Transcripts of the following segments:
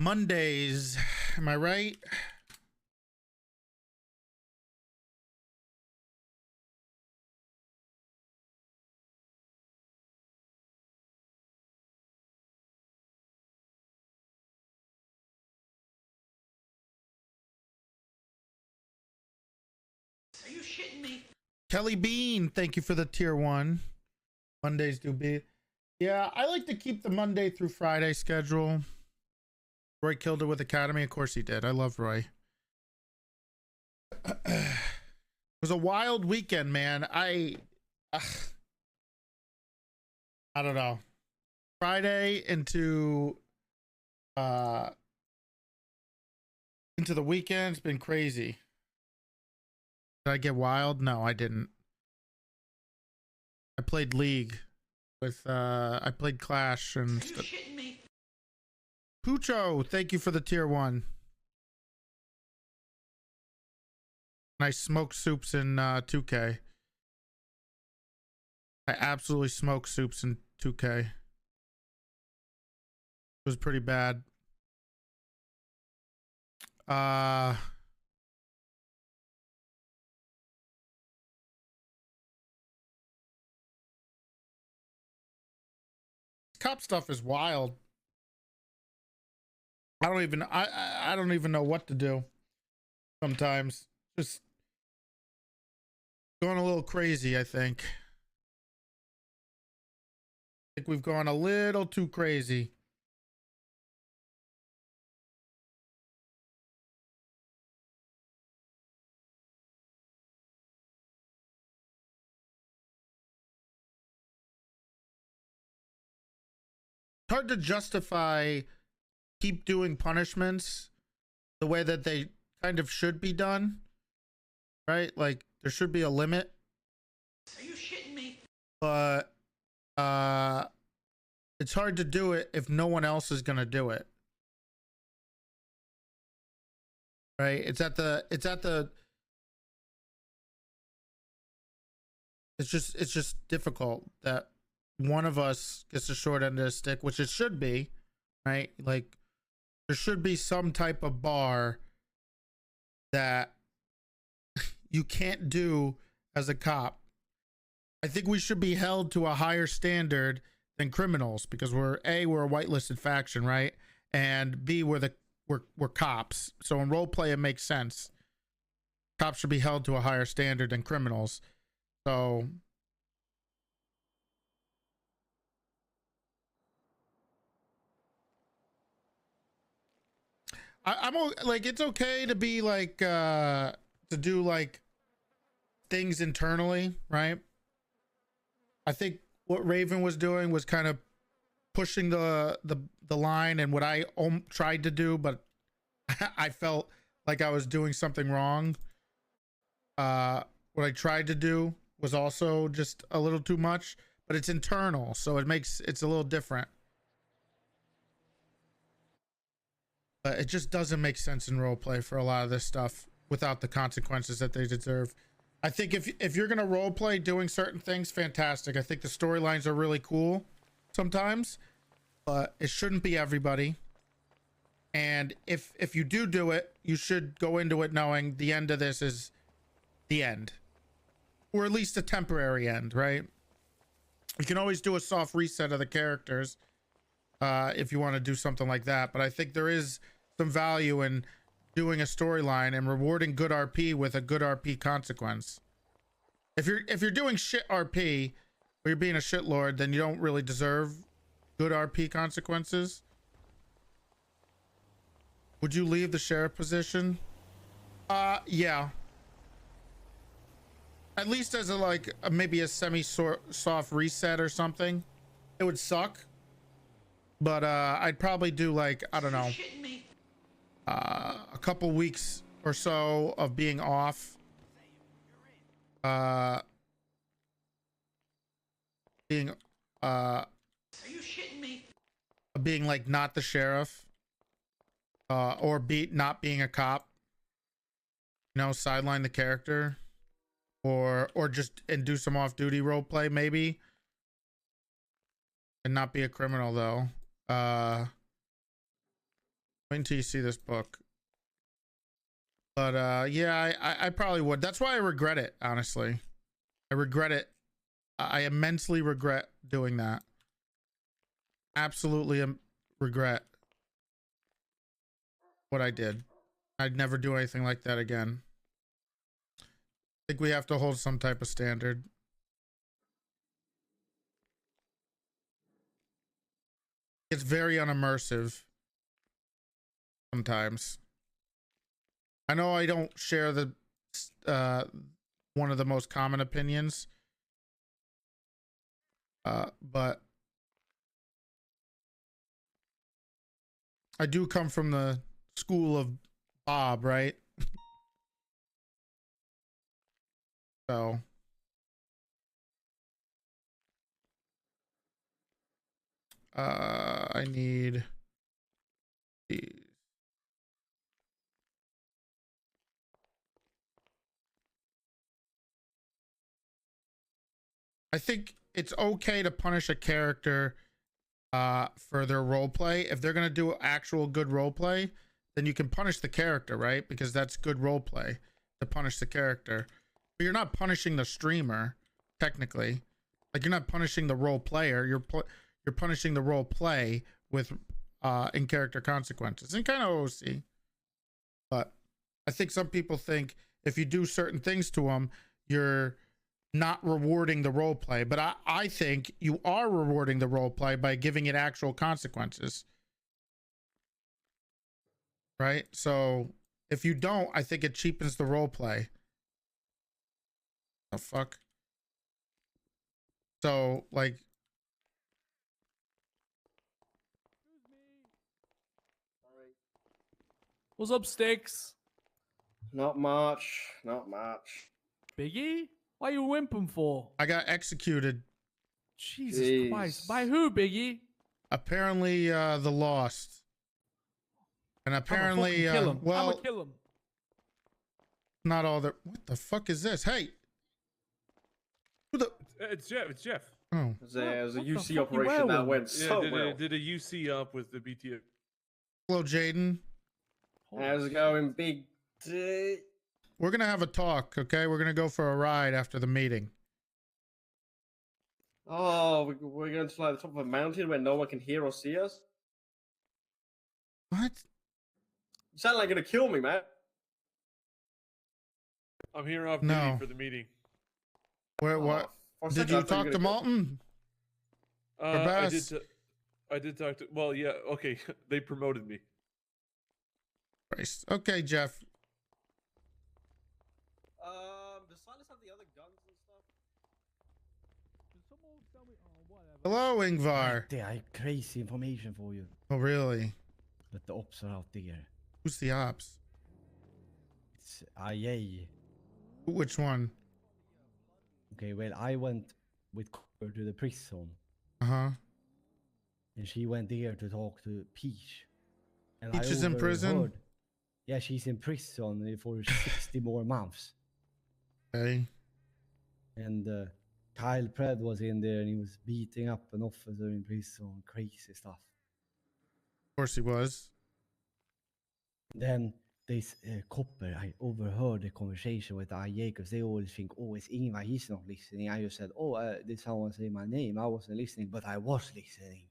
Mondays, am I right? Are you shitting me? Kelly Bean, thank you for the tier 1. Mondays do be. Yeah, I like to keep the Monday through Friday schedule. Roy killed it with Academy. Of course he did. I love Roy. It was a wild weekend, man. I don't know. Friday into the weekend, it's been crazy. Did I get wild? No, I didn't. I played League with I played Clash and Pucho, thank you for the tier 1. Nice smoked soups in 2K. I absolutely smoked soups in 2K. It was pretty bad. Cop stuff is wild. I don't even know what to do sometimes. Just going a little crazy, I think. I think we've gone a little too crazy. It's hard to justify keep doing punishments the way that they kind of should be done, right? Like there should be a limit. Are you shitting me? But it's hard to do it if no one else is gonna do it, right? It's just difficult that one of us gets the short end of the stick, which it should be, right? Like there should be some type of bar that you can't do as a cop. I think we should be held to a higher standard than criminals because we're a whitelisted faction, right? And B, we're cops. So in roleplay, it makes sense. Cops should be held to a higher standard than criminals. So I'm like, it's okay to be like to do like things internally, right? I think what Raven was doing was kind of pushing the line, and what I tried to do, but I felt like I was doing something wrong. What I tried to do was also just a little too much, but it's internal, so it's a little different. But it just doesn't make sense in roleplay for a lot of this stuff without the consequences that they deserve. I think if you're gonna roleplay doing certain things, fantastic. I think the storylines are really cool sometimes, but it shouldn't be everybody. And if you do it, you should go into it knowing the end of this is the end, or at least a temporary end, right? You can always do a soft reset of the characters if you want to do something like that, but I think there is some value in doing a storyline and rewarding good RP with a good RP consequence. If you're doing shit RP or you're being a shitlord, then you don't really deserve good RP consequences. Would you leave the sheriff position? Yeah. At least as maybe a soft reset or something. It would suck. But I'd probably do like, I don't know, a couple weeks or so of being off. Being Are you shitting me? Being like not the sheriff. Or not being a cop. You know, sideline the character. Or just and do some off-duty role play maybe. And not be a criminal though. Wait until you see this book. But yeah, I probably would. That's why I regret it, honestly. I regret it. I immensely regret doing that. Absolutely regret what I did. I'd never do anything like that again. I think we have to hold some type of standard. It's very unimmersive sometimes. I know I don't share the one of the most common opinions, but I do come from the school of Bob, right? So I need these. I think it's okay to punish a character for their role play. If they're gonna do actual good role play, then you can punish the character, right? Because that's good role play to punish the character. But you're not punishing the streamer, technically. Like, you're not punishing the role player. You're punishing the role play with in character consequences, and kind of OC. But I think some people think if you do certain things to them, you're not rewarding the role play. But I think you are rewarding the role play by giving it actual consequences, right? So if you don't, I think it cheapens the role play. The fuck. So like, What's up, Sticks? Not much. Not much. Biggie? Why you whimpering for? I got executed. Jesus Jeez. Christ. By who, Biggie? Apparently the Lost. And apparently kill him. well, I'ma kill him. not all the, what the fuck is this? Hey, who the, It's Jeff. It's Jeff. oh, It was a What the UC fuck you operation that wearing? went Yeah, so did, well. did a UC up with the BTO. hello Jaden. How's it going, Big D? We're gonna have a talk, okay? We're gonna go for a ride after the meeting. Oh, we're going to like the top of a mountain where no one can hear or see us? What? You sound like you're going to kill me, man. I'm here off No. duty for the meeting. Where, Oh, what? for a Did second, I you thought talk were to gonna kill me. Malton? I Baas? did. I did talk to. Well, yeah. Okay, they promoted me. Christ. Okay, Jeff. Does Silas have the other guns and stuff? Hello, Ingvar. I have crazy information for you. Oh, really? But the ops are out there. Who's the ops? It's IA. Which one? Okay, well, I went with Cooper to the prison, Uh-huh. and she went there to talk to Peach. And Peach is in prison? overheard- Yeah, she's in prison for 60 more months. Okay. And Kyle Pred was in there, and he was beating up an officer in prison. Crazy stuff. Of course he was. Then this copper, I overheard the conversation with the IA because they always think, oh, it's Ingvar, he's not listening. I just said, oh, did someone say my name? I wasn't listening, but I was listening.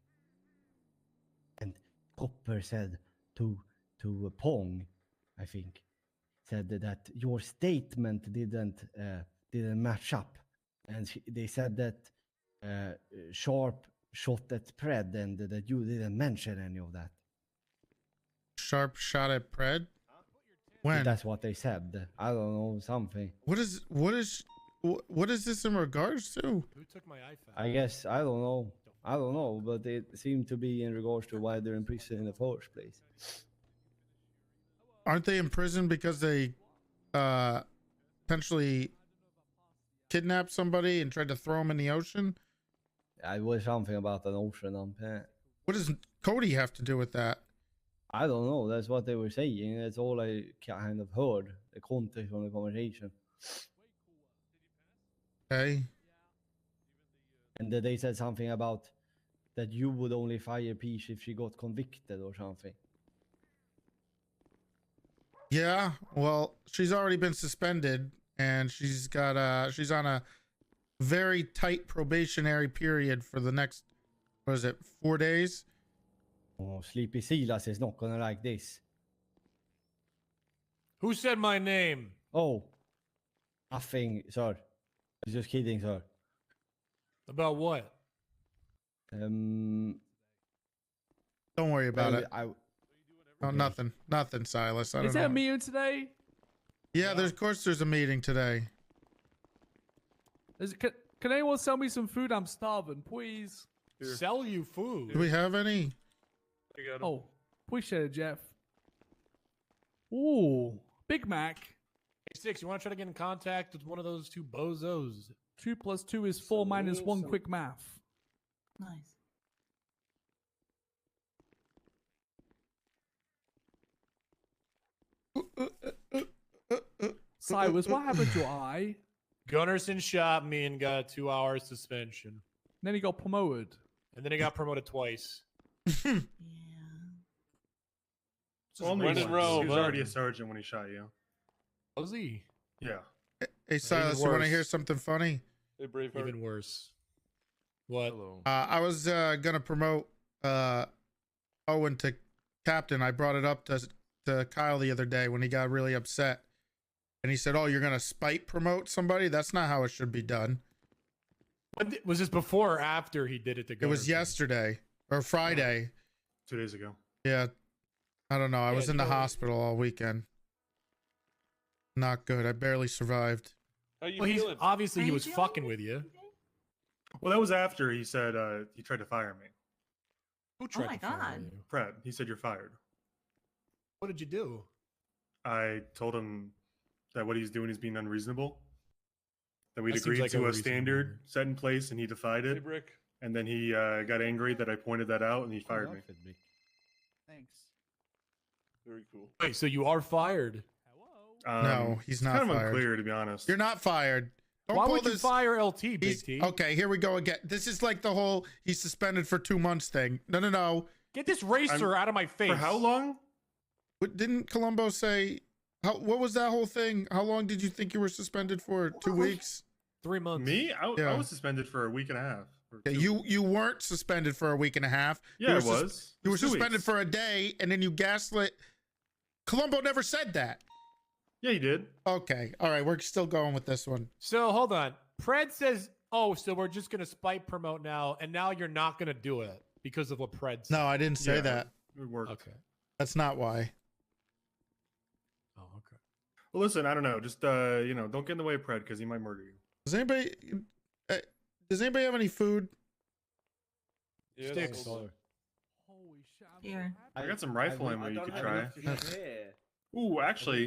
And Copper said to Pong, I think, said that your statement didn't match up. And they said that Sharp shot at Pred and that you didn't mention any of that. Sharp shot at Pred? When? That's what they said. I don't know, something. What is this in regards to? Who took my iPhone? I guess, I don't know, but it seemed to be in regards to why they're in prison in the first place. Aren't they in prison because they potentially kidnapped somebody and tried to throw him in the ocean? It was something about an ocean on Pan. What does Cody have to do with that? I don't know, that's what they were saying. That's all I kind of heard, the context from the conversation. Okay. And then they said something about that you would only fire Peach if she got convicted or something. Yeah, well, she's already been suspended, and she's on a very tight probationary period for the next, what is it, 4 days? Oh, Sleepy Silas is not gonna like this. Who said my name? Oh, nothing, sir. Just kidding, sir. About what? Don't worry about it. Oh, nothing, Silas. I don't Is know. there a meeting today? Yeah, of course there's a meeting today. Can anyone sell me some food? I'm starving, please. Here. Sell you food? Do we have any? I got 'em. Oh, appreciate it, Jeff. Ooh, Big Mac. Hey, Six, you want to try to get in contact with one of those two bozos? 2 + 2 is 4 minus 1. Quick math. Nice. Cyrus, what happened to your eye? Gunnarsson shot me and got a 2-hour suspension. Then he got promoted. And then he got promoted twice. Yeah. When in He Rome, was huh? already a sergeant when he shot you. Was he? Yeah. Hey, Silas, you want to worse. hear something funny? Hey, Braveheart. Even worse. What? Hello. I was gonna promote Owen to captain. I brought it up to Kyle the other day when he got really upset, and he said, "Oh, you're gonna spite promote somebody? That's not how it should be done." Was this before or after he did it to It was Gunnarsson? yesterday or Friday. 2 days ago. Yeah, I don't know. I Yeah, was in the you know- hospital all weekend. Not good. I barely survived. How you Well, he's feeling? obviously he Are you was feeling fucking good with you. today? Well, that was after he said he tried to fire me. Who tried my to fire God. you? Fred, he said you're fired. What did you do? I told him that what he's doing is being unreasonable. That we'd That seems agreed like to a unreasonable. standard set in place, and he defied Hey, it. Brick. And then he got angry that I pointed that out, and he fired me. Thanks. Very cool. Wait, so you are fired? No, he's it's not kind of fired. unclear, to be honest. You're not fired. Don't Why pull would you this- fire LT, Big He's- T? Okay, here we go again. This is like the whole he's suspended for 2 months thing. No. Get this racer out of my face. For how long? What, didn't Columbo say? What was that whole thing? How long did you think you were suspended for? 2 weeks? 3 months. Me? I Yeah. was suspended for a week and a half. or Yeah, 2 you weren't suspended for a week and a half. Yeah, you I were was. You were 2 suspended weeks. for a day, and then you gaslit. Columbo never said that. Yeah, you did. Okay, all right, we're still going with this one. So hold on. Pred says, "Oh, so we're just gonna spite promote now, and now you're not gonna do it because of what Pred said." No, I didn't say Yeah. that. It worked. Okay. That's not why. Oh, okay. Well, listen, I don't know. Just don't get in the way of Pred because he might murder you. Does anybody? Does anybody have any food? Yeah, Sticks. that's- Holy shit. Here. I got some rifle ammo you could try. Here. Ooh, actually,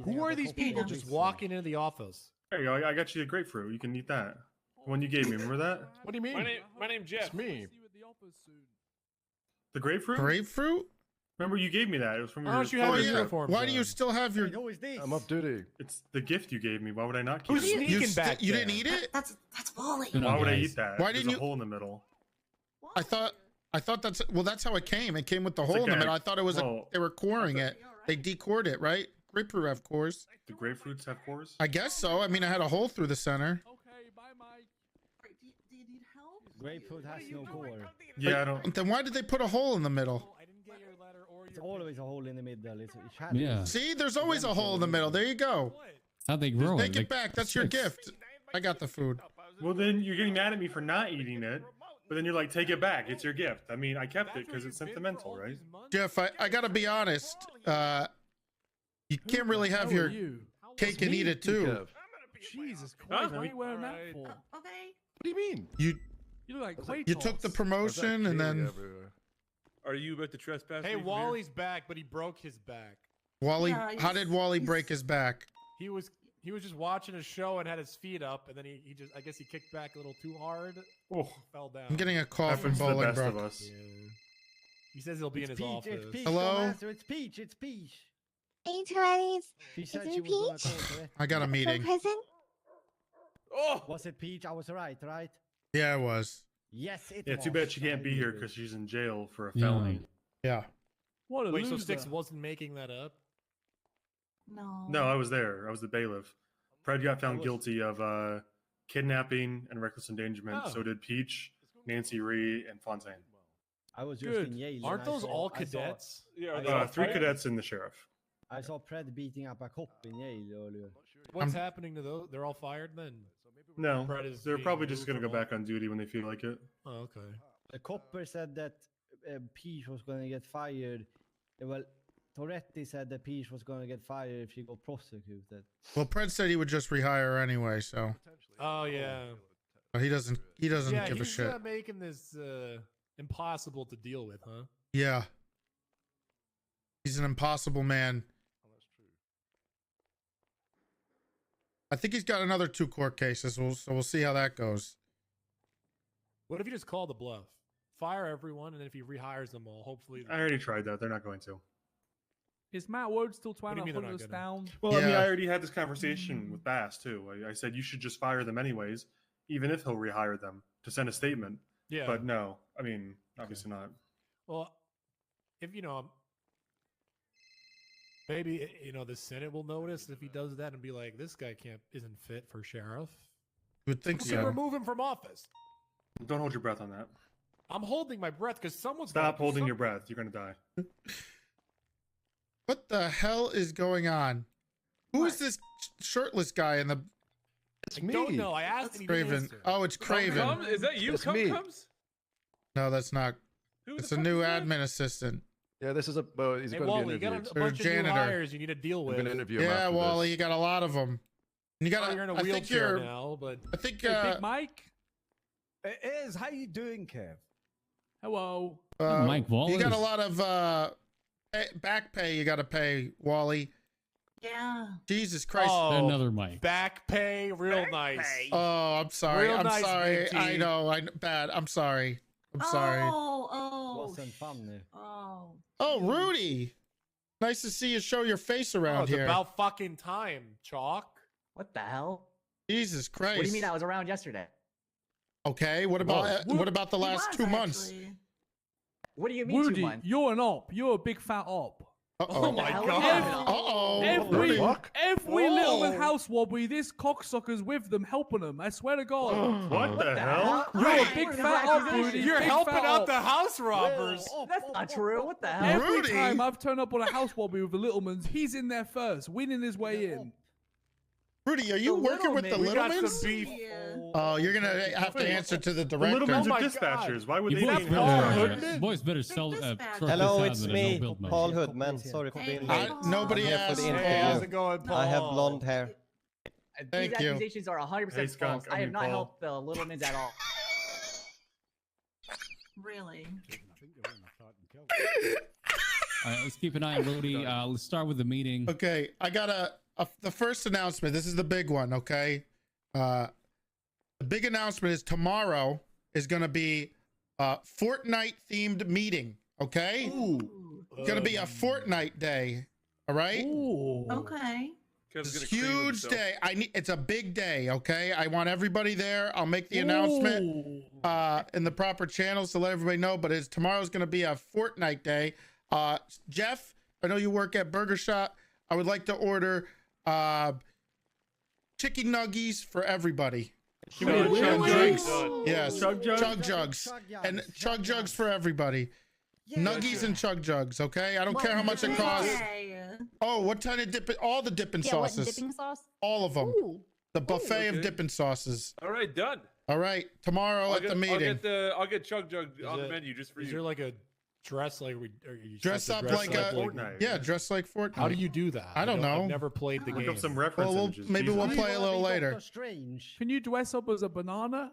Who are these people just walking into the office? there you go. I got you a grapefruit. You can eat that. The one you gave me. Remember that? What do you mean? My name Jeff. It's me. The grapefruit? Grapefruit? Remember you gave me that? It was from Why your. don't you have Oh your yeah. uniforms Why do you on? still have your? Who is this? I'm up duty. It's the gift you gave me. Why would I not keep Who's it? sneaking back You didn't there? eat it? That's Wally. Why would I eat that? Why There's didn't a you- hole in the middle. I thought that's how it came. It came with the hole in the okay. middle. I thought it was Well, they were coring it. They decored it, right? Grapefruit have cores. The grapefruits have cores? I guess so. I mean, I had a hole through the center. Okay, bye, Mike. Do you need help? Grapefruit has no core. Yeah, I don't. Then why did they put a hole in the middle? I didn't get your letter or It's your always a hole in the middle. It should Yeah. See, there's always a hole in the middle. There you go. What? How'd they Just grow take it? it back. That's your gift. I got the food. Well, then you're getting mad at me for not eating it, but then you're like, take it back. It's your gift. I mean, I kept it because it's sentimental, right? Jeff, I gotta be honest. You can't really have your cake and eat it too. Kev. Jesus Christ, Huh? what are you wearing that Alright. for? Okay. What do you mean? You You look like Clay you took the promotion and then Are you about to trespass? Hey, me from here? Wally's back, but he broke his back. Wally. Yeah, How did Wally he's- break his back? He was just watching a show and had his feet up, and then he just I guess he kicked back a little too hard, Oh, fell down. I'm getting a call from happens to the best of Bolingbrook. us. Yeah. He says he'll be in his Peach, office. it's Peach. Hello? Don't answer, it's Peach. It's Peach. Hey, Toretti's. She said it she was gonna Peach? call Toretti. I got a From meeting. prison? Oh, Was it Peach? I was right? Yeah, it was. Yes, it Yeah, was. too bad she can't I be knew here it. because she's in jail for a Yeah. felony. Yeah. What a Wait, so loser. Sticks wasn't making that up? No. No, I was there. I was the bailiff. Pred got found was- guilty of kidnapping and reckless endangerment. Oh. So did Peach, Nancy Ree, and Fontaine. I was just Good. in Yale. and Aren't I those saw- all I saw- cadets? Yeah, are I they saw all 3 fired? cadets and the sheriff. I saw Pred beating up a cop in Yale earlier. What's happening to those? They're all fired then? No, Pred is they're being probably just removed going to go from back on duty when they feel like it. Oh, okay. The copper said that Peach was going to get fired. Well, Toretti said that Peach was going to get fired if she got prosecuted. Well, Pred said he would just rehire her anyway, so Oh yeah. but he doesn't Yeah, give a he's shit. making this impossible to deal with, huh? Yeah. He's an impossible man. I think he's got another 2 court cases, so we'll see how that goes. What if you just call the bluff? Fire everyone, and then if he rehires them all, hopefully. I already tried that. They're not going to. Is Matt Wode still trying do you to mean they're hunt not us gonna? down? Well, I mean, Yeah. I already had this conversation with Bass too. I said you should just fire them anyways, even if he'll rehire them to send a statement. Yeah. But no, I mean, obviously not. Well, if maybe the Senate will notice if he does that and be like, this guy isn't fit for sheriff. You would think We can so. remove him from office. Don't hold your breath on that. I'm holding my breath because someone's gotta Stop do holding your something. breath. You're gonna die. What the hell is going on? Who is What? this shirtless guy in the It's I me. don't know. I asked and he didn't Craven? answer. Oh, it's Craven. Cum? Is that you, It's Cum me. Comes? No, that's not. Who It's the a fuck new is that? admin assistant. Yeah, this is a. Well, he's Hey, going to Wally, be you got interviewed. a bunch of new janitor. hires you need to deal I'm with. going to interview him. Yeah, after Wally, this. you got a lot of them. And you Oh, got. you're in a I think wheelchair you're. now, but I think. Hey, Big Mike. It is. How you doing, Kev? Hello. Mike You got a Wallace. lot of back pay. You got to pay, Wally. Yeah. Jesus Christ. Oh, Another Mike. back pay, real nice. Oh, I'm sorry. Real I'm nice, sorry. Big T. I know. Bad. I'm sorry. I'm sorry. Oh. Wasn't funny. Oh. Oh, Rudy. Nice to see you show your face Oh, around it's here. about fucking time, Chalk. What the hell? Jesus Christ. What do you mean I was around yesterday? Okay. What about Whoa. what about the He last was, 2 months? actually. What do you mean 2 Woody, months? you're an op. You're a big fat op. Uh Oh oh. my hell god. yeah. Uh oh. Every fuck? little Whoa. house wobbly, this cocksucker's with them, helping them. I swear to God. What the hell? You're a Hey, big what fat is op, accusation? Rudy. You're Big helping fat out op. the house robbers. That's not true. What the hell? Every Rudy. time I've turned up on a house wobbly with the Littlemans, he's in there first, winning his way in. Rudy, are you The working with the We got some Littlemans? beef. Yeah. Oh, you're gonna have to answer to the The director. Littlemans Oh my are dispatchers. Why would You they boys be in Paul better, Hoodman? boys better sell. dispatch. sort Hello, this out it's in a me, no-build mode. Paul Hoodman. Sorry for Hey, being Paul. late. Nobody I'm here for asked. the Hey, interview. how's it going, Paul? I have blonde hair. Thank These you. accusations are 100% Hey, Skunk, false. I I have mean, not Paul. helped the Littlemans at all. Really? All right, let's keep an eye on Rudy. Let's start with the meeting. Okay, I got the first announcement. This is the big one. Okay, the big announcement is tomorrow is going to be a Fortnite themed meeting. Okay, it's going to be a Fortnite day. All right, Ooh. Okay. Kev's it's a gonna cream huge himself. day. It's a big day. Okay, I want everybody there. I'll make the announcement in the proper channels to let everybody know. But tomorrow's going to be a Fortnite day. Jeff, I know you work at Burger Shop. I would like to order chicken nuggies for everybody. Give me a Really? chug Drinks. jugs. Yes, Chug jugs? chug jugs, and chug jugs for everybody. Nuggies and chug jugs. Okay, I don't care how much it costs. Okay. Oh, what kind of dipping? All the dipping sauces. sauce? All of them. Ooh. The buffet of okay. dipping sauces. All right, done. All right, tomorrow at the meeting. I'll get Chug Jug on the it- menu just for Is you. there like a dress like we or you Dress have to up like a- Fortnite. Yeah, dress like Fortnite. How do you do that? I don't know. I've never played the Look game. up some reference Well, images. maybe we'll Jesus. play a little later. Strange. Can you dress up as a banana?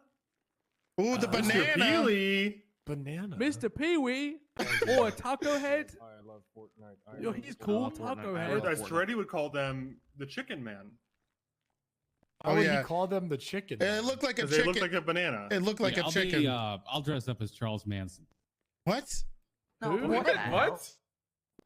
Ooh, the Mr. banana. Mr. Peely. Banana. Mr. Pee-wee? Or a taco head? I love Fortnite. Yo, he's cool, taco I head. heard that Toretti would call them the Chicken Man How Oh, would yeah. you call them the chicken? It looked like a because they chicken. look like a banana. It looked like Yeah, a I'll chicken. Be, I'll dress up as Charles Manson. What? No, Who? what? What? What?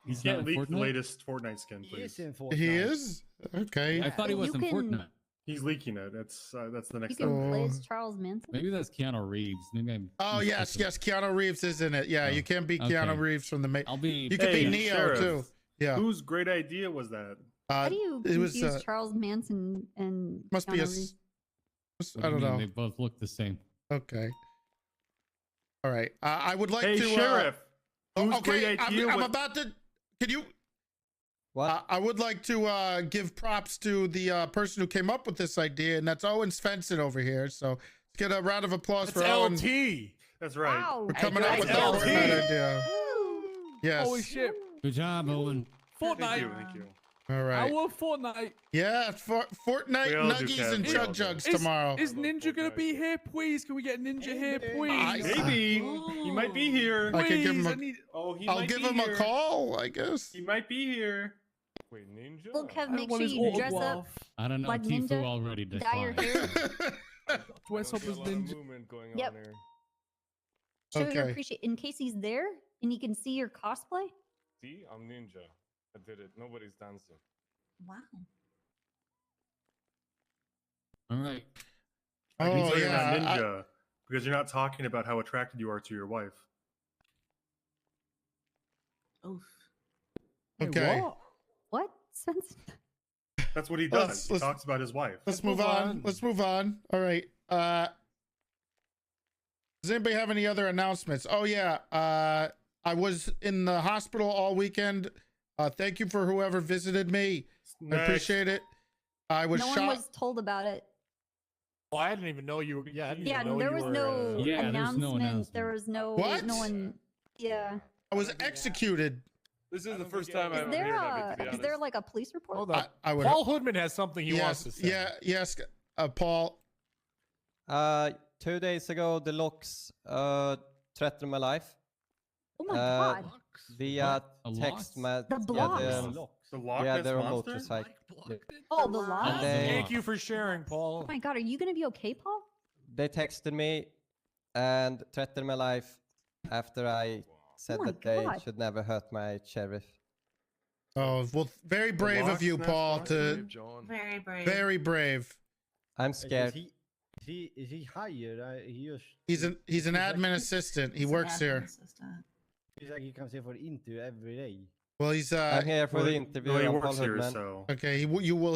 You He's not can't in leak the Fortnite? latest Fortnite skin, He please. is in Fortnite. He is? Okay. I thought he was You in can- Fortnite. He's leaking it. That's the You next can step. play Oh. as Charles Manson? Maybe that's Keanu Reeves. Maybe I'm. Oh yes, mistaken. yes. Keanu Reeves is in it. Yeah, Oh, you can't beat Keanu okay. Reeves from the. I'll be. You could Hey, be Neo Sheriff. too. Yeah. Whose great idea was that? How do you it was, confuse Charles Manson and must be a. Keanu Reeves? I don't know. They both look the same. Okay. All right. I would like Hey, to. Sheriff. Whose Okay. great idea I'm was- about to. Can you? What? I would like to give props to the person who came up with this idea, and that's Owen Svensson over here. So let's get a round of applause It's for Owen LT. That's right. Wow. for coming up with that LT. Fortnite idea. Yes. Holy shit. Good job, Owen. Fortnite. Thank you. Thank you. All right. Our Fortnite. Yeah, Fortnite We all do, nuggies Kev. and We chug all do. jugs tomorrow. Is Ninja gonna be here, please? Can we get Ninja here, please? Maybe he might be here. I could give him Please, a- I need. Oh, he I'll might give be him a here. call, I guess. He might be here. Wait, Ninja? Well, Kev, I don't make want sure his you dress up, autograph. I don't know. Like Tifu Ninja? already dye your declined. hair, Dress up as Ninja. Movement going Yep. on there. show your Okay. appreciation in case he's there and he can see your cosplay. See, I'm Ninja. I did it. Nobody's dancing. Wow. All right. I can Oh, tell you're not yeah, ninja because you're not talking about how attracted you are to your wife. Oof. Hey, Okay. what? What, Svensson? That's what he Let's- does. He let's- talks about his wife. Let's move on. Let's move on. All right. Does anybody have any other announcements? Oh yeah. I was in the hospital all weekend. Thank you for whoever visited me. I Next. appreciate it. I was No shot. one was told about it. Oh, I didn't even know you were. Yeah, I didn't Yeah, even know there you was were, no Yeah, there's no announcement. announcement. There was no. What? No one. Yeah. I was executed. This is the first time Is I'm there hearing of it, to be is there honest. like a police report? Hold on. I would. Paul Hoodman has something he wants to Yes. say. Yeah. Yes. Paul. 2 days ago, the locks threatened my life Oh my Uh, god. via A text. lock? The blocks. The Loch Yeah, Ness they're a monster? motorcycle. Oh, the law. And they- Thank you for sharing, Paul. Oh my god, are you gonna be okay, Paul? They texted me and threatened my life after I said my that they God. should never hurt my sheriff. Oh well, very brave of Loch you, Ness Paul. monster? To John. Very brave. very brave. I'm scared. Is he hired? He just, He's an admin assistant. He He's an works admin here. assistant. he's like he comes here for the interview every day. Well, he's I'm here for Well, the he- interview. well, he I'm Paul works here, Hoodman. so okay.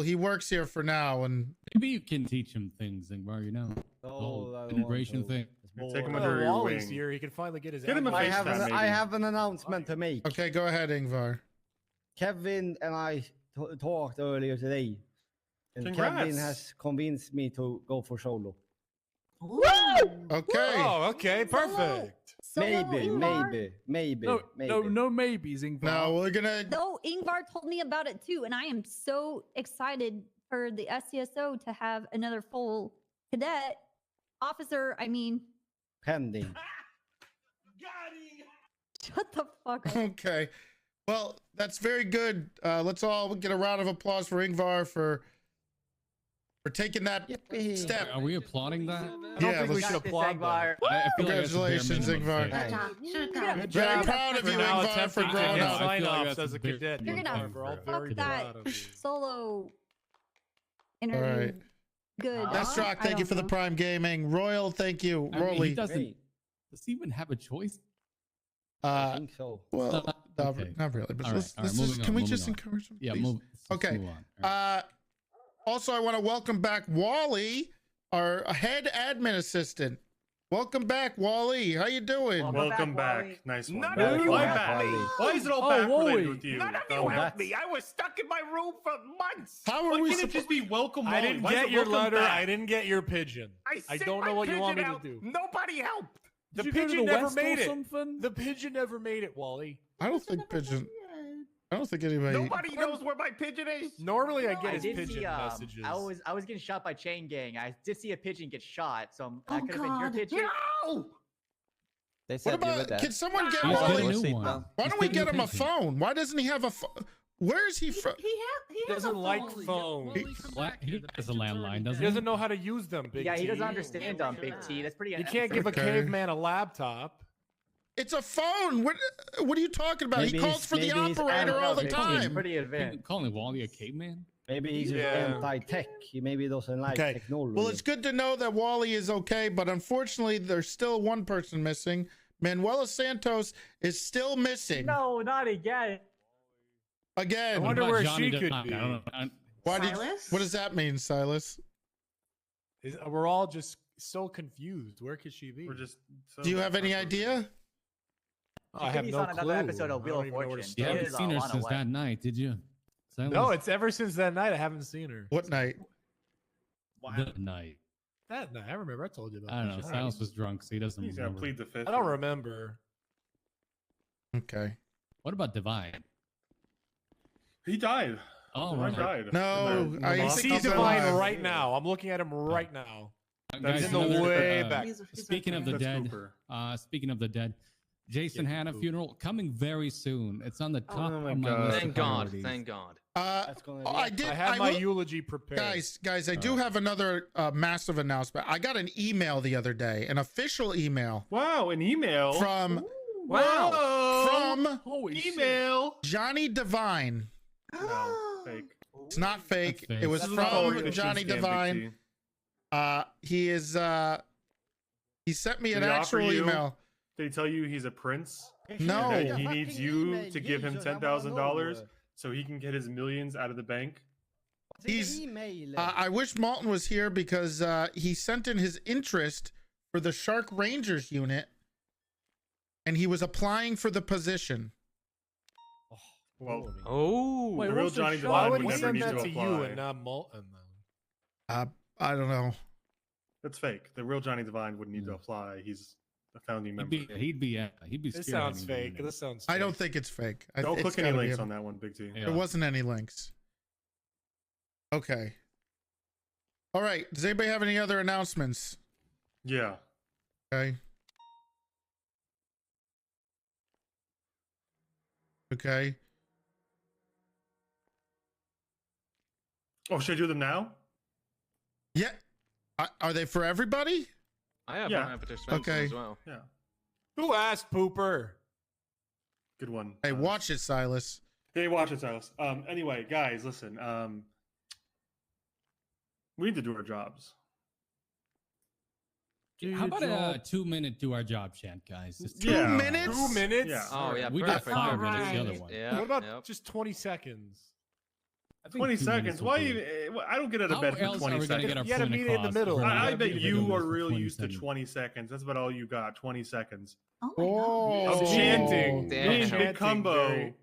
He works here for now, and Maybe you can teach him things, Ingvar, you know. No, whole I don't immigration want to. thing. It's You take him boring. under your Wally's wing. here. He can finally get his. Get him a admin I face have, tap, an, maybe. I have an announcement to make. okay, go ahead, Ingvar. Kevin and I talked earlier today, and Congrats. Kevin has convinced me to go for solo. Woo! Okay. Oh, okay, Solo. perfect. Solo Maybe, Ingvar? maybe. No maybes, Ingvar. Now we're gonna. No, Ingvar told me about it too, and I am so excited for the SDSO to have another full cadet officer. I mean, Pending. shut the fuck up. Okay. Well, that's very good. Let's all get a round of applause for Ingvar for taking that step. Are we applauding that? I don't Yeah, think we let's- should applaud that. I feel like that's a bare Congratulations, minimum Ingvar. thing. Hey. Good job. Should have You're done. Very proud of For you, now Ingvar, for attempting to growing get up. I feel like sign-offs that's as a a bit cadet. You're gonna We're all fuck very Fuck that proud of you. solo interview. right. Good. Deathstroke, I thank you don't for the know. Prime Gaming. Royal, thank you. I mean, he Rolly. doesn't. Great. Does he even have a choice? I think so. Well, Okay. not really, but All right, let's, all right, let's just, moving can on, we moving just on. encourage them? Yeah, please? move. Let's Okay. move on. All right. Also, I want to welcome back Wally, our head admin assistant. Welcome back, Wally. How you doing? welcome back. Nice one. None Why of you back? helped me. Why is it all Oh, back related Wally. with you? None of you Oh, helped me. I was stuck in my room for months. How are Why we can't it supposed just be welcome? I Wally? didn't Why is get it your welcome letter. back? I didn't get your pigeon. I sent don't know my what you want me pigeon to out. do. Nobody helped. The Did you go to pigeon the never West made or it. something? The pigeon never made it, Wally. I don't think pigeon. I don't think anybody. Nobody knows where my pigeon is. Normally, I get I his did pigeon see, messages. I was getting shot by chain gang. I did see a pigeon get shot, so Oh, that could have been your God. pigeon. No! They What said you were about? there. Can someone get He's Wally? getting a Wally? new one. Why He's don't we getting get him a pigeon. phone? Why doesn't he have a phone? Where is he from? He has doesn't a like phone. phones. He has a landline, doesn't He doesn't know how to use them, Big Yeah, he T. doesn't understand on Big T. That's pretty. You can't give a Okay. caveman a laptop. It's a phone. What are you talking about? Maybe he calls he's- for the maybe he's operator all the Big T. time. Pretty Are advanced. you calling Wally a caveman? Maybe he's just Yeah. anti-tech. He maybe doesn't like Okay. technology. Well, it's good to know that Wally is okay, but unfortunately, there's still one person missing. Manuela Santos is still missing. No, not again. Again. I wonder About where Johnny she could Depp? be. I don't know. Why did? Silas? What does that mean, Silas? We're all just so confused. Where could she be? We're just. So Do you have any heartbroken. idea? I She have could be no on another clue. episode of I Wheel don't of even know where to Fortune. You start. haven't is seen a her lot since away. that night, did you? No, it's ever since that night I haven't seen her. What night? That night. That night, I remember. I told you about. I don't know. that. Silas was drunk, so he doesn't He's gonna remember. plead the fifth. I don't remember. Okay. What about Divine? He died. Oh, Divine right. died. No, And I the I loss see is Divine alive. right now. I'm looking at him right now. Guys, in the another, way back. Speaking of the That's dead, Cooper. speaking of the dead, Jason Yeah, Hanna Cooper. funeral coming very soon. It's on the top my of my God. list. Thank of God. priorities. Thank God. That's gonna be I it. did. I have my will- eulogy prepared. Guys, I do have another massive announcement. I got an email the other day, an official email Wow, an email from Holy shit. email. Johnny Divine. No, fake. It's not fake. That's It was fake. This is all from a Johnny phishing scam, Big Divine. T. He is. He sent me Did an he offer actual you- email. Did he tell you he's a prince? No. And that he needs you to give him $10,000 so he can get his millions out of the bank. He's. I wish Malton was here because he sent in his interest for the Shark Rangers unit, and he was applying for the position. Well, Oh. Wait, The real what's the Johnny show? Divine Why would would he never send need that to to you apply. and not Malton? Then? I don't know. that's fake. The real Johnny Divine wouldn't need to apply. He's a founding member. He'd be This sounds spearheading the fake. unit. This sounds. I don't fake. think it's fake. Don't It's click any gotta be links him. on that one, Big T. Yeah. There wasn't any links. Okay. All right. Does anybody have any other announcements? Yeah. Okay. Okay. Oh, should I do them now? Yeah. Are they for everybody? I have Yeah. one participant Okay. as well. Yeah. Who asked Pooper? Good one. Hey, watch it, Silas. Hey, watch it, Silas. Anyway, guys, listen. We need to do our jobs. How about a 2-minute do our job chant, guys? Just 2 minutes? 2 minutes? Yeah. Oh yeah, We got perfect. 5 minutes. The other Alright. one. Yeah. What about yep. just 20 seconds? I think 20 2 minutes seconds. will Why do even? it. I don't get out of How bed for else 20 are we gonna seconds. get our You gotta point meet it in the across middle. if we're I gonna bet be you doing are this for real 20 used to seconds? 20 seconds. That's about all you got. 20 seconds. Oh my Oh. god. Of chanting. Me Damn. and Chanting Big Combo, very-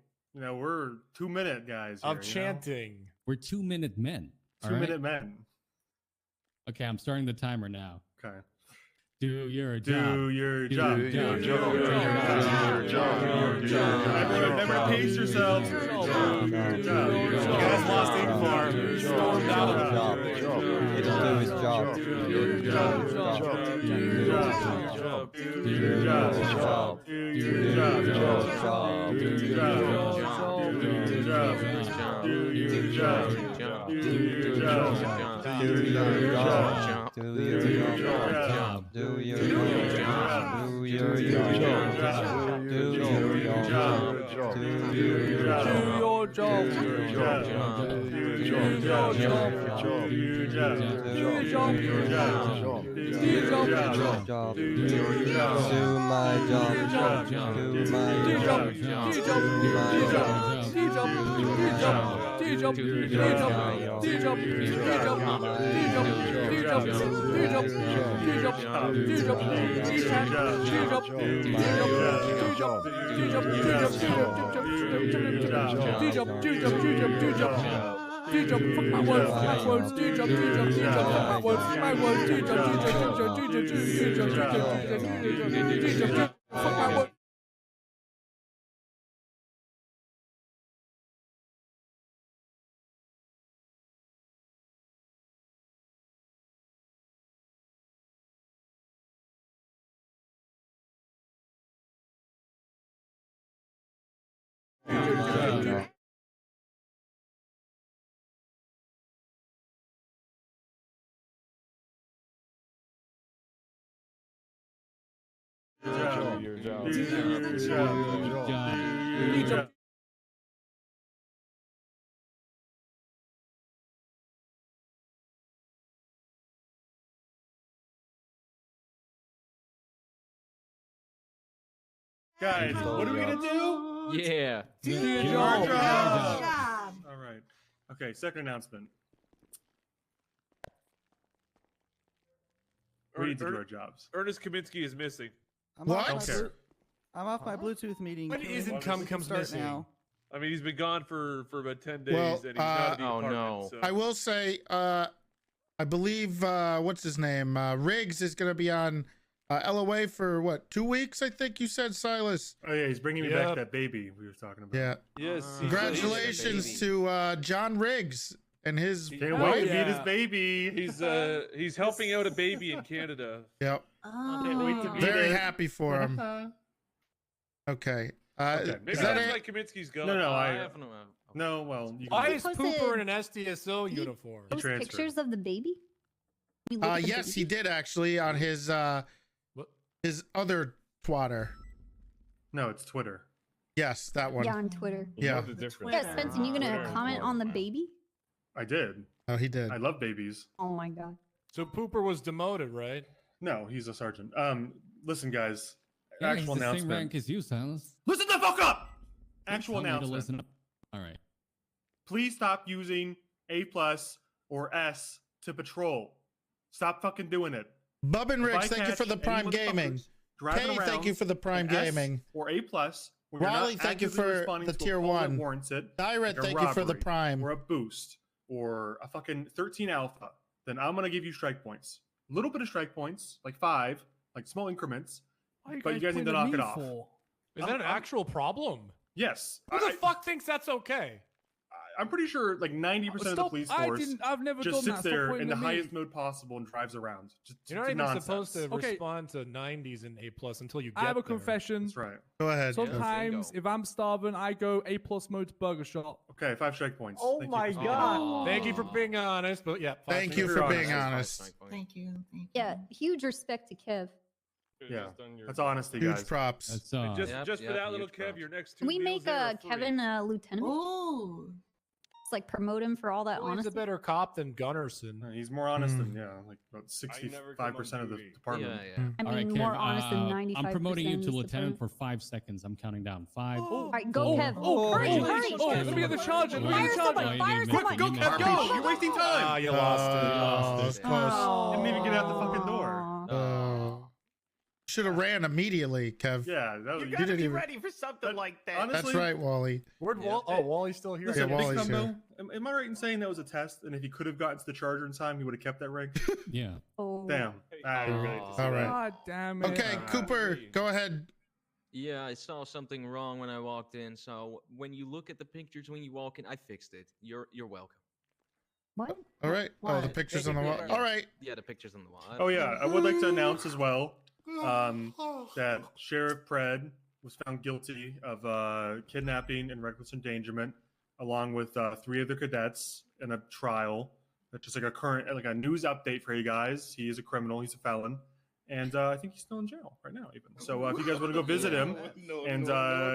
we're 2-minute guys. Of here, you know? chanting. We're 2-minute men. all 2-minute right? men. Okay, I'm starting the timer now. Okay. Do your job. Do your Do job. your job. Do your job. Remember to pace yourselves. Do your job. You guys lost ink farm. Stormed out. He didn't do his job. Do your job. Do your job. Do your job. Do your job. Do your job. Do your job. Do your job. Do your job. Do your job. Do your job. Do your job. Do your job. Do your job. Do your job. Do your job. Job. Do my job. Do my Guys, what are we gonna do? Yeah. Do your Good job. Good job. All right. Okay, second announcement. We need to do our jobs. Ernest Kaminsky is missing. What? Don't care. I'm off my Bluetooth meeting. When Can isn't we cum comes start missing? now? I mean, he's been gone for about 10 days, Well, and he's not in the oh, apartment. no. So. I will say, I believe, what's his name? Riggs is going to be on LOA for what, 2 weeks? I think you said, Silas. Oh yeah, he's bringing me back that baby we were talking about. Yeah. Yes. Congratulations to John Riggs and his Can't wife. wait to meet his baby. He's helping out a baby in Canada. Yep. Can't wait to meet Very it. happy for him. Okay. Okay. Maybe Is that that's it? why Kaminsky's gone. No, no, well, you Why can is Because Pooper it- in an SDSO uniform? Those transfer. pictures of the baby? We look at the Yes, he baby? did actually on his other twatter. No, it's Twitter. Yes, that one. Yeah, on Twitter. Yeah. Yeah, Spencer, you gonna comment on the baby? I did. Oh, he did. I love babies. Oh my god. So Pooper was demoted, right? No, he's a sergeant. Listen, guys. Yeah, he's Actual the same announcement. rank as you, Silas. Listen the fuck up! Actual Tell me to announcement. listen up. All right. Please stop using A+ or S to patrol. Stop fucking doing it. Bub and If I Riggs, thank you for catch the any Prime Gaming. motherfuckers driving Kay, thank you around for the Prime an S Gaming. or A+, when you're Raleigh, not thank you actively for responding the to a tier call that 1. warrants it, Dyret, like a thank you for the robbery Prime. or a boost or a fucking 13 alpha, then I'm gonna give you strike points. A little bit of strike points, like 5, like small increments. Why are But you guys need to knock it off. Is that an actual problem? Yes. Who the fuck thinks that's okay? I'm pretty sure like 90% of the Stop- police I force didn't- I've never just done sits that. Stop there pointing in the at me. highest mode possible and drives around. Just, You're not to even nonsense. supposed to Okay. respond to 90s and A+ until you get I have a there. confession. That's right. Go ahead. Sometimes, if I'm starving, I go A+ mode to Burger Shop. Okay, 5 strike points. Oh Thank my you for god! Thank you for being honest, but yeah. Thank you for being honest. Thank you. Thank you. Yeah, huge respect to Kev. Yeah, that's honesty, Huge guys. props. That's Just for that little Kev, your next 2 Can we meals make there are free. Kevin a lieutenant? Ooh. It's like promote him for all that Well, he's a honesty. better cop than Gunnarsson. He's more honest Hmm. than like about 65% of the department. I All right, mean, more Kev, honest than 95%. I'm promoting you is to the lieutenant point. for 5 seconds. I'm counting down. 5. All right, go, Kev. Hurry, hurry. Let me get the charger. Let me Fire get the somebody, charger. fire somebody. Go, Kev, go! You're wasting time! Ah, you lost it. You Oh, lost it's it. close. Didn't even get out the fucking door. Should have ran immediately, Kev. Yeah, that was, You You gotta didn't be even- ready for something like that. honestly, That's right, Wally. Where'd Wally's still here? Listen, Yeah, Big Wally's Thumbo, here. am I right in saying that was a test? And if he could have gotten to the charger in time, he would have kept that rank? Yeah. Oh. Damn. I really hate to see All that. right. God damn it. Okay, Cooper, go ahead. Yeah, I saw something wrong when I walked in. So when you look at the pictures when you walk in, I fixed it. You're welcome. What? All right. Oh, the What? pictures Thank on the you wall. for that. All right. Yeah, the pictures on the wall. Oh yeah, I would like to announce as well that Sheriff Pred was found guilty of kidnapping and reckless endangerment, along with 3 other cadets in a trial. That's just like a current, like a news update for you guys. He is a criminal. He's a felon, and I think he's still in jail right now, even. So if you guys want to go visit him and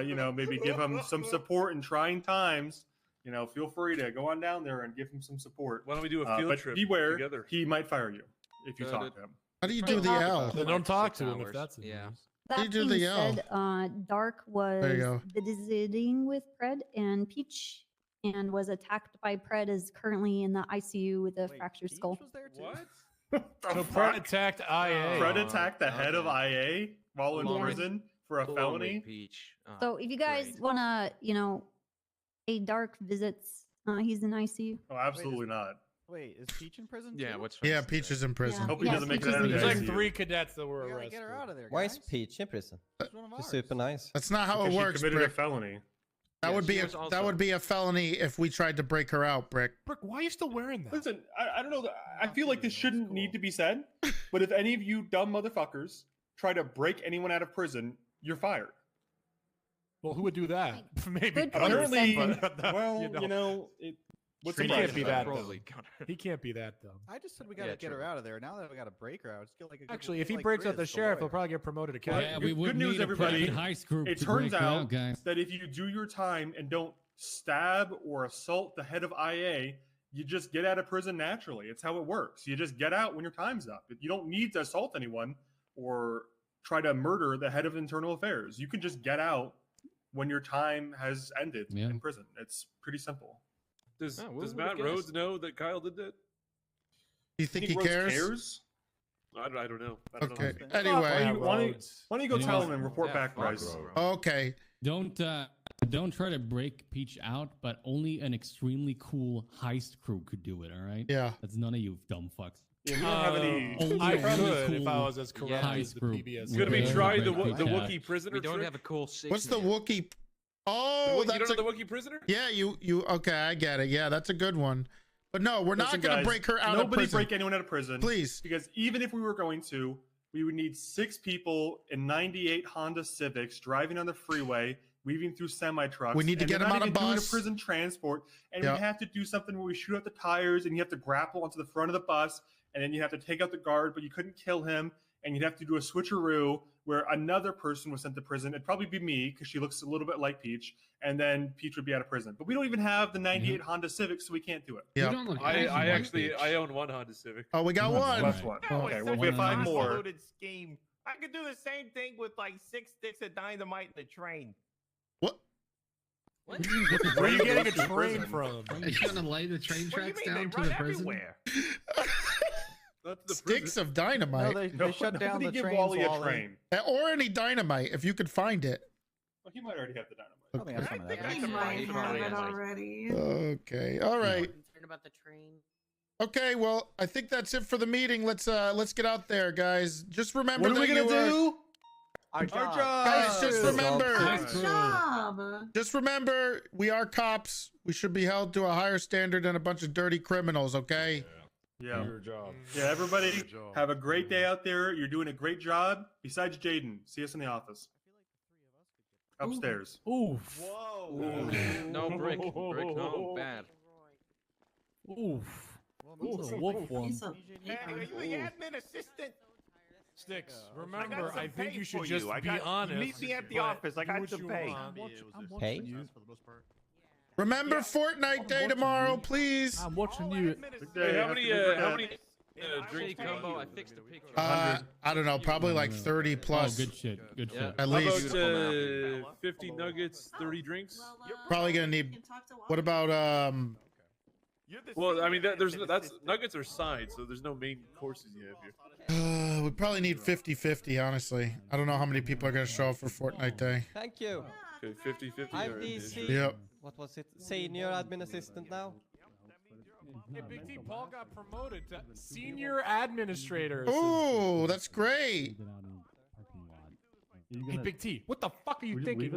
you know, maybe give him some support in trying times, you know, feel free to go on down there and give him some support. Why don't we do a field but trip beware, together? he might fire you if you talk to him. How do you do the L? Then don't talk to him if 6 that's the yeah. news. How do That you do being the L? said, Dark was There you go. visiting with Pred and Peach and was attacked by Pred, is currently in the ICU with a fractured skull. What? So Pred attacked IA. Fred attacked the head of okay. IA while in Yeah. prison for a Along with felony. Peach. So if you guys great. want to, you know, a Dark visits, he's in ICU. Oh, absolutely not. Wait, is Peach in prison? Yeah, too? what's Yeah, Peach is in prison. Hope he Yeah, doesn't make it Peach out of is the There's in like ICU. 3 cadets that were We gotta arrested. get her out of there, Why is guys. Peach in prison? She's one of She's ours. super nice. That's not how Because it she works, committed a Brick. felony. That Yeah, would be she a, was that also- would be a felony if we tried to break her out, Brick. Brick, why are you still wearing that? Listen, I don't know. I feel like this shouldn't need to be said, but if any of you dumb motherfuckers try to break anyone out of prison, you're fired. Well, who would do that? Maybe. Good point, Apparently, Spencer. well, you know, what's He the can't price be of that Probably dumb. gonna- He can't be that dumb. I just said we gotta Yeah, get her true. out of there. Now that we gotta break her out, just get like a good, Actually, if he like breaks out the Grizz, sheriff, he'll lawyer. probably get promoted to Well, captain. Yeah, we good would news, need everybody. a high school It to turns break her out guys. that if you do your time and don't stab or assault the head of IA, you just get out of prison naturally. It's how it works. You just get out when your time's up. You don't need to assault anyone or try to murder the head of internal affairs. You can just get out when your time has ended Yeah. in prison. It's pretty simple. Does Oh, does would've Matt guessed. Rhodes know that Kyle did that? Do you think he Rhodes cares? I don't know. I don't Okay. know. Anyway, Why don't you go You know tell what? him and report back, fuck Bryce? Rhodes. okay. Don't try to break Peach out, but only an extremely cool heist crew could do it. All right. Yeah. That's none of you dumb fucks. Yeah, we don't have any. Only I a really could if I cool was as corrupt heist as the crew PBS. would Gonna be be able to try the break the Peach out. Wookiee prisoner We don't trick? have a cool six. What's the Wookiee? Oh, You that's don't a, know the Wookiee prisoner? yeah. You okay? I get it. Yeah, that's a good one. But no, we're Listen, not going to guys, break her out of Nobody prison. break anyone out of prison, Please. Because even if we were going to, we would need 6 people in 98 Honda Civics driving on the freeway, weaving through semi trucks. We need to and get they're them not on a even doing bus. prison transport, and Yeah. we have to do something where we shoot out the tires, and you have to grapple onto the front of the bus, and then you have to take out the guard, but you couldn't kill him, and you'd have to do a switcheroo where another person was sent to prison. It'd probably be me because she looks a little bit like Peach, and then Peach would be out of prison. But we don't even have the 98 Honda Civic, so we can't do it. Yeah. I own one Honda Civic. Oh, we got one. That's one. Okay, well, we have 5 more. Convoluted scheme. I could do the same thing with like 6 sticks of dynamite in the train. What? Where are you getting a train from? Are you gonna lay the train tracks down to the prison? Everywhere. Sticks of dynamite. No, they shut down the give trains. Wally a Wally. train. Or any dynamite if you could find it. Well, he might already have the dynamite. Probably have some of that. I might have it already. Okay. All right. About the train. Okay. Well, I think that's it for the meeting. Let's get out there, guys. Just remember What are we that gonna you do? Our job. Guys, just remember. Good job. Just remember, we are cops. We should be held to a higher standard than a bunch of dirty criminals. Okay. Yeah. Your job. Yeah, everybody have a great day out there. You're doing a great job. Besides Jaden, see us in the office. Upstairs. Oof. Whoa. No brick. Brick, no. Bad. Oof. That's a wolf one. Hey, are you the admin assistant? Sticks. Remember, some I think pay you should for just I be got- honest. Meet me at the but office. I do got what some you pay. want. Hey. Remember Fortnite Day tomorrow, please. I'm watching you. Hey, how many Drinks combo. I fixed the picture. I don't know, probably like 30 plus. Oh, good shit. Good Yeah. shit. At How least. about 50 nuggets, 30 drinks? Probably gonna need. What about Well, I mean, that's nuggets are sides, so there's no main courses you have here. we probably need 50-50, honestly. I don't know how many people are gonna show up for Fortnite Day. Thank you. Okay, 50-50. I'm or- DC. Yep. What was it? Senior admin assistant now. Hey, Big T, Paul got promoted to senior administrator. Ooh, that's great. Hey, Big T, what the fuck are you thinking?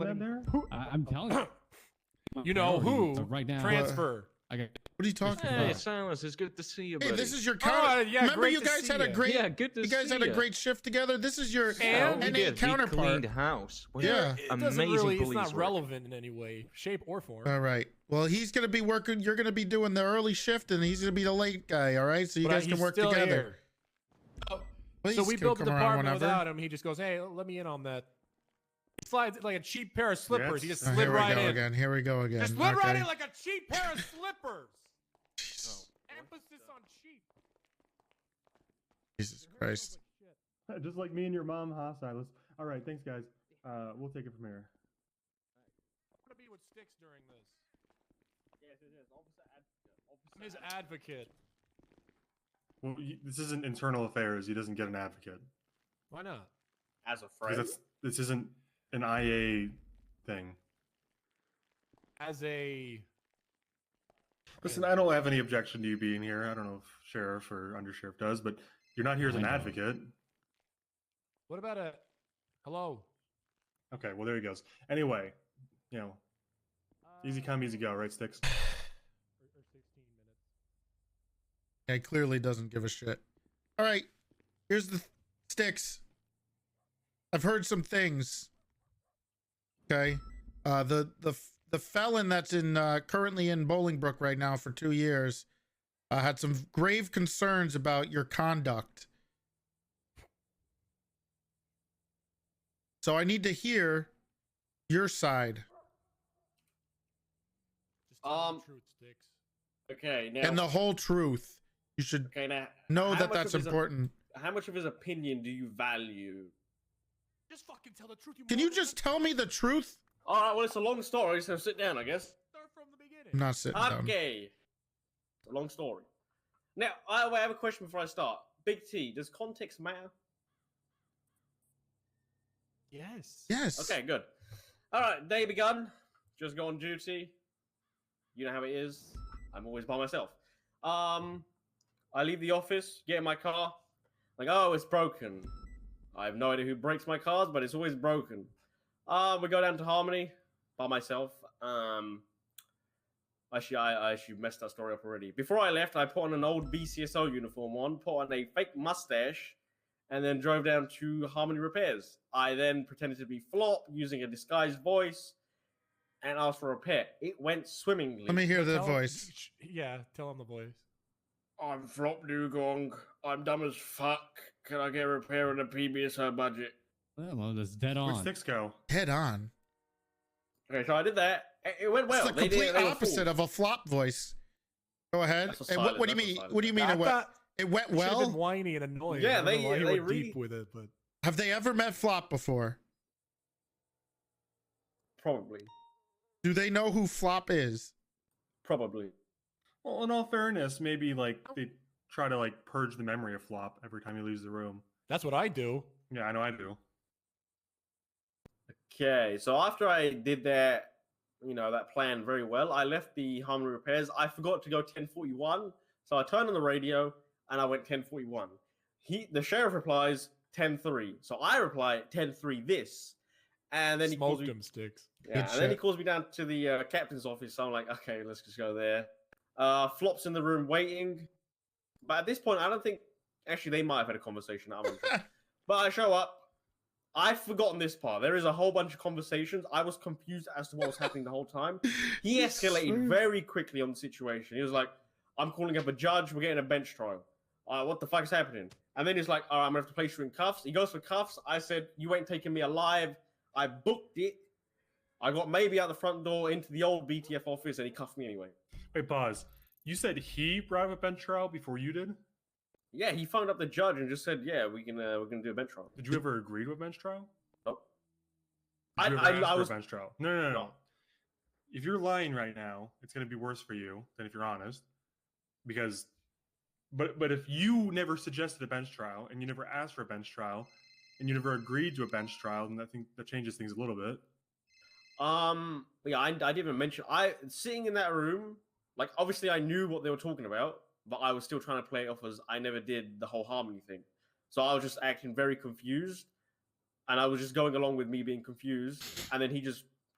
I'm telling you. You know who? So right now, Transfer. I got. What are you talking Hey, about? Silas, it's good to see you, Hey, buddy. this is your Oh, counter. yeah, Remember, great you to guys see had a ya. great. Yeah, good to You guys see had a ya. great shift together. This is your And we NA did. We counterpart. cleaned house. We Yeah. had It doesn't amazing really, it's police not work. relevant in any way, shape, or form. All right. Well, he's gonna be working. You're gonna be doing the early shift, and he's gonna be the late guy. All right. So you But guys can he's work still together. here. Please So we can built the come around department whenever. without him. He just goes, "Hey, let me in on that." He slides like a cheap pair of slippers. He just Oh, slid here we right go in. again. Here we go again. Just slid right Okay. in like a cheap pair of slippers. Jesus. Emphasis on cheap. Jesus Christ. Just like me and your mom, huh, Silas? All right, thanks, guys. We'll take it from here. I'm gonna be with Sticks during this. I'm his advocate. Well, this isn't internal affairs. He doesn't get an advocate. Why not? As a 'Cause friend. this isn't an IA thing. As a Listen, I don't have any objection to you being here. I don't know if sheriff or undersheriff does, but you're not here as an I don't. advocate. what about a hello? Okay, well there he goes. Anyway, you know, easy come, easy go, right, Sticks? Or 16 minutes. Yeah, he clearly doesn't give a shit. All right. Here's the Sticks. I've heard some things. Okay. The felon that's in currently in Bolingbrook right now for 2 years had some grave concerns about your conduct. So I need to hear your side. Just tell the truth, Sticks. Okay, now. And the whole truth. You should Okay, now. know how that much that's of his op- important. How much of his opinion do you value? Just fucking tell the truth. Can you just tell me the truth? All right, well, it's a long story, so sit down, I guess. Start from the beginning. I'm not sitting down. Okay. It's a long story. Now, I have a question before I start. Big T, does context matter? Yes. Yes. Okay, good. All right, day begun. Just go on duty. You know how it is. I'm always by myself. I leave the office, get in my car. Like, oh, it's broken. I have no idea who breaks my cars, but it's always broken. We go down to Harmony by myself. Actually, I actually messed that story up already. Before I left, I put on an old BCSO uniform put on a fake mustache, and then drove down to Harmony Repairs. I then pretended to be Flop using a disguised voice and asked for a repair. It went swimmingly. Let me hear the voice. Yeah, tell him the voice. I'm Flop Dugong. I'm dumb as fuck. Can I get a repair on the PBSO budget? Well, that's dead on. Where'd Sticks go? Head on. Okay, so I did that. It went well. It's the complete opposite of a Flop voice. Go ahead. And what do you mean? What do you mean? It went It should have been well? whiny and annoying. Yeah, I don't know why you they were really- deep with it, but Have they ever met Flop before? Probably. Do they know who Flop is? Probably. Well, in all fairness, maybe like they try to like purge the memory of Flop every time he leaves the room. that's what I do. Yeah, I know I do. Okay, so after I did that, that plan very well, I left the Harmony Repairs. I forgot to go 1041, so I turned on the radio and I went 1041. The sheriff replies 10-3, so I reply 10-3 this, and then he calls Smoked me. him, Sticks. Yeah, and then he calls me down to the captain's office. So I'm like, okay, let's just go there. Flop's in the room waiting, but at this point, I don't think. Actually, they might have had a conversation. I'm not sure. But I show up. I've forgotten this part. There is a whole bunch of conversations. I was confused as to what was happening the whole time. He escalated very quickly on the situation. He was like, I'm calling up a judge. We're getting a bench trial. What the fuck is happening? And then he's like, all right, I'm going to have to place you in cuffs. He goes for cuffs. I said, you ain't taking me alive. I booked it. I got maybe out the front door into the old BTF office, and he cuffed me anyway. Wait, pause. You said he brought up a bench trial before you did? Yeah, he phoned up the judge and just said, yeah, we're gonna do a bench trial. Did you ever agree to a bench trial? Nope. Did you ever ask I for was a bench trial. No. If you're lying right now, it's going to be worse for you than if you're honest. Because, but if you never suggested a bench trial and you never asked for a bench trial and you never agreed to a bench trial, then I think that changes things a little bit. Yeah, I didn't even mention. Sitting in that room, like obviously I knew what they were talking about, but I was still trying to play it off as I never did the whole Harmony thing. So I was just acting very confused, and I was just going along with me being confused. And then he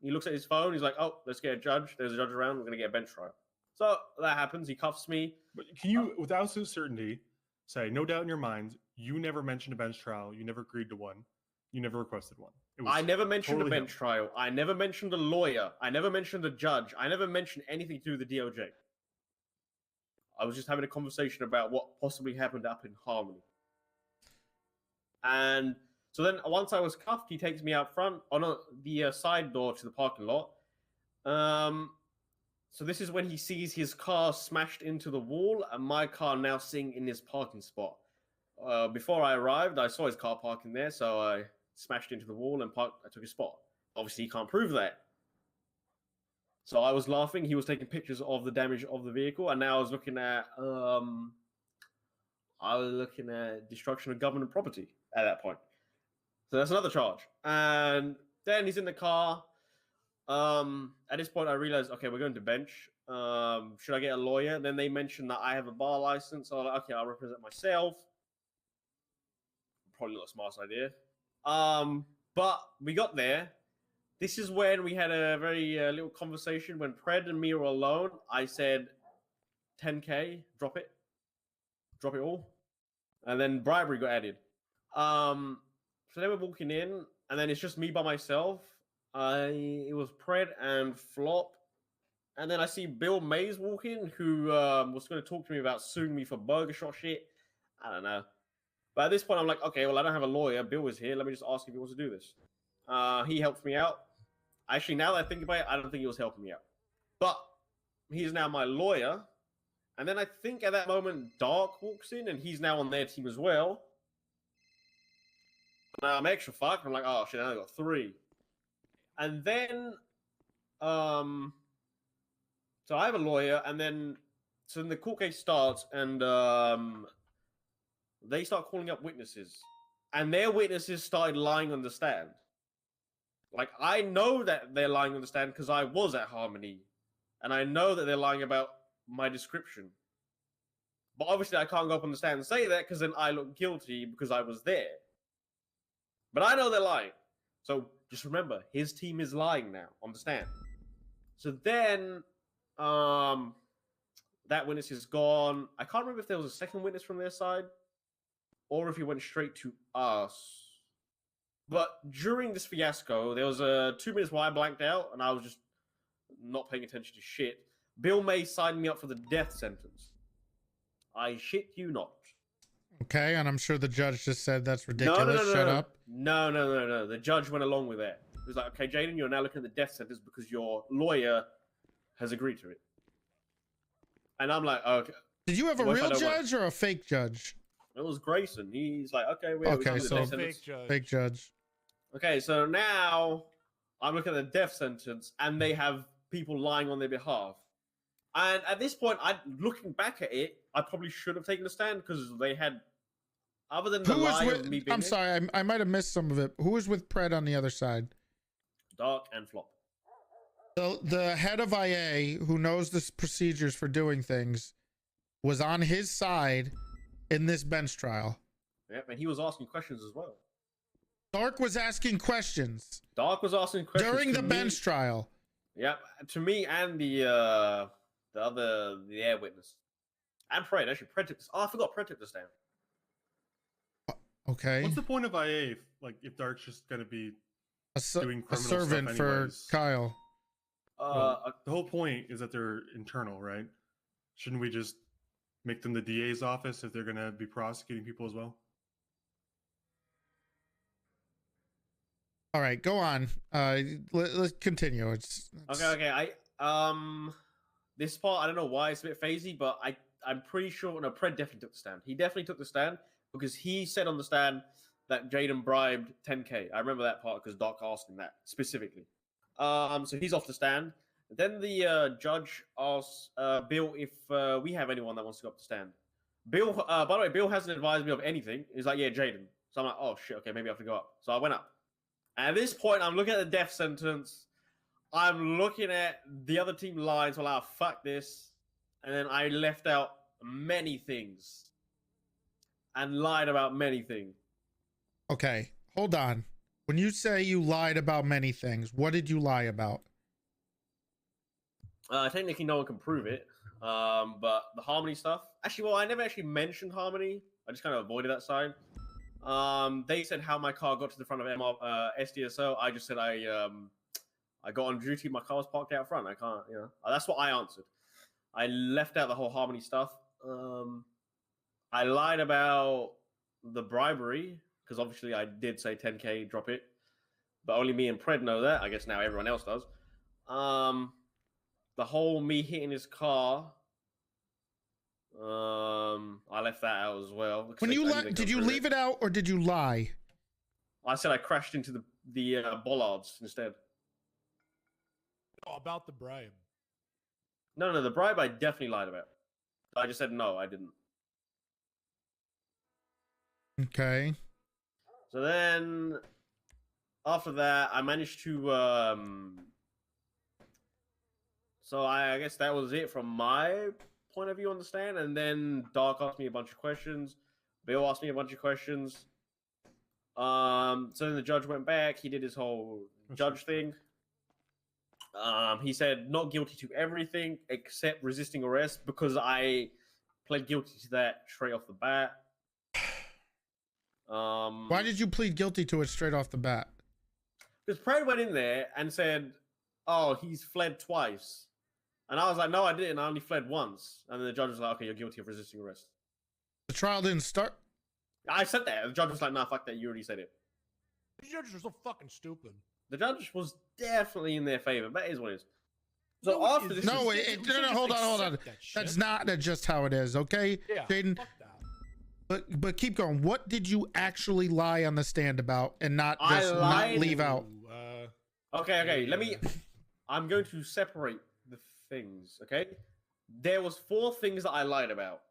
looks at his phone. He's like, "Oh, let's get a judge. There's a judge around. We're gonna get a bench trial." So that happens. He cuffs me. But can you, without certainty, say no doubt in your mind, you never mentioned a bench trial. You never agreed to one. You never requested one. I never mentioned totally a bench trial. I never mentioned a lawyer. I never mentioned a judge. I never mentioned anything to do with the DOJ. I was just having a conversation about what possibly happened up in Harmony. And so then once I was cuffed, he takes me out front on the side door to the parking lot. So this is when he sees his car smashed into the wall and my car now sitting in his parking spot. Before I arrived, I saw his car parking there, so I smashed into the wall and I took his spot. Obviously, he can't prove that. So I was laughing. He was taking pictures of the damage of the vehicle, and now I was looking at destruction of government property at that point. So that's another charge. And then he's in the car. At this point, I realized, okay, we're going to bench. Should I get a lawyer? Then they mentioned that I have a bar license. So I was like, okay, I'll represent myself. Probably not a smart idea. But we got there. This is when we had a very little conversation. When Pred and me were alone, I said, 10K, drop it. Drop it all. And then bribery got added. So then we're walking in, and then it's just me by myself. It was Pred and Flop. And then I see Bill Mays walk in, who was going to talk to me about suing me for burger shot shit. I don't know. But at this point, I'm like, okay, well, I don't have a lawyer. Bill is here. Let me just ask if he wants to do this. He helps me out. Actually, now that I think about it, I don't think he was helping me out. But he's now my lawyer. And then I think at that moment, Dark walks in, and he's now on their team as well. Now I'm extra fucked. I'm like, oh shit, I only got 3. And then, so I have a lawyer, and then so then the court case starts, and they start calling up witnesses, and their witnesses started lying on the stand. Like, I know that they're lying on the stand because I was at Harmony, and I know that they're lying about my description. But obviously, I can't go up on the stand and say that because then I look guilty because I was there. But I know they're lying. So just remember, his team is lying now on the stand. So then, that witness is gone. I can't remember if there was a second witness from their side or if he went straight to us. But during this fiasco, there was 2 minutes where I blanked out and I was just not paying attention to shit. Bill May signed me up for the death sentence. I shit you not. Okay, and I'm sure the judge just said that's ridiculous. Shut up. No. The judge went along with that. He was like, okay, Jaden, you're now looking at the death sentence because your lawyer has agreed to it. And I'm like, okay. Did you have a real judge or a fake judge? It was Grayson. He's like, okay, okay, so fake judge. Okay, so now I'm looking at the death sentence, and they have people lying on their behalf. And at this point, looking back at it, I probably should have taken a stand because they had, other than the lie of me being I'm sorry, I might have missed some of it. Who was with Pred on the other side? Dark and Flop. The head of IA, who knows the procedures for doing things, was on his side in this bench trial. Yep, and he was asking questions as well. Dark was asking questions. Dark was asking questions during the bench trial. Yep, to me and the air witness. And Pred. Actually, Pred took this. Oh, I forgot Pred took this down. Okay. What's the point of IA if Dark's just gonna be doing criminal servant stuff for Kyle? Well, the whole point is that they're internal, right? Shouldn't we just make them the DA's office if they're gonna be prosecuting people as well? All right, go on. Let's continue. Okay. This part I don't know why it's a bit phasey, but I'm pretty sure Pred definitely took the stand. He definitely took the stand because he said on the stand that Jaden bribed 10K. I remember that part because Doc asked him that specifically. So he's off the stand. Then the judge asks Bill if we have anyone that wants to go up the stand. Bill, by the way, Bill hasn't advised me of anything. He's like, yeah, Jaden. So I'm like, oh shit, okay, maybe I have to go up. So I went up. And at this point, I'm looking at the death sentence. I'm looking at the other team lines. Well, fuck this. And then I left out many things and lied about many things. Okay, hold on. When you say you lied about many things, what did you lie about? Technically, no one can prove it. But the Harmony stuff. Actually, well, I never actually mentioned Harmony. I just kind of avoided that side. They said how my car got to the front of SDSO. I just said I got on duty. My car was parked out front. I can't, that's what I answered. I left out the whole Harmony stuff. I lied about the bribery because obviously I did say 10K, drop it, but only me and Pred know that. I guess now everyone else does. The whole me hitting his car. I left that out as well. When did you leave it out or did you lie? I said I crashed into the bollards instead. Oh, about the bribe. No, the bribe I definitely lied about. I just said no, I didn't. Okay. So then, after that, I managed to. So I guess that was it from my point of view on the stand. And then Dark asked me a bunch of questions. Bill asked me a bunch of questions. So then the judge went back. He did his whole judge thing. He said not guilty to everything except resisting arrest because I pled guilty to that straight off the bat. Why did you plead guilty to it straight off the bat? Because Pred went in there and said, oh, he's fled twice. And I was like, no, I didn't. I only fled once. And then the judge was like, okay, you're guilty of resisting arrest. The trial didn't start? I said that. The judge was like, nah, fuck that. You already said it. The judges are so fucking stupid. The judge was definitely in their favor. That is what it is. So after this... No, hold on. That's not just how it is, okay? Yeah, Jaden, fuck that. But keep going. What did you actually lie on the stand about and not leave out? Okay. I'm going to separate the things. Okay. There was 4 things that I lied about.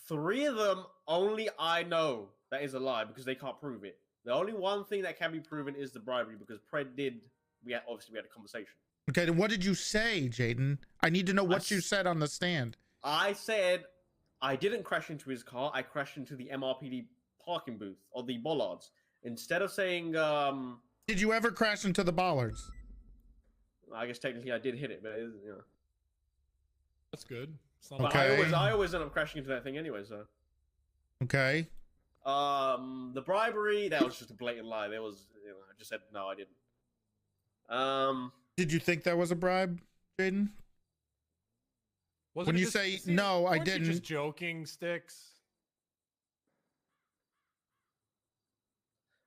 3 of them only I know that is a lie because they can't prove it. The only one thing that can be proven is the bribery because Pred did. Obviously we had a conversation. Okay, then what did you say, Jaden? I need to know what you said on the stand. I said I didn't crash into his car. I crashed into the MRPD parking booth or the bollards. Instead of saying, Did you ever crash into the bollards? I guess technically I did hit it, but you know. That's good. But I always end up crashing into that thing anyway. So. Okay. The bribery, that was just a blatant lie. There was, I just said no, I didn't. Did you think that was a bribe, Jaden? When you say no, I didn't. Just joking, Sticks.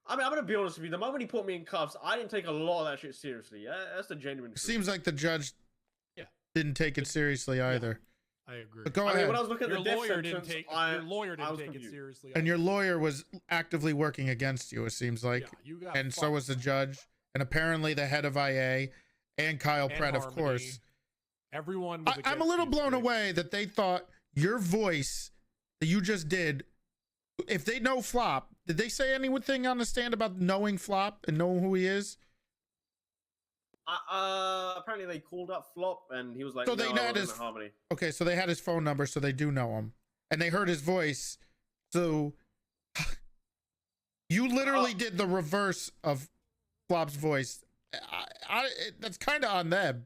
I mean, I'm gonna be honest with you. The moment he put me in cuffs, I didn't take a lot of that shit seriously. That's the genuine truth. Seems like the judge didn't take it seriously either. I agree. But go ahead. Mean, when I was looking at Your the death lawyer sentence, your lawyer didn't take it seriously. And your lawyer was actively working against you, it seems like. Yeah, you got and so was the judge, and apparently the head of IA, and Kyle And Pratt, of Harmony. course. Everyone was I'm a little blown away that they thought your voice that you just did, if they know Flop, did they say anything on the stand about knowing Flop and knowing who he is? Apparently they called up Flop and he was like, So they no, I had wasn't his in Harmony. Okay, so they had his phone number, so they do know him, and they heard his voice. So you literally did the reverse of Flop's voice. That's kind of on them.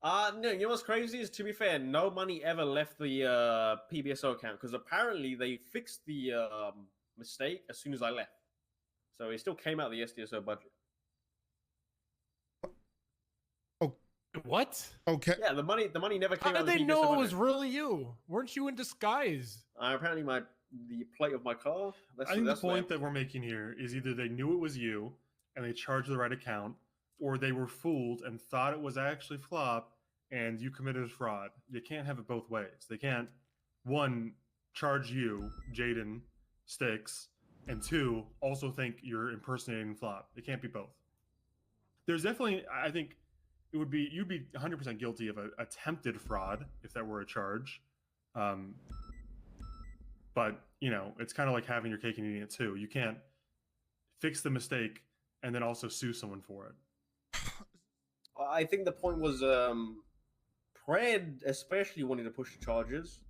No, you know what's crazy is, to be fair, no money ever left the PBSO account because apparently they fixed the mistake as soon as I left. So it still came out of the SDSO budget. What? Okay. Yeah, the money never came How out did of the they know PBSO it budget. was really you? Weren't you in disguise? Apparently the plate of my car. I think the point that we're making here is either they knew it was you and they charged the right account, or they were fooled and thought it was actually Flop and you committed fraud. You can't have it both ways. They can't, 1, charge you, Jaden, Sticks, and 2, also think you're impersonating Flop. It can't be both. There's definitely, I think, you'd be 100% guilty of attempted fraud if that were a charge. But, it's kind of like having your cake and eating it too. You can't fix the mistake and then also sue someone for it. I think the point was Pred especially wanted to push the charges.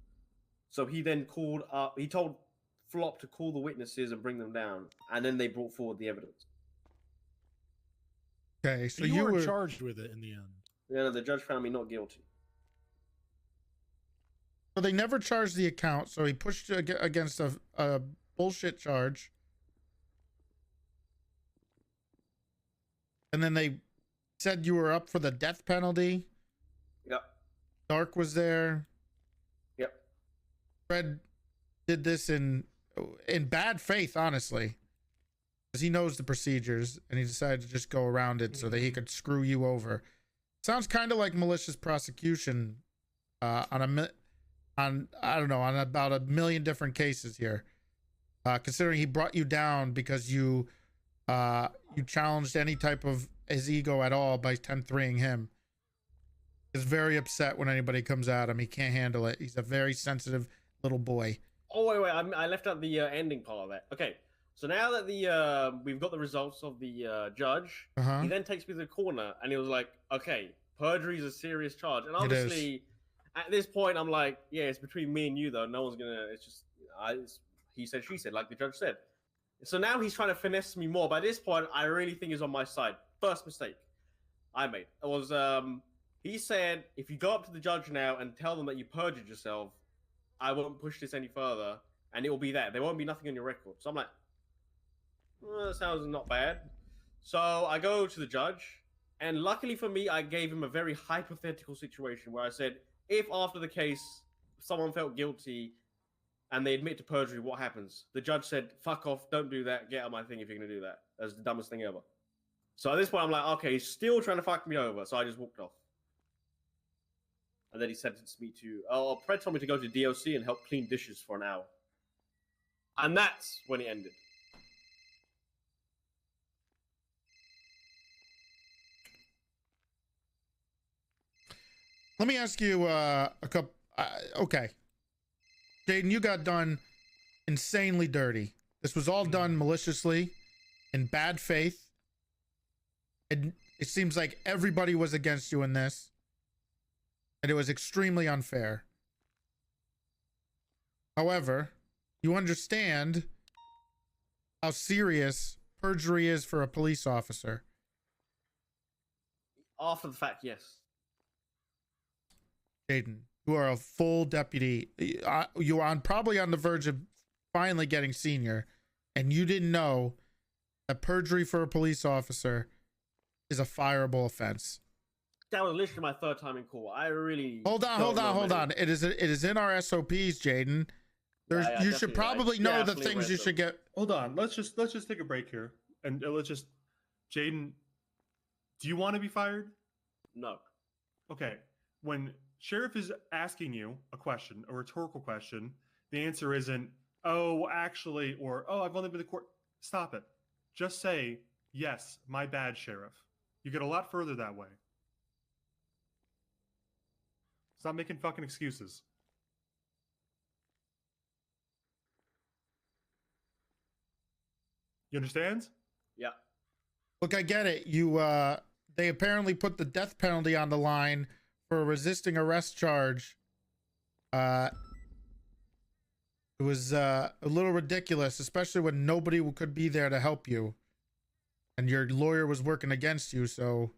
So he then he told Flop to call the witnesses and bring them down. And then they brought forward the evidence. Okay, so you were charged with it in the end. Yeah, the judge found me not guilty. So they never charged the account, so he pushed against a bullshit charge. And then they said you were up for the death penalty. Yep. Dark was there. Yep. Fred did this in bad faith, honestly. Because he knows the procedures, and he decided to just go around it so that he could screw you over. Sounds kind of like malicious prosecution on about 1 million different cases here. Considering he brought you down because you challenged any type of his ego at all by 10-3ing him. He's very upset when anybody comes at him. He can't handle it. He's a very sensitive little boy. Oh, wait. I left out the ending part of that. Okay. So now that we've got the results of the judge, he then takes me to the corner and he was like, okay, perjury is a serious charge. And obviously, at this point, I'm like, yeah, it's between me and you, though. No one's going to, it's just, he said, she said, like the judge said. So now he's trying to finesse me more. By this point, I really think he's on my side. First mistake I made was, he said, if you go up to the judge now and tell them that you perjured yourself, I won't push this any further. And it will be that. There won't be nothing on your record. So I'm like, that sounds not bad. So I go to the judge, and luckily for me, I gave him a very hypothetical situation where I said, if after the case someone felt guilty and they admit to perjury, what happens? The judge said, fuck off, don't do that, get out of my thing if you're going to do that. That's the dumbest thing ever. So at this point, I'm like, okay, he's still trying to fuck me over, so I just walked off. And then he sentenced me to, Pred told me to go to DOC and help clean dishes for an hour. And that's when it ended. Let me ask you a couple. Okay, Jaden, you got done insanely dirty. This was all done maliciously, in bad faith. And it seems like everybody was against you in this, and it was extremely unfair. However, you understand how serious perjury is for a police officer. After the fact, yes. Jaden, you are a full deputy. You are probably on the verge of finally getting senior, and you didn't know that perjury for a police officer is a fireable offense. That was literally my third time in court. I really Hold on. It is in our SOPs, Jaden. You should probably know the things you should get. Hold on. Let's just take a break here, and Jaden, do you want to be fired? No. Okay. When sheriff is asking you a question, a rhetorical question, the answer isn't, "Oh, actually," or "Oh, I've only been to court." Stop it. Just say, "Yes, my bad, sheriff." You get a lot further that way. Stop making fucking excuses. You understand? Yeah. Look, I get it. They apparently put the death penalty on the line for a resisting arrest charge. It was a little ridiculous, especially when nobody could be there to help you, and your lawyer was working against you. So,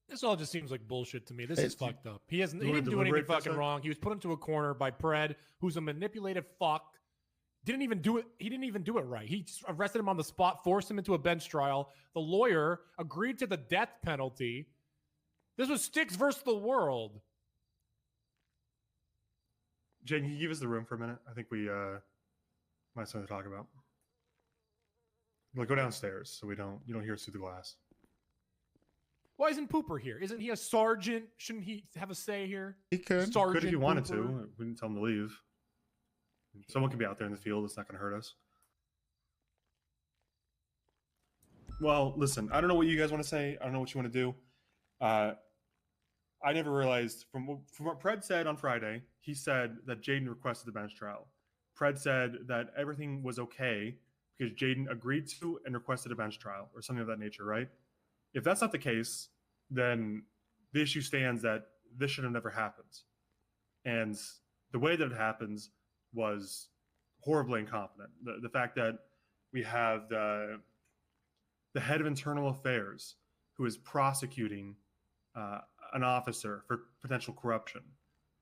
this all just seems like bullshit to me. This is fucked up. He didn't do anything fucking wrong. He was put into a corner by Pred, who's a manipulative fuck. He didn't even do it right. He just arrested him on the spot, forced him into a bench trial. The lawyer agreed to the death penalty. This was Sticks versus the world. Jen, can you give us the room for a minute? I think we might have something to talk about. Go downstairs so you don't hear us through the glass. Why isn't Pooper here? Isn't he a sergeant? Shouldn't he have a say here? He could. Sergeant Could if he wanted Pooper. to. We didn't tell him to leave. Someone could be out there in the field. It's not going to hurt us. Well, listen, I don't know what you guys want to say. I don't know what you want to do. I never realized, from what Pred said on Friday, he said that Jaden requested the bench trial. Pred said that everything was okay because Jaden agreed to and requested a bench trial or something of that nature, right? If that's not the case, then the issue stands that this should have never happened. And the way that it happens was horribly incompetent. The fact that we have the head of internal affairs who is prosecuting an officer for potential corruption.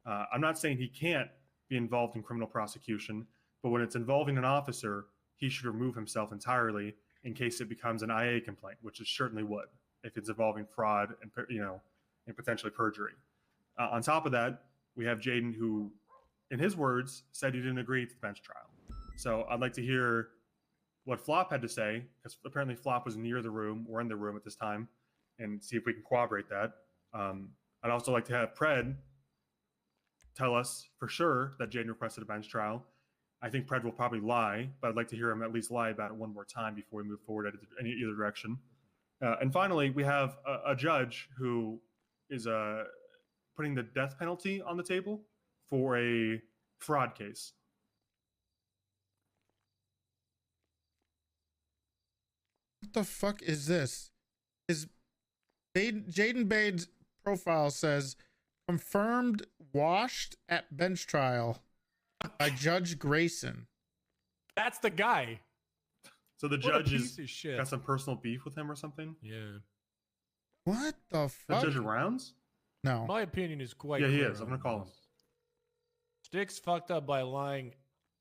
I'm not saying he can't be involved in criminal prosecution, but when it's involving an officer, he should remove himself entirely in case it becomes an IA complaint, which it certainly would if it's involving fraud and potentially perjury. On top of that, we have Jaden who, in his words, said he didn't agree to the bench trial. So I'd like to hear what Flop had to say, because apparently Flop was near the room or in the room at this time, and see if we can corroborate that. I'd also like to have Pred tell us for sure that Jaden requested a bench trial. I think Pred will probably lie, but I'd like to hear him at least lie about it one more time before we move forward in either direction. And finally, we have a judge who is putting the death penalty on the table for a fraud case. What the fuck is this? Jaden Bade's profile says confirmed washed at bench trial by Judge Grayson. That's the guy. So the What a judge piece of shit. got some personal beef with him or something? Yeah. What the fuck? The judge rounds? No. My opinion is quite Yeah, he clear is. I'm on going to call him. this. Sticks fucked up by lying,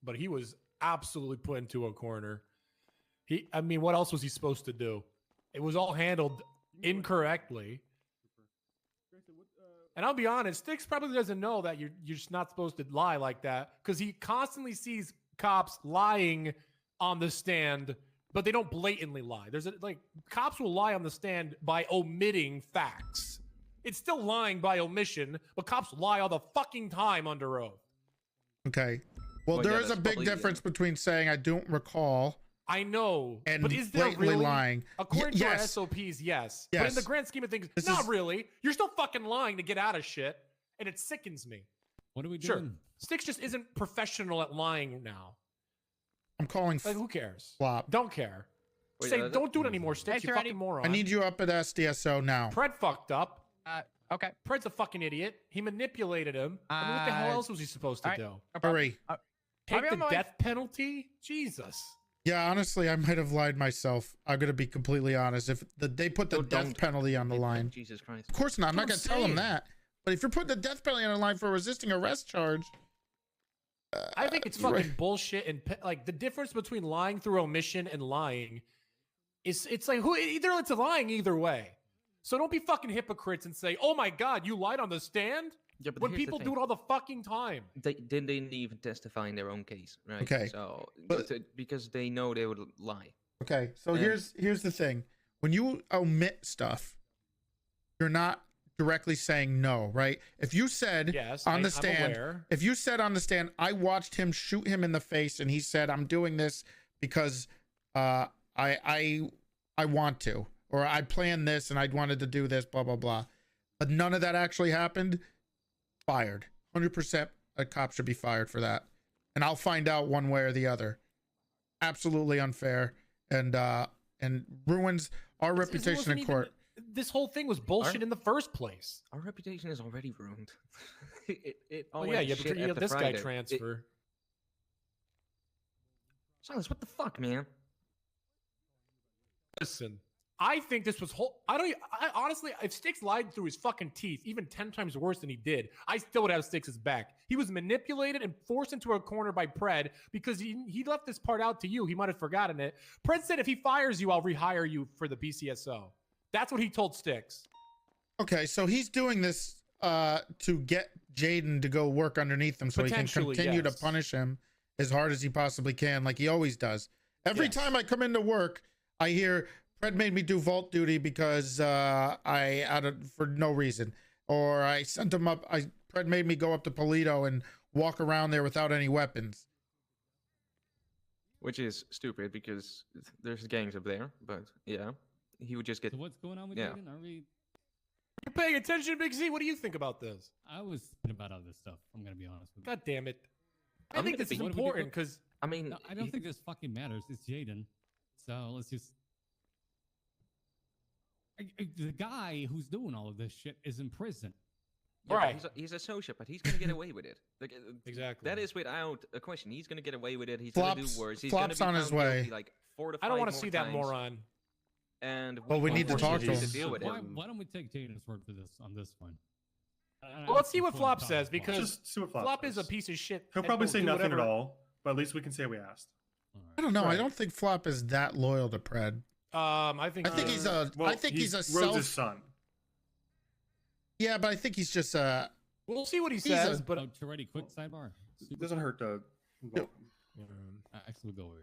but he was absolutely put into a corner. What else was he supposed to do? It was all handled incorrectly. And I'll be honest, Sticks probably doesn't know that you're just not supposed to lie like that, because he constantly sees cops lying on the stand, but they don't blatantly lie. Cops will lie on the stand by omitting facts. It's still lying by omission, but cops lie all the fucking time under oath. Okay. Well, there is a big difference between saying I don't recall I know, and but is there blatantly really lying. According to our yes. SOPs, yes. But in Yes. the grand scheme of things, This not is- really. You're still fucking lying to get out of shit, and it sickens me. What are we Sure, doing? Sticks just isn't professional at lying now. I'm calling Like, who cares? flop. Don't care. Wait, Say, that- don't do it anymore, Sticks. Hey, You Toretti. fucking moron. I need you up at SDSO now. Pred fucked up. Okay. Pred's a fucking idiot. He manipulated him. I mean, what the hell else was he supposed to alright. do? No problem. Hurry. I'll Take be the on my way. death penalty? Jesus. Yeah, honestly, I might have lied myself. I'm gonna be completely honest. If they put the death penalty on the line, Jesus Christ. of course not. I'm not gonna tell him that. But if you're putting the death penalty on the line for resisting arrest charge, I think it's fucking bullshit. And like the difference between lying through omission and lying is it's like either it's lying either way. So don't be fucking hypocrites and say, "Oh my God, you lied on the stand." Yeah, but when here's the people thing. do it all the fucking time. They didn't even testify in their own case, right? Okay, So but- because they know they would lie. Okay, so And- here's the thing. When you omit stuff, you're not directly saying no, right? If you said Yes, on the I'm stand, aware. if you said on the stand, I watched him shoot him in the face and he said, I'm doing this because I want to, or I planned this and I wanted to do this, blah, blah, blah. But none of that actually happened, fired. 100% a cop should be fired for that. And I'll find out one way or the other. Absolutely unfair. And ruins our reputation wasn't in even- court. This whole thing was bullshit in the first place. Our reputation is already ruined. it Oh all yeah, went you to shit have after this guy Friday. transfer. Silas, what the fuck, man? Listen, I think this was I honestly, if Sticks lied through his fucking teeth, even 10 times worse than he did, I still would have Sticks' back. He was manipulated and forced into a corner by Pred because he left this part out to you. He might have forgotten it. Pred said, if he fires you, I'll rehire you for the BCSO. That's what he told Sticks. Okay, so he's doing this to get Jaden to go work underneath him so he can Potentially, continue yes. to punish him as hard as he possibly can, like he always does. Every Yes. time I come into work, I hear Fred made me do vault duty because for no reason, or I sent him up. Fred made me go up to Polito and walk around there without any weapons. Which is stupid because there's gangs up there, but yeah, he would just get. So what's going on with Yeah. Jaden? Are we? You're paying attention, Big Z. What do you think about this? I was thinking about all this stuff. I'm gonna be honest with you. God damn it. I I'm think gonna this is be- important because I mean, No, I don't think this fucking matters. It's Jaden. So let's just. The guy who's doing all of this shit is in prison. yeah, but Right. he's a sociopath. He's gonna get away with it. Like, Exactly. That is without a question. He's gonna get away with it. He's gonna Flops- do worse. He's Flops gonna be on his found way. guilty, like 4 to 5 I don't want to more see that times, moron. And Well, we need to talk to unfortunately him. deal with why, it. why don't we take Jaden's word for this on this one? Well, let's see what Flop says because Just see what Flop Flop is a says. piece of shit. He'll and probably will say do nothing whatever- at all, but at least we can say we asked. I don't know. I Right. don't think Flop is that loyal to Pred. I think he's a. Well, I think he's a Rose's self. son. Yeah, but I think he's just We'll see what he He's says, a- but Oh, Toretti, quick sidebar. It doesn't hurt to. involve him. Actually, we'll go over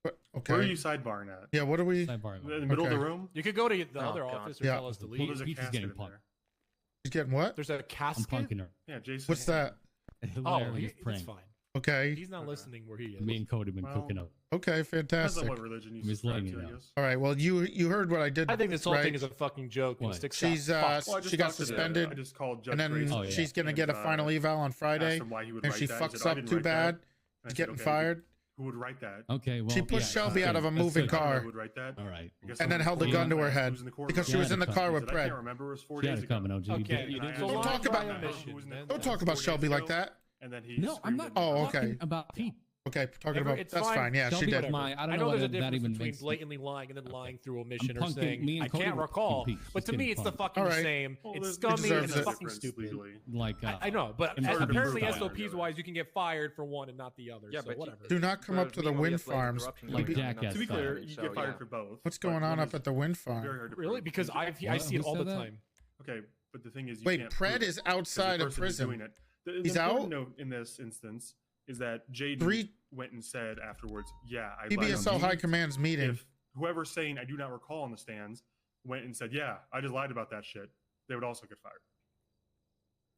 here. okay. Where are you sidebarring at? Yeah. What are we? Sidebar. In the middle of the Okay. room? you could go to the Oh, other God. office or Yeah. tell us to Well, Well, leave. there's a Peach is casket getting in punked. there. He's getting what? There's a I'm casket. punking her. Yeah, Jason. What's that? A Oh, hilarious that's prank. fine. Okay. He's not listening where he is. Me and Cody been Well, cooking up. Okay. Depends on Fantastic. what religion you I'm just subscribe letting to, you I know. guess. All right. Well, you heard what I did. I think this whole right? thing is a fucking joke. And What? Sticks She's got fucked. Well, I just she got talked to the- suspended, I just called Judge and then Grace. Oh, yeah. she's gonna and, get a final eval on asked Friday, him why he would and write she that. He fucks said, "I up didn't too write that." bad. And I She's said, getting "Okay, fired. Who would write that? Okay, well, She pushed yeah, Shelby that's out of a good. That's moving good. car. Who would write that? All right. I guess And then someone held a told gun him to her who head was in the courtroom. because she Yeah, was in the that's car fine. with I can't Pred. remember. It was 4 She had days a ago. comment, OG. You Okay. did- you And I did- asked Don't him talk who about- was in the Don't courtroom talk about 4 Shelby days like ago, that. And then he No, I'm screamed not at me. Oh, okay. talking about Pete. Okay, talking Ever- about it's that's fine. fine. Yeah, Shelby she was did. my- I don't I know know there's a whether that difference even between makes blatantly lying and then lying through omission or punking saying me and I Cody can't were recall. punking Pete. But Just to me, getting it's the punked. fucking All right. same. Well, It's there's- scummy deserves and it. it's fucking difference stupid. legally. Like, I know, but and hard to apparently prove that. SOPs wise, you can get fired for one and not the other. Yeah, so but whatever. Do not come up to the Meanwhile, we wind have blatant farms. corruption Like going on, jackass To be style. clear, you So, get fired yeah. for both. What's but going on one up is at the wind very farm? hard to Really? prove. Because I What? see it Who all the said that? time. Okay, but the thing is, you Wait, can't Pred prove is it, 'cause the outside of person who's prison. doing it. He's the important out? note in this instance is that Jaden Three- went and said afterwards, "Yeah, I lied PBSO on High meetings." Command's meeting. If whoever's saying I do not recall on the stands went and said, "Yeah, I just lied about that shit," they would also get fired.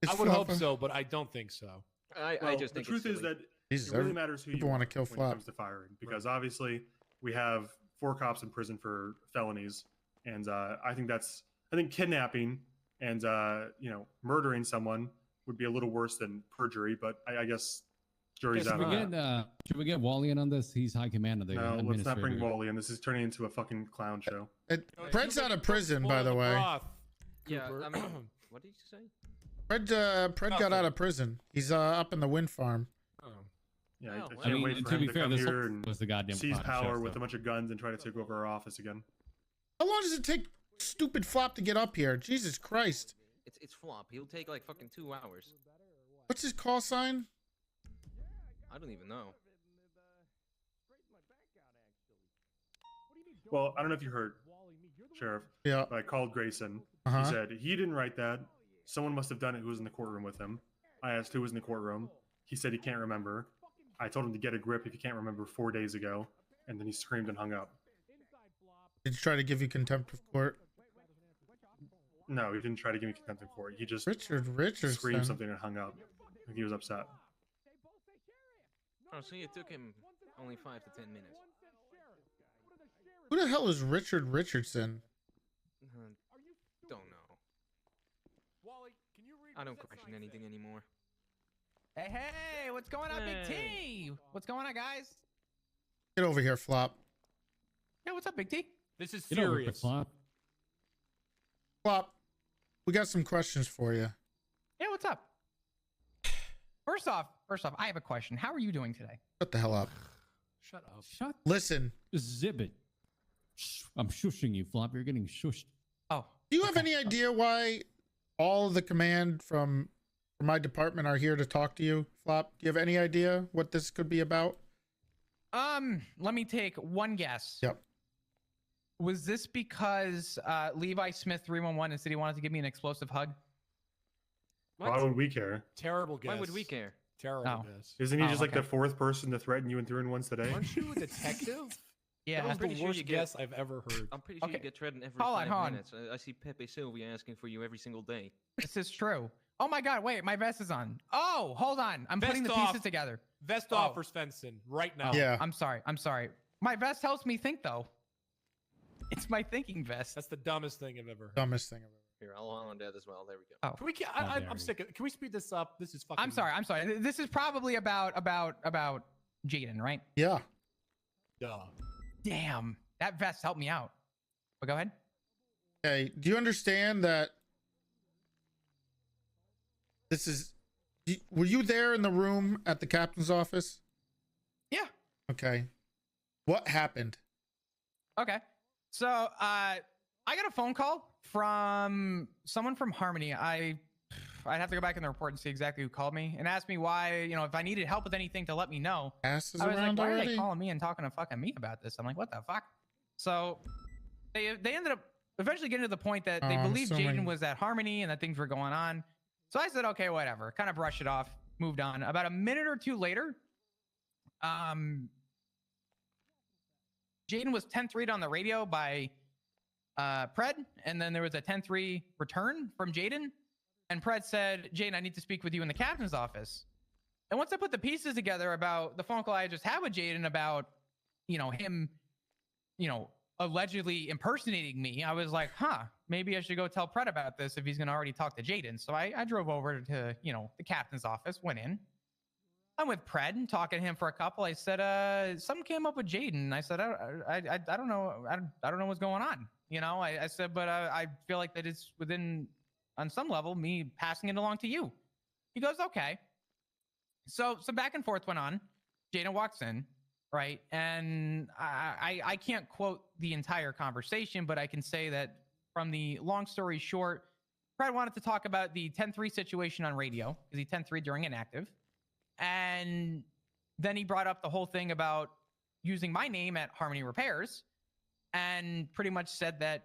Is I would hope Flop- so, but I don't think so. I Well, just the think truth it's is that Jesus, it really matters who people you wanna are kill when Flop. it comes to firing, because obviously we have 4 cops in prison for felonies, and I think kidnapping and murdering someone would be a little worse than perjury, but I guess jury's out. Should we get Wally in on this? He's high command of the No, let's not bring administrator. Wally in. This is turning into a fucking clown show. Fred's out of prison, by the way. Yeah, I mean, what did you say? Fred got out of prison. He's up in the wind farm. Yeah, Oh, I can't wait for to him be to fair, come this here and was the goddamn seize clown show, power with so. a bunch of guns and try to take over our office again. How long does it take stupid Flop to get up here? Jesus Christ. It's Flop. He'll take like fucking 2 hours. What's his call sign? I don't even know. Well, I don't know if you heard, Sheriff. Yeah. But I called Grayson. Uh-huh. He said he didn't write that. Someone must have done it who was in the courtroom with him. I asked who was in the courtroom. He said he can't remember. I told him to get a grip if he can't remember 4 days ago. And then he screamed and hung up. Did he try to give you contempt of court? No, he didn't try to give me contempt of court. He just Richardson screamed something and hung up. He was upset. Oh, so it took him only 5 to 10 minutes. Who the hell is Richard Richardson? Don't know. I don't question anything anymore. Hey, what's going on, Big T? What's going on, guys? Get over here, Flop. Yeah, what's up, Big T? This is Get over here, serious. Flop. Flop, we got some questions for you. Yeah, what's up? First off, I have a question. How are you doing today? Shut the hell up. Shut up. Shut. Listen. Just zip it. Shh, I'm shushing you, Flop. You're getting shushed. Oh. Do you have any idea why all of the command from my department are here to talk to you, Flop? Do you have any idea what this could be about? Let me take one guess. Yep. Was this because Levi Smith 311 said he wanted to give me an explosive hug? Why would we care? Terrible guess. Why would we care? Terrible guess. Isn't he just like okay. the 4th person to threaten you in 3-1s today? Aren't you a detective? Yeah. That was I'm pretty the sure worst you get- guess I've ever heard. I'm pretty sure you Okay. get threatened every Hold on, 5 hold on. minutes. I see Pepe Sylvia asking for you every single day. This is true. Oh my God! Wait, my vest is on. Oh, hold on. I'm putting the Vest pieces off. together. Vest off for Svensson right now. Yeah. I'm sorry. My vest helps me think, though. It's my thinking vest. That's the dumbest thing I've ever heard. Dumbest thing I've ever heard. Here, I'll on that as well. There we go. Oh. Can we? I'm sick of. Can we speed this up? This is fucking. I'm sorry. This is probably about Jaden, right? Yeah. Duh. Damn, that vest helped me out. But go ahead. Okay. Do you understand that this is? Were you there in the room at the captain's office? Yeah. Okay. What happened? Okay. So I got a phone call from someone from Harmony. I'd have to go back in the report and see exactly who called me and asked me why, if I needed help with anything to let me know. Asses I was like, around why are they already? calling me and talking to fucking me about this? I'm like, what the fuck? So they ended up eventually getting to the point that they believed Jaden was at Harmony and that things were going on. So I said, okay, whatever. Kind of brushed it off, moved on. About a minute or two later, Jaden was 10-3'd on the radio by Pred, and then there was a 10-3 return from Jaden. And Pred said, Jaden, I need to speak with you in the captain's office. And once I put the pieces together about the phone call I just had with Jaden about, him, allegedly impersonating me, I was like, maybe I should go tell Pred about this if he's going to already talk to Jaden. So I drove over to, the captain's office, went in. I'm with Pred and talking to him for a couple. I said, something came up with Jaden. I said, I don't know. I don't know what's going on. I said, but I feel like that it's within, on some level, me passing it along to you. He goes, okay. So some back and forth went on. Jaden walks in, right? And I can't quote the entire conversation, but I can say that from the long story short, Pred wanted to talk about the 10-3 situation on radio because he 10-3 during inactive. And then he brought up the whole thing about using my name at Harmony Repairs and pretty much said that,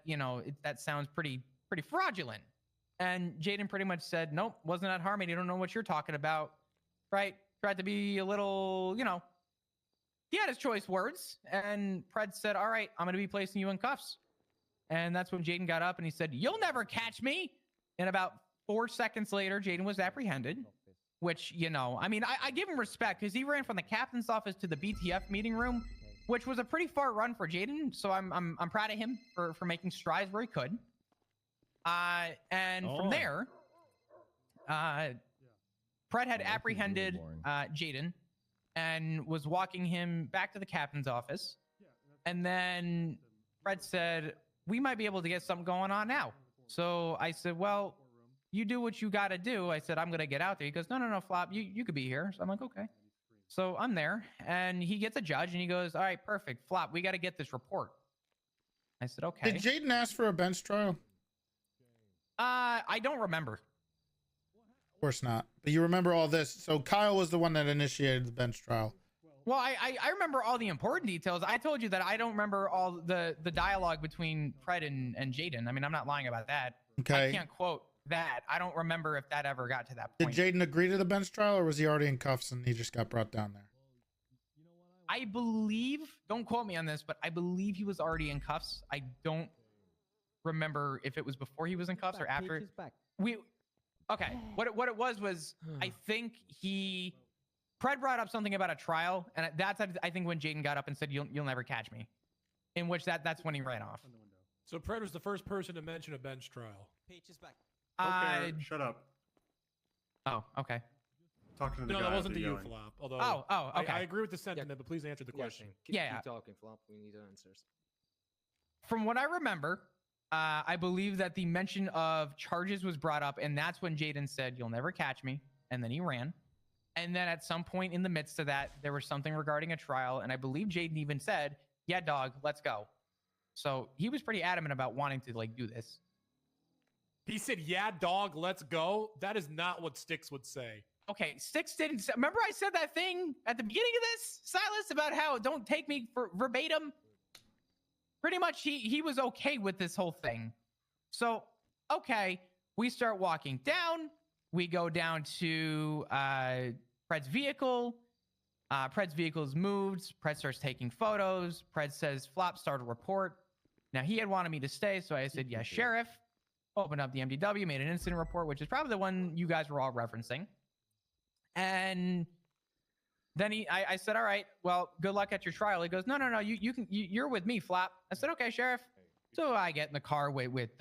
that sounds pretty fraudulent. And Jaden pretty much said, nope, wasn't at Harmony. I don't know what you're talking about. Right? Tried to be a little, he had his choice words. And Pred said, all right, I'm going to be placing you in cuffs. And that's when Jaden got up and he said, you'll never catch me. And about 4 seconds later, Jaden was apprehended. Which, I give him respect because he ran from the captain's office to the BTF meeting room which was a pretty far run for Jaden. So I'm proud of him for making strides where he could. And from there, Fred had apprehended Jaden and was walking him back to the captain's office. And then Fred said, we might be able to get something going on now. So I said, well, you do what you got to do. I said, I'm going to get out there. He goes, no, Flop, you could be here. So I'm like, okay. So I'm there and he gets a judge and he goes, all right, perfect. Flop, we got to get this report. I said, okay. Did Jaden ask for a bench trial? I don't remember. Of course not. But you remember all this. So Kyle was the one that initiated the bench trial. Well, I remember all the important details. I told you that I don't remember all the dialogue between Fred and Jaden. I mean, I'm not lying about that. Okay. I can't quote that. I don't remember if that ever got to that Did point. Jaden agree to the bench trial, or was he already in cuffs and he just got brought down there? I believe, don't quote me on this, but I believe he was already in cuffs. I don't remember if it was before he was in cuffs or after. Okay. What it was I think Fred brought up something about a trial, and that's I think when Jaden got up and said, "You'll never catch me," in which that's when he ran off. So Fred was the first person to mention a bench trial. Peach is back. Okay, shut up. Oh, okay. Talking to the No, guy. that wasn't to you, yelling. Flop. Although, okay. I agree with the sentiment, but please answer the question. Keep Yeah. talking, Flop. We need answers. From what I remember, I believe that the mention of charges was brought up, and that's when Jaden said, "You'll never catch me," and then he ran. And then at some point in the midst of that, there was something regarding a trial, and I believe Jaden even said, "Yeah, dog, let's go." So he was pretty adamant about wanting to do this. He said, "Yeah, dog, let's go." That is not what Styx would say. Okay, Styx didn't say, remember I said that thing at the beginning of this, Silas, about how don't take me for verbatim? Pretty much he was okay with this whole thing. So, okay, we start walking down. We go down to Fred's vehicle. Fred's vehicle is moved. Fred starts taking photos. Fred says, "Flop, start a report." Now, he had wanted me to stay, so I said, "Yes, Sheriff." Opened up the MDW, made an incident report, which is probably the one you guys were all referencing. And then I said, "All right, well, good luck at your trial." He goes, "No, you're with me, Flop." I said, "Okay, Sheriff." So I get in the car with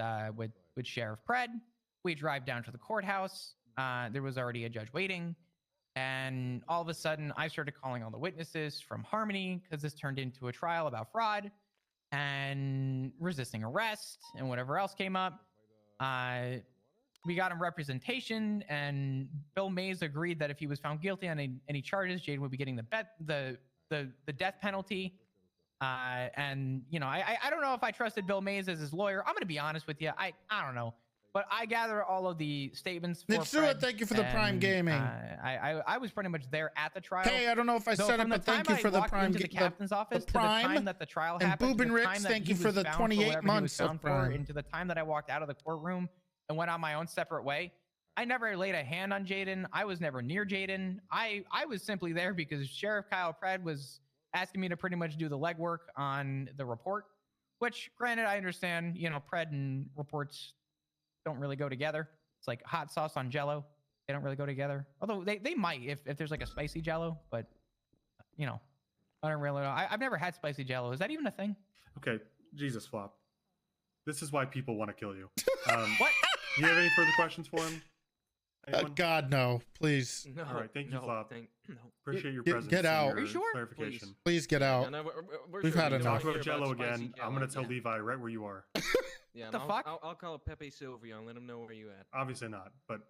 Sheriff Fred. We drive down to the courthouse. There was already a judge waiting. And all of a sudden, I started calling all the witnesses from Harmony because this turned into a trial about fraud and resisting arrest and whatever else came up. We got him representation, and Bill Mays agreed that if he was found guilty on any charges, Jaden would be getting the death penalty. And I don't know if I trusted Bill Mays as his lawyer. I'm gonna be honest with you. I don't know. But I gather all of the statements for Mitsua, thank you for the Prime Gaming. I was pretty much there at the trial. Hey, I don't know if I said it, but thank you for the Prime. The captain's office, the Prime, to the time that the trial and happened, Boobin Ricks, thank you for the 28 months of Prime. Into the time that I walked out of the courtroom and went on my own separate way. I never laid a hand on Jaden. I was never near Jaden. I was simply there because Sheriff Kyle Pred was asking me to pretty much do the legwork on the report, which, granted, I understand, Pred and reports don't really go together. It's like hot sauce on Jello. They don't really go together. Although they might if there's like a spicy Jello, but I don't really know. I've never had spicy Jello. Is that even a thing? Okay, Jesus, Flop. This is why people want to kill you. What? Do you have any further questions for him? God, no, please. No. All right, thank you, Flop. No. Appreciate your presence. Get out. And Are your you sure? Clarification. Please get out. No, we're We've sure had we enough. don't Talk care about Jello spicy again. Jello, I'm going to tell yeah. Levi right where you are. Yeah, The fuck? I'll call Pepe Sylvia and let him know where you at. Obviously not, but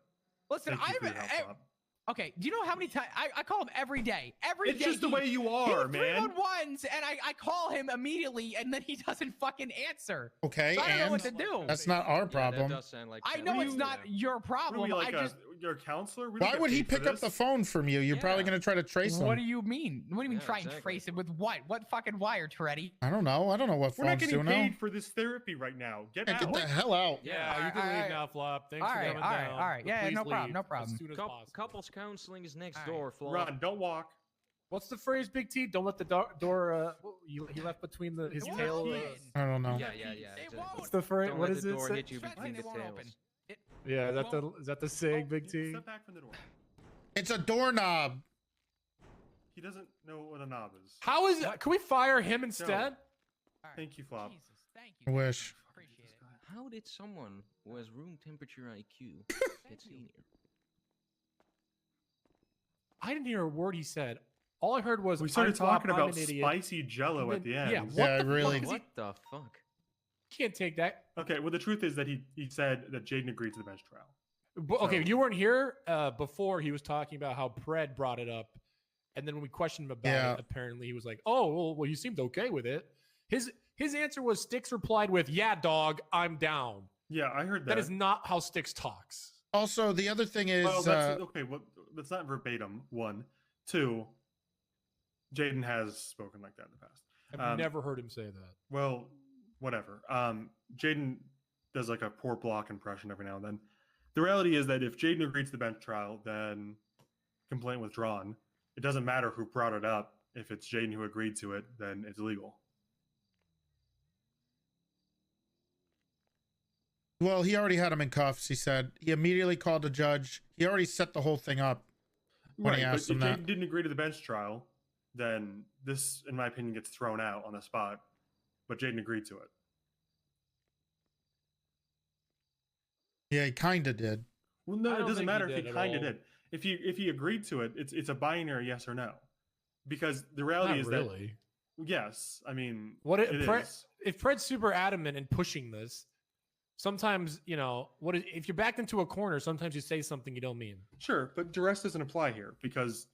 Listen, thank you for your help, Flop. Okay, do you know how many times I call him every day? Every day. It's just the way you are, man. 311s, and I call him immediately, and then he doesn't fucking answer. Okay, So I don't know and what to do. that's not our problem. That does sound like I that. know What it's do not your problem. What are we, I like just. your counselor? We don't Why get would he paid for pick up this. the phone from you? You're probably going to try to trace him. What do you mean? What do you mean Yeah, try and exactly. trace it with what? What fucking wire, Toretti? I don't know. I don't know what We're not phones getting do now. paid for this therapy right now. Get Yeah, out. get the hell out. Yeah, you can leave now, Flop. Thanks for coming down. All right. But Yeah, please no problem. leave No problem. As soon as possible. Couples counseling is next All door, Flop. Run, don't walk. What's the phrase, Big T? Don't let the door. He left between his It won't tail. open. I don't know. Yeah. It won't. What's the phrase? Don't What let is the it? door say? hit you Shut between it, the it won't tails. open. Yeah, is that the sig, Big T? Step back from the door. It's a doorknob. He doesn't know what a knob is. How is it? Can we fire him instead? Thank you, Flop. I wish. How did someone who has room temperature IQ get seen here? I didn't hear a word he said. All I heard was We started "I'm Flop, talking I'm about an idiot." spicy Jello at the end. Yeah, What the fuck? Can't take that. Okay, well, the truth is that he said that Jaden agreed to the bench trial. But, okay, So- you weren't here before. He was talking about how Pred brought it up, and then when we questioned him about it, apparently he was like, "Oh, well, you seemed okay with it." His answer was Styx replied with, "Yeah, dog, I'm down." Yeah, I heard that. That is not how Styx talks. Also, the other thing is, Well, that's okay. Well, that's not verbatim. 1, 2. Jaden has spoken like that in the past. I've never heard him say that. Well, whatever. Jaden does like a poor block impression every now and then. The reality is that if Jaden agreed to the bench trial, then complaint withdrawn. It doesn't matter who brought it up. If it's Jaden who agreed to it, then it's legal. well, he already had him in cuffs. He said he immediately called the judge. He already set the whole thing up when he Right, but asked if him that. Jaden didn't agree to the bench trial, then this, in my opinion, gets thrown out on the spot. But Jaden agreed to it. Yeah, he kind of did. Well, no, I it don't doesn't think matter he if did he at kind of all. did. If he agreed to it, it's a binary yes or no. Because the reality Not is really. that yes, I mean What it is. if Pred's super adamant in pushing this? Sometimes, you know, if you're backed into a corner, sometimes you say something you don't mean. Sure, but duress doesn't apply here because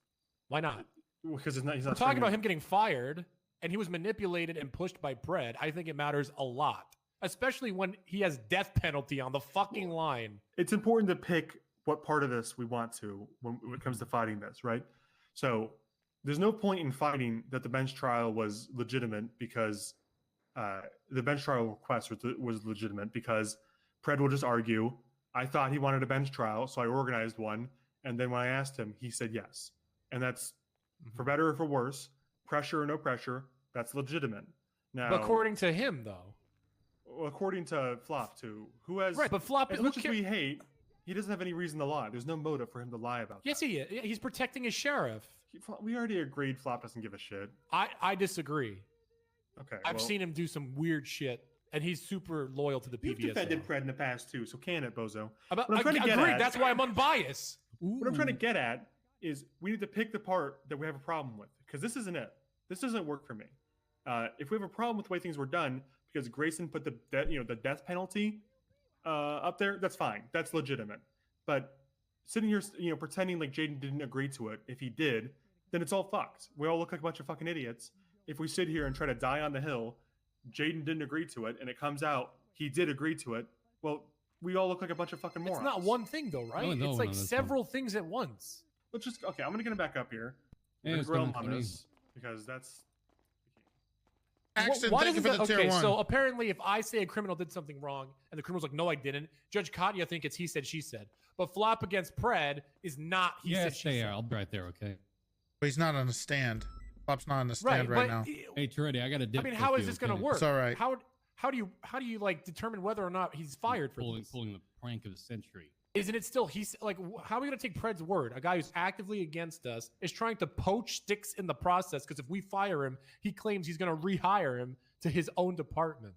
Why not? Because it's not. He's not We're talking about saying- him getting fired, and he was manipulated and pushed by Pred. I think it matters a lot, especially when he has death penalty on the fucking line. It's important to pick what part of this we want to when it comes to fighting this, right? So there's no point in fighting that the bench trial was legitimate because the bench trial request was legitimate because Pred will just argue, I thought he wanted a bench trial, so I organized one. And then when I asked him, he said yes. And that's, for better or for worse, pressure or no pressure, that's legitimate. Now, But according to him, though. well, according to Flop, too, who has, Right, but Flop- as who much as ca- we hate, he doesn't have any reason to lie. There's no motive for him to lie about Yes, he is. He's protecting his sheriff. We already agreed Flop doesn't give a shit. I disagree. Okay. I've well, seen him do some weird shit, and he's super loyal to the You've PBSO. defended Pred in the past, too, so can it, Bozo? About, What I'm trying to get agreed. at- That's why I'm unbiased. What I'm trying to get at is we need to pick the part that we have a problem with because this isn't it. This doesn't work for me. If we have a problem with the way things were done because Grayson put the death penalty up there, that's fine. That's legitimate. But sitting here, pretending like Jaden didn't agree to it, if he did, then it's all fucked. We all look like a bunch of fucking idiots. If we sit here and try to die on the hill, Jaden didn't agree to it, and it comes out he did agree to it. Well, we all look like a bunch of fucking morons. It's not one thing, though, right? No, it's like that's several things at once. Let's just okay. I'm gonna get him back up here. Yeah, I'm it's gonna grill him gonna on be this because that's. Axton, Why thank you doesn't for the okay, tier 1. so apparently if I say a criminal did something wrong and the criminal's like, no, I didn't, Judge Katya think it's he said, she said. But Flop against Pred is not he said, Yes, she they said. are. I'll be right there, okay? But he's not on the stand. Flop's not on the stand right, now. Hey, Toretti, I got a dip. I mean, how is this going to work? It's all right. How do you like determine whether or not he's fired for this? Pulling the prank of the century. Isn't it still he's like how are we going to take Pred's word? A guy who's actively against us is trying to poach Styx in the process because if we fire him, he claims he's going to rehire him to his own department.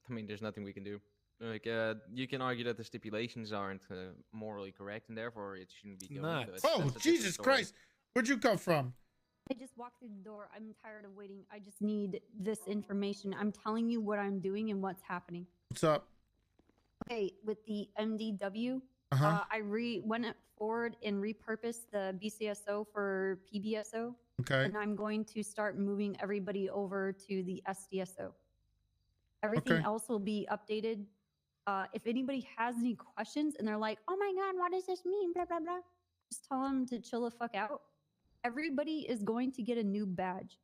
I mean, there's nothing we can do. Like, you can argue that the stipulations aren't morally correct, and therefore it shouldn't be going. Not. but Oh, that's a different Jesus story. Christ. Where'd you come from? I just walked through the door. I'm tired of waiting. I just need this information. I'm telling you what I'm doing and what's happening. What's up? Okay, with the MDW, Uh-huh. I went forward and repurposed the BCSO for PBSO. Okay. And I'm going to start moving everybody over to the SDSO. Everything Okay. else will be updated. If anybody has any questions and they're like, oh my God, what does this mean? Blah, blah, blah. Just tell them to chill the fuck out. Everybody is going to get a new badge.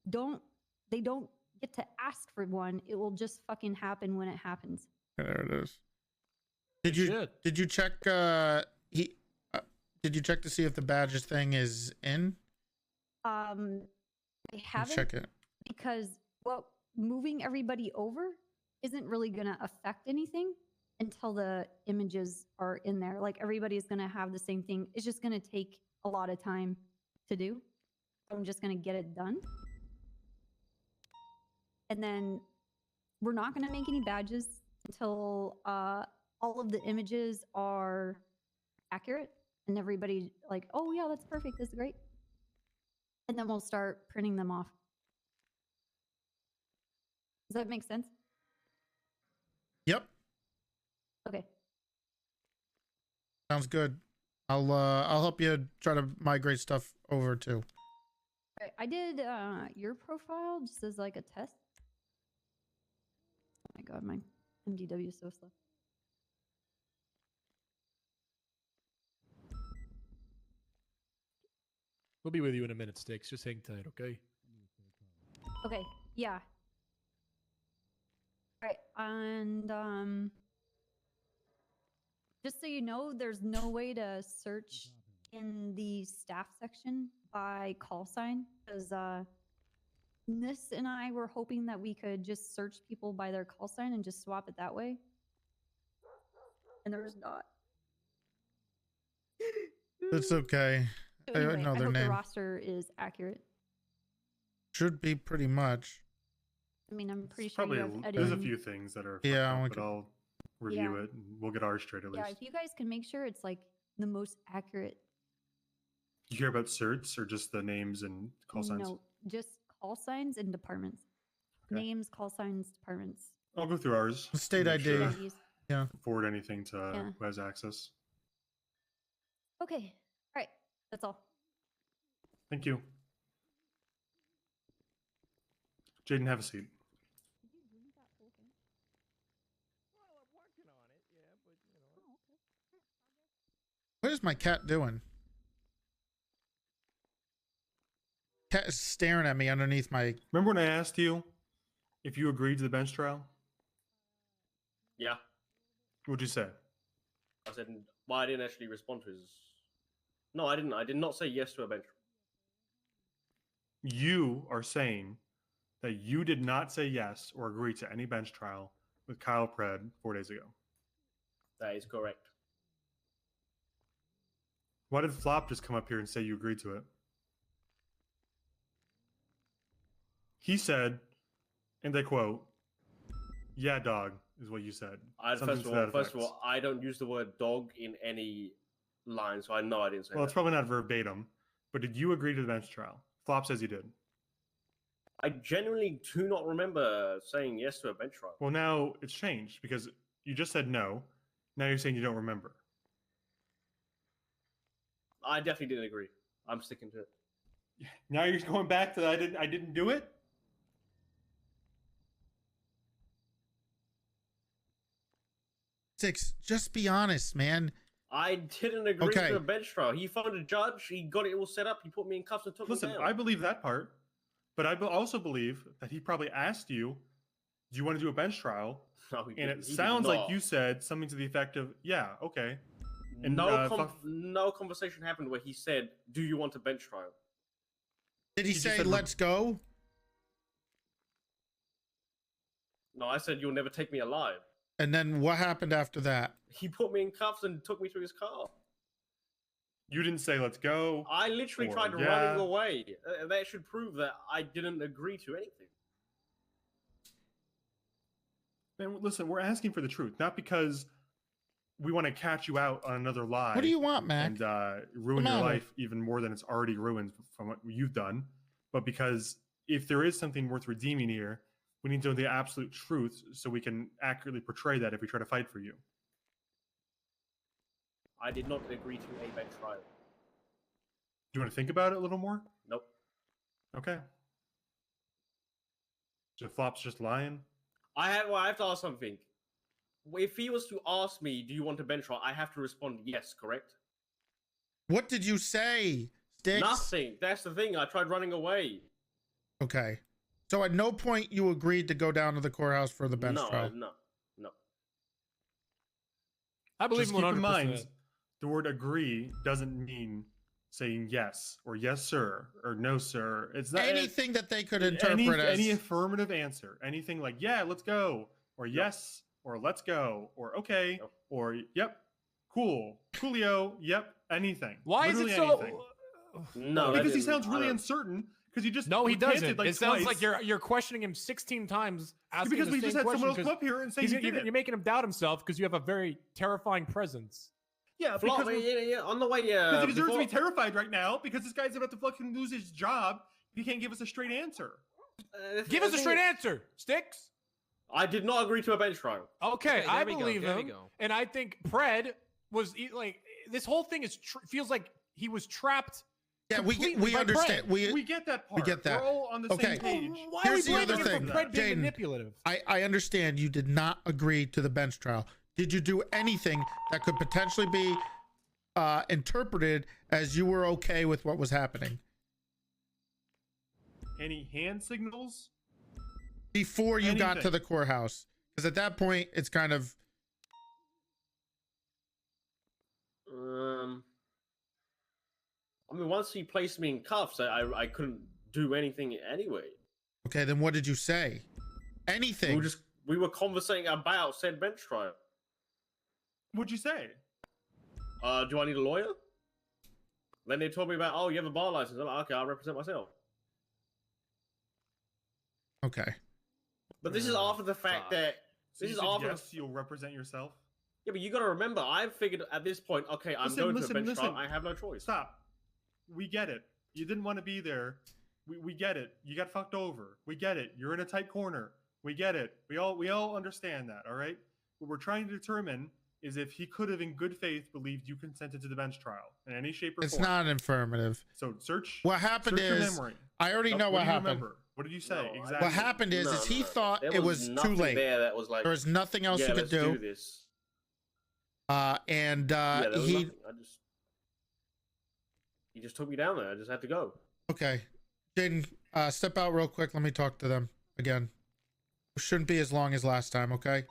They don't get to ask for one. It will just fucking happen when it happens. There it is. Did you check did you check to see if the badges thing is in? I haven't Check it. because moving everybody over isn't really going to affect anything until the images are in there. Like everybody's going to have the same thing. It's just going to take a lot of time to do. So I'm just going to get it done. And then we're not going to make any badges until all of the images are accurate and everybody like, oh yeah, that's perfect. This is great. And then we'll start printing them off. Does that make sense? Yep. Okay. Sounds good. I'll help you try to migrate stuff over too. Right, I did your profile just as like a test. Oh my god, my MDW is so slow. We'll be with you in a minute, Sticks. Just hang tight, okay? Okay, yeah. Alright, and just so you know, there's no way to search in the staff section by call sign, because Nis and I were hoping that we could just search people by their call sign and just swap it that way. And there was not. It's okay. So anyway, I know I their hope the name. roster is accurate. Should be pretty much. I mean, I'm pretty sure Probably you have there's a editing. few things that are Yeah, fucked we up, but I'll review Yeah. it and we'll get ours straight at Yeah, least. if you guys can make sure it's like the most accurate. You hear about certs or just the names and call signs? No, just call signs and departments. Okay. Names, call signs, departments. I'll go through ours. State make ID. IDs. Yeah. Forward anything to Yeah. who has access. Okay. All right. That's all. Thank you. Jaden, have a seat. What is my cat doing? Cat is staring at me underneath my. Remember when I asked you if you agreed to the bench trial? Yeah. What'd you say? I said, well, I didn't actually respond to his. No, I didn't. I did not say yes to a bench. You are saying that you did not say yes or agree to any bench trial with Kyle Pred 4 days ago. That is correct. Why did Flop just come up here and say you agreed to it? He said, and I quote, "Yeah, dog," is what you said. Something First to of that all, first effect. of all, I don't use the word dog in any line, so I know I didn't say Well, that. it's probably not verbatim, but did you agree to the bench trial? Flop says you did. I genuinely do not remember saying yes to a bench trial. Well, now it's changed because you just said no. Now you're saying you don't remember. I definitely didn't agree. I'm sticking to it. Now you're going back to I didn't do it? Six, just be honest, man. I didn't agree Okay. to a bench trial. He found a judge. He got it all set up. He put me in cuffs and took Listen, me down. I believe that part, but I also believe that he probably asked you, "Do you want to do a bench trial?" No, he And didn't. it He did sounds like not. you said something to the effect of, "Yeah, okay." And No conversation happened where he said, "Do you want a bench trial?" Did he say, "Let's go"? No, I said, "You'll never take me alive." And then what happened after that? He put me in cuffs and took me to his car. You didn't say, "Let's go." I literally or, tried "Yeah." running away. That should prove that I didn't agree to anything. Man, listen, we're asking for the truth, not because we want to catch you out on another lie. What do you want, Mac? And ruin Come your on. life even more than it's already ruined from what you've done. But because if there is something worth redeeming here, we need to know the absolute truth so we can accurately portray that if we try to fight for you. I did not agree to a bench trial. Do you want to think about it a little more? Nope. Okay. So Flop's just lying? I have to ask something. If he was to ask me, "Do you want a bench trial?" I have to respond yes, correct? What did you say, Sticks? Nothing. That's the thing. I tried running away. Okay. So at no point you agreed to go down to the courthouse for the bench trial. No. I believe Just him keep in 100%. mind, the word agree doesn't mean saying yes or yes sir or no sir. It's not Anything that they could interpret as any affirmative answer. Anything like yeah, let's go, or yes, or let's go, or okay, or yep. Cool. Coolio. Yep. Anything. Why Literally is it so? anything. No, because he sounds really uncertain. Because you just No, he recanted, doesn't. Like, it sounds twice. like you're questioning him 16 times. Asking Because the we same just had someone else question come up here and say he's- he did it. you're making him doubt himself because you have a very terrifying presence. Yeah, Flop, because yeah, on the way. because he deserves before- to be terrified right now because this guy's about to fucking lose his job. He can't give us a straight answer. Give us a straight answer, Sticks. I did not agree to a bench trial. Okay, I there we go, believe there we him, go. and I think Pred was like this whole thing is feels like he was trapped. Yeah, we completely by understand. Pred. We get that part. We get that. We're all on the Okay. same page. Why Here's are we the blaming other him for thing, Pred being Jaden. manipulative? I understand you did not agree to the bench trial. Did you do anything that could potentially be interpreted as you were okay with what was happening Any hand signals? before you got to Anything. the courthouse? Because at that point, it's kind of I mean, once he placed me in cuffs, I couldn't do anything anyway. okay. Then what did you say? Anything? We were conversating about said bench trial. What'd you say? Do I need a lawyer? Then they told me about, oh, you have a bar license. I'm like, okay, I'll represent myself. Okay. But this is after the fact that So this you is said after. yes, you'll represent yourself. Yeah, but you got to remember, I figured at this point, okay, I'm going to a bench trial. I have no choice. Stop. We get it. You didn't want to be there. We get it. You got fucked over. We get it. You're in a tight corner. We get it. We all understand that. All right. What we're trying to determine is if he could have, in good faith, believed you consented to the bench trial in any shape or It's form. not affirmative. So search. What happened search your is memory. I already know What what do you happened. remember? What did you say exactly? What happened is he thought There it was too nothing late. There, that was like, There was nothing else yeah, you could let's do. this. And Yeah, there was he nothing. He just took me down there. I just had to go. okay. Jaden, step out real quick. Let me talk to them again. Shouldn't be as long as last time. Okay.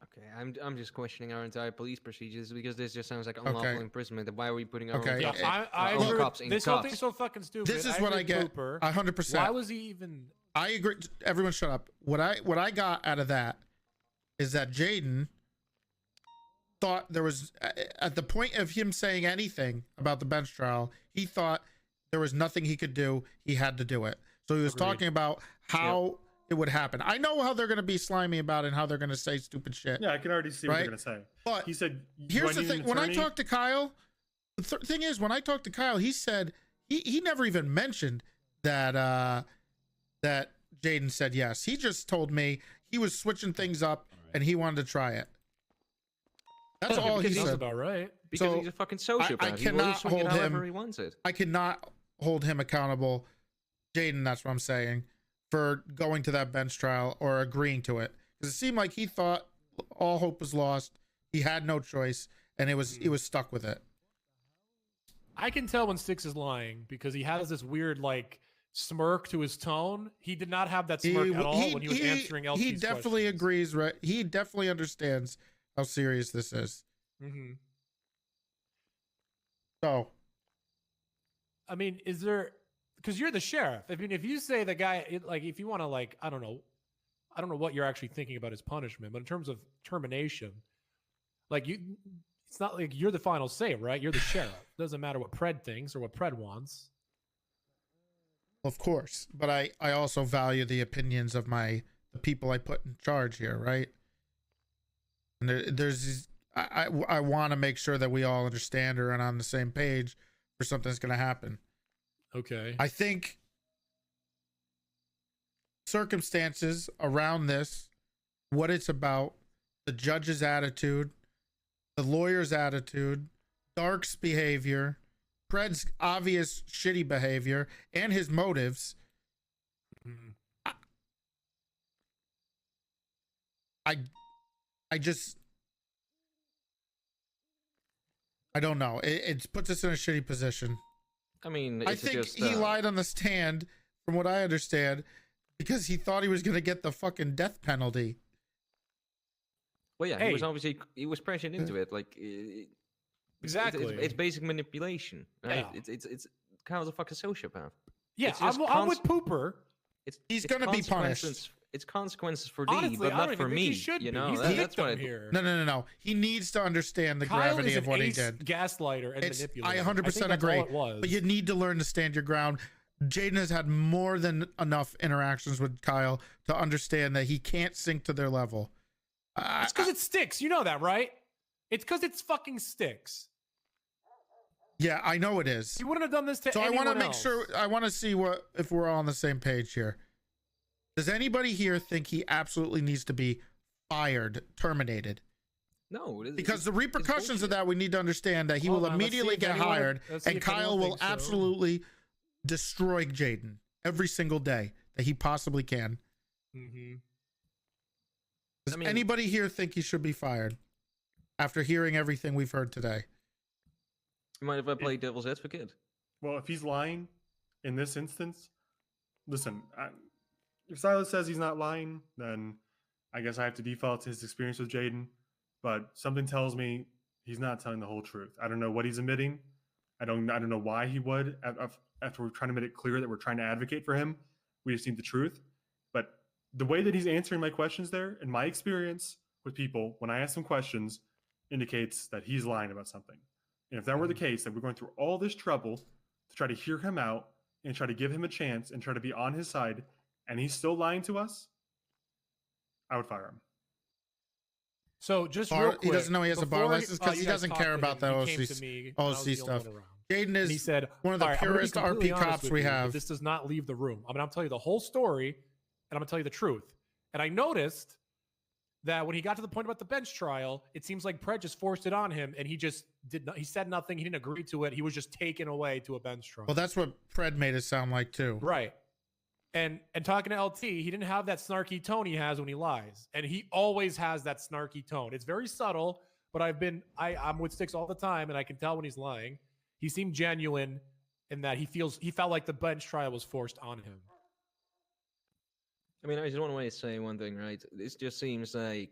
Okay, I'm just questioning our entire police procedures because this just sounds like unlawful Okay. imprisonment. Why are we putting our Okay. own Yeah, cops, I our own agree. cops in This whole cuffs? thing's so fucking stupid. This is I what I agree with get. Cooper. 100%. Why was he even? I agree. Everyone, shut up. What I got out of that is that Jaden thought there was at the point of him saying anything about the bench trial, he thought there was nothing he could do. He had to do it. So he was Agreed. talking about how it would happen. I know how they're going to be slimy about it and how they're going to say stupid shit. Yeah, I can already see what Right? they're gonna say. But he said, Here's "Do I the need an thing. When I attorney?" talked to Kyle, the thing is, when I talked to Kyle, he said he never even mentioned that that Jaden said yes. He just told me he was switching things up and he wanted to try it. That's all he because said. about right. Because So, he's a fucking sociopath. I He will cannot swing it hold however him. he wants it. I cannot hold him accountable, Jaden. That's what I'm saying, for going to that bench trial or agreeing to it, because it seemed like he thought all hope was lost. He had no choice, and he was stuck with it. I can tell when Sticks is lying because he has this weird like smirk to his tone. He did not have that smirk at all when he was answering LT's He definitely questions. agrees, right? He definitely understands how serious this is. Mm-hmm. So, I mean, is there? Because you're the sheriff. I mean, if you say the guy, like, if you want to, like, I don't know what you're actually thinking about his punishment, but in terms of termination, like it's not like you're the final say, right? You're the sheriff. Doesn't matter what Pred thinks or what Pred wants. of course, but I also value the opinions of the people I put in charge here, right? And there's I want to make sure that we all understand or are on the same page for something's going to happen. Okay. I think circumstances around this, what it's about, the judge's attitude, the lawyer's attitude, Dark's behavior, Pred's obvious shitty behavior, and his motives. I just, I don't know. It puts us in a shitty position. I mean, I it's think just, he lied on the stand, from what I understand, because he thought he was going to get the fucking death penalty. Well, yeah, Hey. he was pressured into it. Like, Exactly. It's basic manipulation, right? Yeah. It's kind of a fucking sociopath. Yeah, It's just I'm with Pooper. It's He's it's gonna be consequences- punished. it's consequences for thee, Honestly, but I don't not even for think me. he should You be. know, He's that, the that's what I victim here. No. He needs to understand the Kyle gravity is of an what he ace did. gaslighter and It's, manipulator. I think 100% that's agree. all it was. But you need to learn to stand your ground. Jaden has had more than enough interactions with Kyle to understand that he can't sink to their level. It's because it sticks. You know that, right? It's because it's fucking sticks. Yeah, I know it is. He wouldn't have done this to So I anyone want to make else. sure. I want to see if we're all on the same page here. Does anybody here think he absolutely needs to be fired, terminated? No, Because the repercussions of that, we need to understand that he Hold will on, let's see immediately if get anyone- hired, let's see and if anyone Kyle will thinks so. absolutely destroy Jaden every single day that he possibly can. Mm-hmm. Does anybody here think he should be fired after hearing everything we've heard today? You mind if I play devil's advocate? Well, if he's lying in this instance, listen, if Silas says he's not lying, then I guess I have to default to his experience with Jaden. But something tells me he's not telling the whole truth. I don't know what he's admitting. I don't know why he would. After we're trying to make it clear that we're trying to advocate for him, we just need the truth. But the way that he's answering my questions there, in my experience with people, when I ask them questions, indicates that he's lying about something. And if that were the case, that we're going through all this trouble to try to hear him out and try to give him a chance and try to be on his side, and he's still lying to us, I would fire him. So just Bar, real quick, he doesn't know he has a bar before license because you he guys doesn't talked care to about him, the he came to me when I was OC the only stuff. one around. Jaden And is he said, one of the "All right, I'm gonna be purest completely RP honest cops with we you, but have." This does not leave the room. I'm going to tell you the whole story, and I'm going to tell you the truth. And I noticed that when he got to the point about the bench trial, it seems like Pred just forced it on him, and he just did not. He said nothing. He didn't agree to it. He was just taken away to a bench trial. Well, that's what Pred made it sound like too. Right. And talking to LT, he didn't have that snarky tone he has when he lies. And he always has that snarky tone. It's very subtle, but I'm with Sticks all the time, and I can tell when he's lying. He seemed genuine in that he felt like the bench trial was forced on him. I mean, I just want to say one thing, right? This just seems like,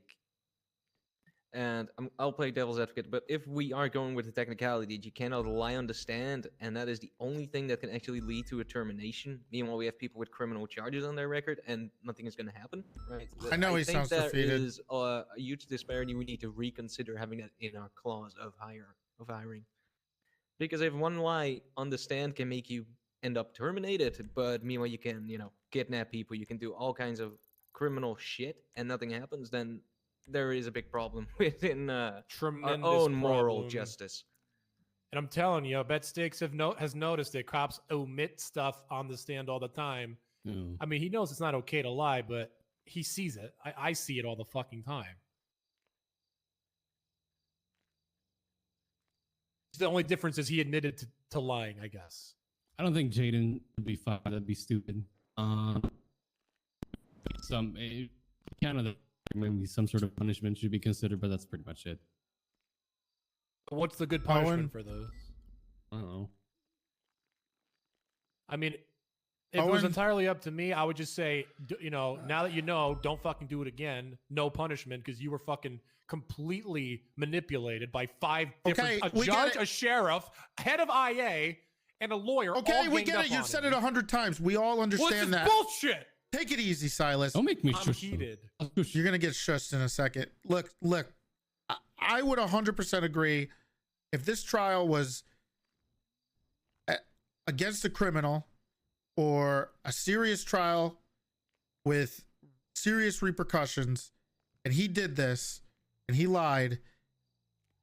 and I'll play devil's advocate, but if we are going with the technicality that you cannot lie on the stand, and that is the only thing that can actually lead to a termination, meanwhile we have people with criminal charges on their record, and nothing is going to happen, right? I know he sounds defeated. There is a huge disparity. We need to reconsider having that in our clause of hiring. Because if one lie on the stand can make you end up terminated, but meanwhile you can, kidnap people, you can do all kinds of criminal shit, and nothing happens, then there is a big problem within our own moral problem. justice. And I'm telling you, I bet Sticks has noticed that cops omit stuff on the stand all the time. Mm. I mean, he knows it's not okay to lie, but he sees it. I see it all the fucking time. The only difference is he admitted to lying, I guess. I don't think Jaden would be fired. That'd be stupid. Maybe some sort of punishment should be considered, but that's pretty much it. What's the good punishment for those? I don't know. I mean, if it was entirely up to me, I would just say, now that you know, don't fucking do it again. No punishment because you were fucking completely manipulated by 5 different a judge, a sheriff, head of IA, and a lawyer. Okay, all we ganged get up it. You've on said him. it 100 times. We all understand that. Bullshit. Take it easy, Silas. Don't make me I'm heated. You're gonna get shushed in a second. Look. I would 100% agree if this trial was against a criminal or a serious trial with serious repercussions, and he did this and he lied.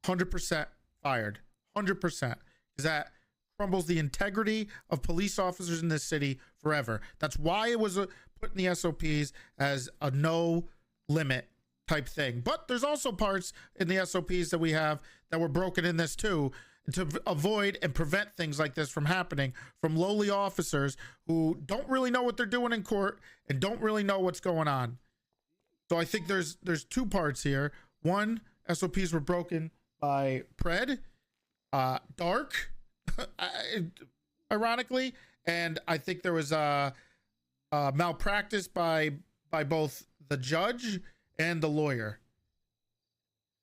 100% fired. 100%, because that crumbles the integrity of police officers in this city forever. That's why it was put in the SOPs as a no limit type thing. But there's also parts in the SOPs that we have that were broken in this too, to avoid and prevent things like this from happening from lowly officers who don't really know what they're doing in court and don't really know what's going on. So I think there's 2 parts here. One, SOPs were broken by Pred, Dark, ironically, and I think there was malpractice by both the judge and the lawyer.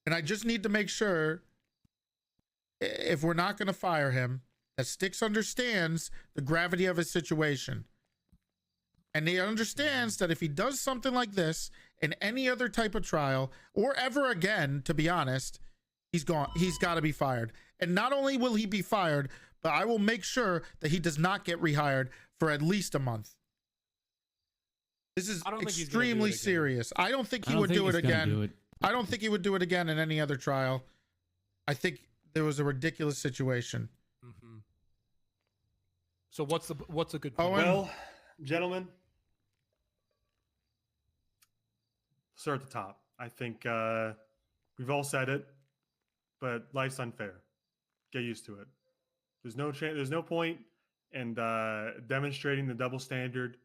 And I just need to make sure, if we're not going to fire him, that Sticks understands the gravity of his situation And he understands that if he does something like this in any other type of trial or ever again, to be honest, he's got to be fired. And not only will he be fired, but I will make sure that he does not get rehired for at least a month. This is extremely serious. I don't think he would do it again. I don't think he would do it again in any other trial. I think there was a ridiculous situation. Mm-hmm. So what's a good point? Well, gentlemen, start at the top. I think we've all said it, but life's unfair. Get used to it. There's no point in demonstrating the double standard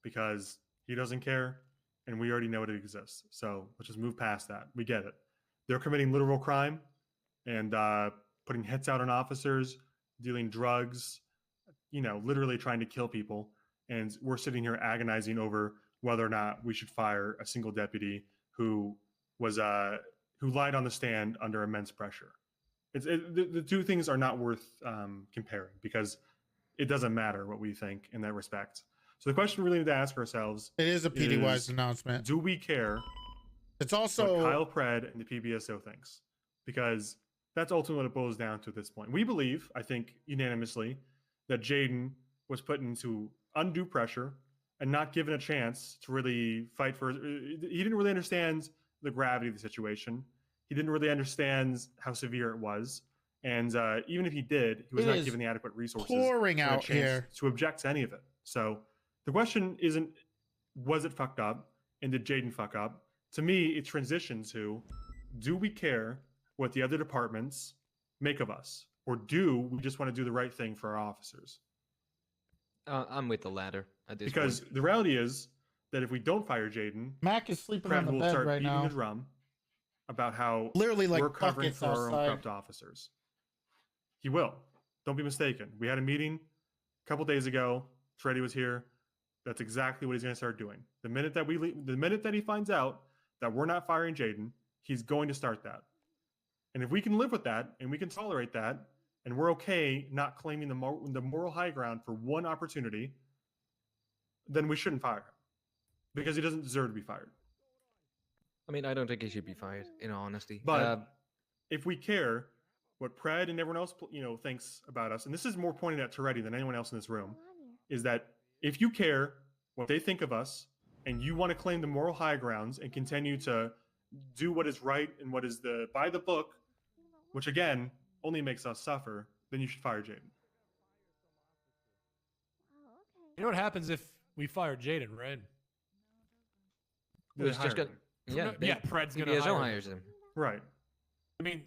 because he doesn't care, and we already know it exists. So let's just move past that. We get it. They're committing literal crime and putting hits out on officers, dealing drugs, literally trying to kill people. And we're sitting here agonizing over whether or not we should fire a single deputy who lied on the stand under immense pressure. The two things are not worth comparing because it doesn't matter what we think in that respect. So the question we really need to ask ourselves: it is a PD-wise announcement. Do we care? It's also what Kyle Pred and the PBSO thinks, because that's ultimately what it boils down to at this point. We believe, I think, unanimously, that Jaden was put into undue pressure and not given a chance to really fight for. He didn't really understand the gravity of the situation. He didn't really understand how severe it was, and even if he did, he was not given the adequate resources pouring out here to object to any of it. So the question isn't, was it fucked up, and did Jaden fuck up? To me, it transitions to, do we care what the other departments make of us, or do we just want to do the right thing for our officers? I'm with the latter at this because point. The reality is that if we don't fire Jaden, Mac is sleeping on the will bed start right beating now. the drum about how literally like we're covering for our own outside. corrupt officers. He will. Don't be mistaken. We had a meeting a couple days ago. Toretti was here. That's exactly what he's going to start doing. The minute that the minute that he finds out that we're not firing Jaden, he's going to start that. And if we can live with that and we can tolerate that, and we're okay not claiming the moral high ground for one opportunity, then we shouldn't fire him because he doesn't deserve to be fired. I mean, I don't think he should be fired, in all honesty. But if we care what Pred and everyone else, thinks about us, and this is more pointed at Toretti than anyone else in this room, is that if you care what they think of us and you want to claim the moral high grounds and continue to do what is right and what is by the book, which again only makes us suffer, then you should fire Jaden. You know what happens if we fire Jaden, right? It's just got, Pred's gonna PBSO hire hires him. Right. I mean,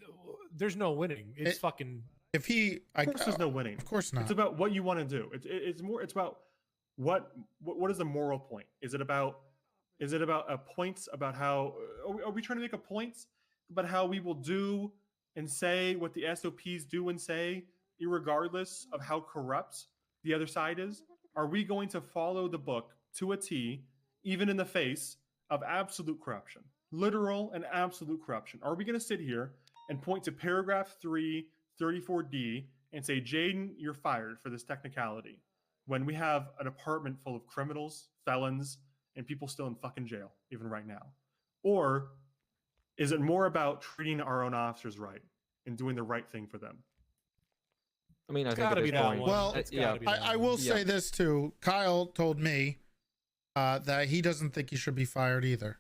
there's no winning. It's fucking. If he, of course, there's no winning. Of course not. It's about what you want to do. It's about what is the moral point? Is it about a point about how are we trying to make a point about how we will do and say what the SOPs do and say, irregardless of how corrupt the other side is? Are we going to follow the book to a T, even in the face of absolute corruption, literal and absolute corruption? Are we going to sit here and point to paragraph 3, 34D and say, Jaden, you're fired for this technicality, when we have a department full of criminals, felons, and people still in fucking jail, even right now? Or is it more about treating our own officers right and doing the right thing for them? I mean, I think at this point, well, I will say this too. Kyle told me that he doesn't think he should be fired either.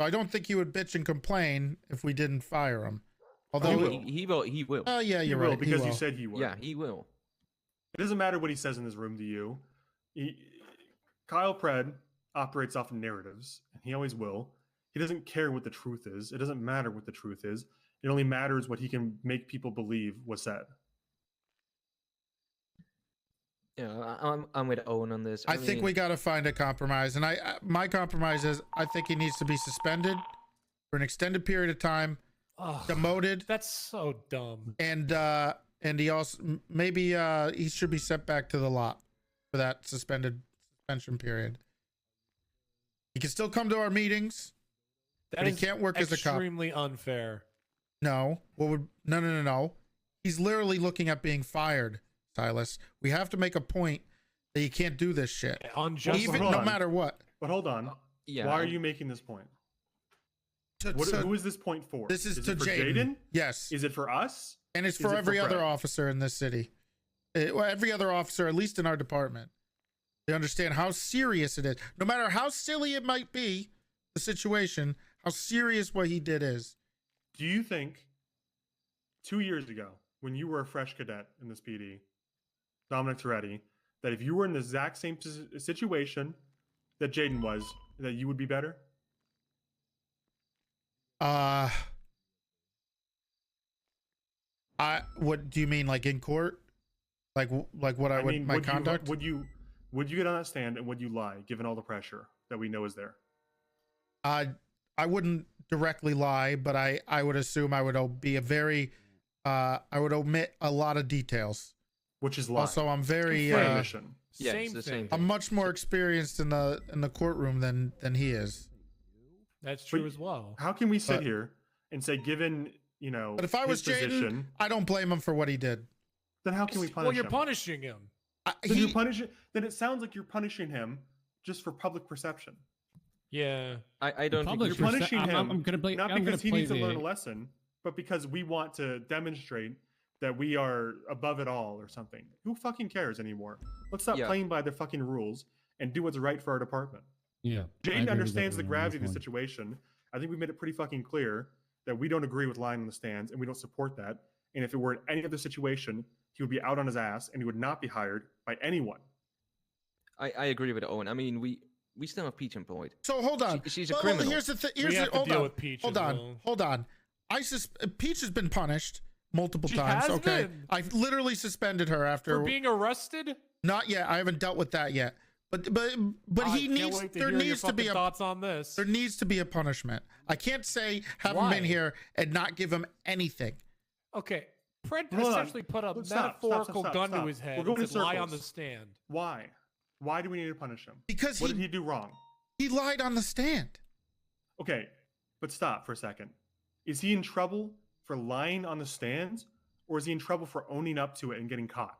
So I don't think he would bitch and complain if we didn't fire him. Although he will. He will. Oh yeah, you're right. Because you said he will. Yeah, he will. It doesn't matter what he says in this room to you. Kyle Pred operates off of narratives, and he always will. He doesn't care what the truth is. It doesn't matter what the truth is. It only matters what he can make people believe was said. Yeah, I'm with Owen on this. I think we got to find a compromise, and my compromise is I think he needs to be suspended for an extended period of time, demoted. That's so dumb. And he also maybe he should be sent back to the lot for that suspension period. He can still come to our meetings, but he can't work as a cop. Extremely unfair. No. No. He's literally looking at being fired, Silas. We have to make a point that you can't do this shit, unjust, even hold no on. matter what. But hold on. Yeah. Why are you making this point? Who is this point for? This is to it for Jaden. Yes. Is it for us? And it's Is for it every other Fred? officer in this city. Well, every other officer, at least in our department. They understand how serious it is. No matter how silly it might be, the situation, how serious what he did is. Do you think 2 years ago, when you were a fresh cadet in this PD, Dominic Toretti, that if you were in the exact same situation that Jaden was, that you would be better? What do you mean, like in court? Like what I would, mean, my conduct? would you get on that stand and would you lie, given all the pressure that we know is there? I wouldn't directly lie, but I would assume I would be a very, I would omit a lot of details. Which is lie. Also, I'm very, Yeah, it's the same I'm much more experienced in the courtroom than he is. That's true as well. How can we sit here and say, given, you know, But if I was his Jaden, position, I don't blame him for what he did. then how can we punish Well, you're him? punishing him. Then it sounds like you're punishing him just for public perception. Yeah. I don't think you're punishing him. I'm gonna play, not I'm because gonna he play needs to the, learn a lesson, but because we want to demonstrate that we are above it all or something. Who fucking cares anymore? Let's stop playing by the fucking rules and do what's right for our department. Yeah. Jaden understands the gravity of the situation. I think we made it pretty fucking clear that we don't agree with lying on the stands and we don't support that. And if it were in any other situation, he would be out on his ass and he would not be hired by anyone. I agree with Owen. I mean, we still have Peach employed. So hold on. She's a Well, criminal. Here's the thing. We have to hold deal on. with Peach Hold as on. well. Hold on. Peach has been punished multiple times. has Okay. been. I've literally suspended her after For being arrested? Not yet. I haven't dealt with that yet. But I he can't needs. wait to There hear your needs to be fucking a thoughts on this. There needs to be a punishment. I can't say have him Why? in here and not give him anything. Okay. Fred Hold on. essentially put a Stop, metaphorical stop, gun stop. to his head We're going and in said, lie on circles. the stand. Why? Why do we need to punish him? Because what did he do wrong? He lied on the stand. Okay, but stop for a second. Is he in trouble for lying on the stands, or is he in trouble for owning up to it and getting caught?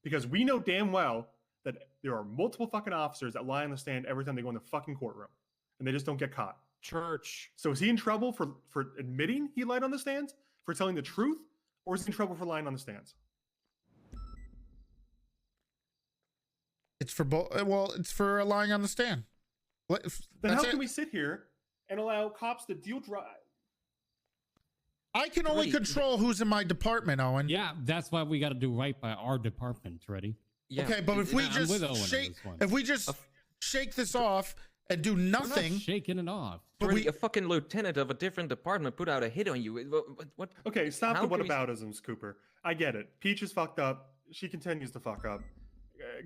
Because we know damn well that there are multiple fucking officers that lie on the stand every time they go in the fucking courtroom, and they just don't get caught. Church. So is he in trouble for admitting he lied on the stands, for telling the truth, or is he in trouble for lying on the stands? It's for both. Well, it's for lying on the stand. Then how can we sit here and allow cops to deal dry? I can only control who's in my department, Owen. Yeah, that's why we got to do right by our department, ready? Yeah. Okay, but if we I'm just with Owen on shake, this one. if we just shake this off and do nothing, shaking it off. But Really, a fucking lieutenant of a different department put out a hit on you. What? Okay, stop How the can we- whataboutisms, Cooper. I get it. Peach is fucked up. She continues to fuck up.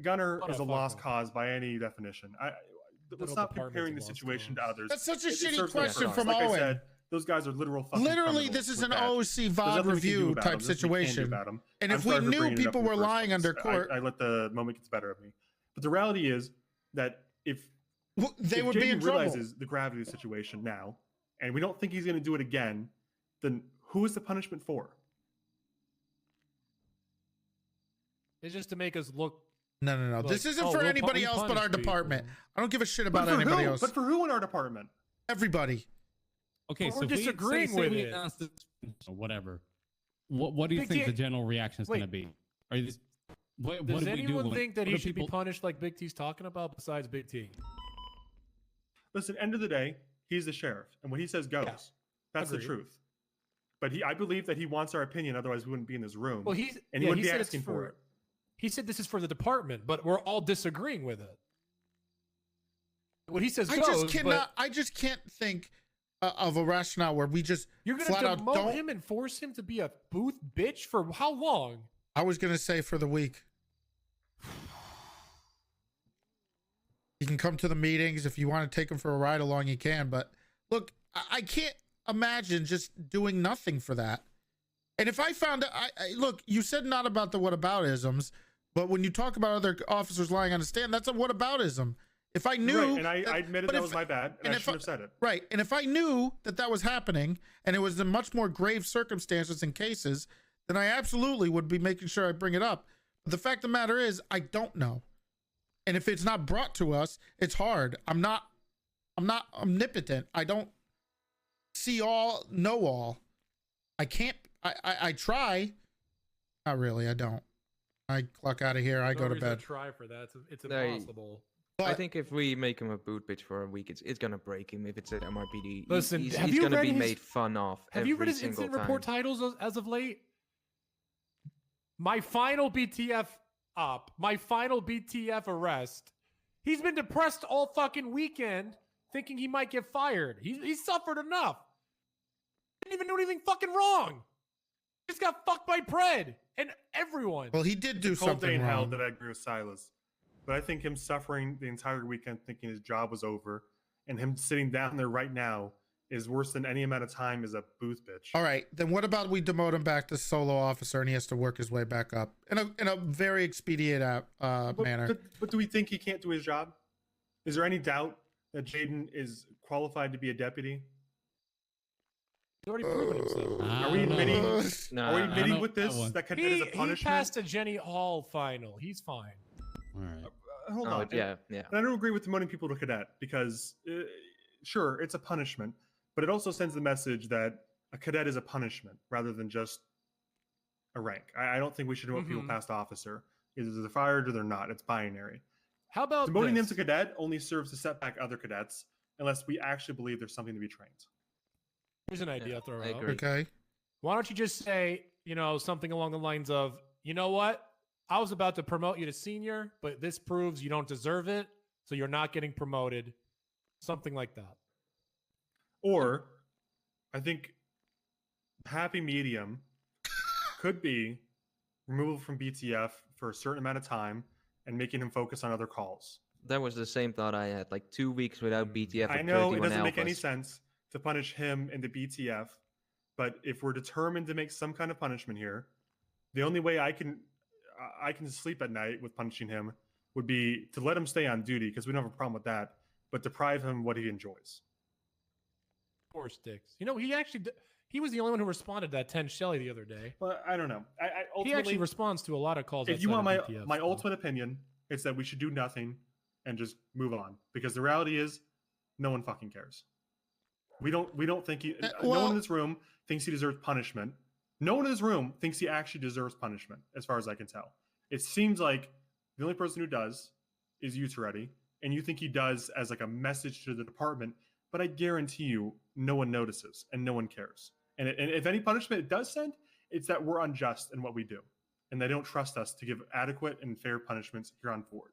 Gunner is a lost cause by any definition. Let's stop comparing the situation to others. That's such a It shitty serves no question purpose. from like Owen. I said, those guys are literal fucking literally, criminals this is with an badges. OC There's VOD nothing we can do review about type them. There's nothing we can do situation. about them. And I'm if we sorry for knew bringing it up people in the were first lying place. under court, I let the moment get the better of me. But the reality is that if they would be Jaden in trouble. realizes the gravity of the situation now, and we don't think he's going to do it again, then who is the punishment for? It's just to make us look. No. Like, This isn't oh, for we'll anybody we else but our punish people. department. I don't give a shit But about for anybody who? else. But for who in our department? Everybody. Okay, But so we're if we- disagreeing say with we it. announced this- or whatever. What do you Big think T- the general reaction is going to be? Are you, what Does do we do? anyone when- think that what he do should be people- punished like Big T's talking about besides Big T? Listen, end of the day, he's the sheriff, and what he says goes. Yeah, That's the agreed. truth. But I believe that he wants our opinion, otherwise we wouldn't be in this room. Well, he's and he yeah, wouldn't he be said it's asking for it. He said this is for the department, but we're all disagreeing with it. What he says I goes. just but cannot. I just can't think of a rationale where we just you're going flat to out demote don't. him and force him to be a booth bitch for how long? I was gonna say for the week. You can come to the meetings if you want to take him for a ride along. You can, but look, I can't imagine just doing nothing for that. And if I found out, look, you said not about the whataboutisms, but when you talk about other officers lying on the stand, that's a whataboutism. If I knew, Right, and I admitted but that if- was my bad, and I if shouldn't have said it. Right, and if I knew that was happening, and it was in much more grave circumstances and cases, then I absolutely would be making sure I bring it up. The fact of the matter is, I don't know. And if it's not brought to us, it's hard. I'm not omnipotent. I don't see all, know all. I can't, I try. Not really, I don't. I clock out of here, I go to bed. Try for that. It's No, impossible. I think if we make him a boot bitch for a week, it's gonna break him. If it's an MRPD, Listen, he's have you gonna read be his- made fun of. Have you read every his single incident report time. titles as of late? My final BTF up. My final BTF arrest. He's been depressed all fucking weekend, thinking he might get fired. He's suffered enough. Didn't even do anything fucking wrong. Just got fucked by Pred and everyone. Well, he did do Cold day something in hell wrong. that I agree with Silas. But I think him suffering the entire weekend thinking his job was over and him sitting down there right now is worse than any amount of time as a booth bitch. All right, then what about we demote him back to solo officer and he has to work his way back up in a very expedient manner. But do we think he can't do his job? Is there any doubt that Jaden is qualified to be a deputy? He's already proven himself. Are we admitting? Are we admitting with this one. that cadet is a He punishment? passed a Jenny Hall final. He's fine. All right. Hold Oh, on. yeah. And I don't agree with demoting people to cadet because, sure, it's a punishment, but it also sends the message that a cadet is a punishment rather than just a rank. I don't think we should demote people past officer. Either they're fired or they're not. It's binary. How about Demoting them this? to cadet only serves to set back other cadets unless we actually believe there's something to be trained. Here's an idea I'll throw I out. agree. Okay. Why don't you just say, something along the lines of, you know what? I was about to promote you to senior, but this proves you don't deserve it, so you're not getting promoted. Something like that. Or, I think happy medium could be removal from BTF for a certain amount of time and making him focus on other calls. That was the same thought I had. Like 2 weeks without BTF. I with know it 31 doesn't make any alphas. sense to punish him in the BTF, but if we're determined to make some kind of punishment here, the only way I can sleep at night with punishing him would be to let him stay on duty because we don't have a problem with that, but deprive him what he enjoys. Poor Sticks. He was the only one who responded to that 10 Shelly the other day. Well, I don't know. I He actually ultimately, responds to a lot of calls. if you outside want of BTF, my so. ultimate opinion, it's that we should do nothing and just move on because the reality is no one fucking cares. We don't think no one in this room thinks he deserves punishment. No one in this room thinks he actually deserves punishment, as far as I can tell. It seems like the only person who does is you, Toretti, and you think he does as like a message to the department, but I guarantee you no one notices and no one cares. And if any punishment it does send, it's that we're unjust in what we do. And they don't trust us to give adequate and fair punishments here on forward.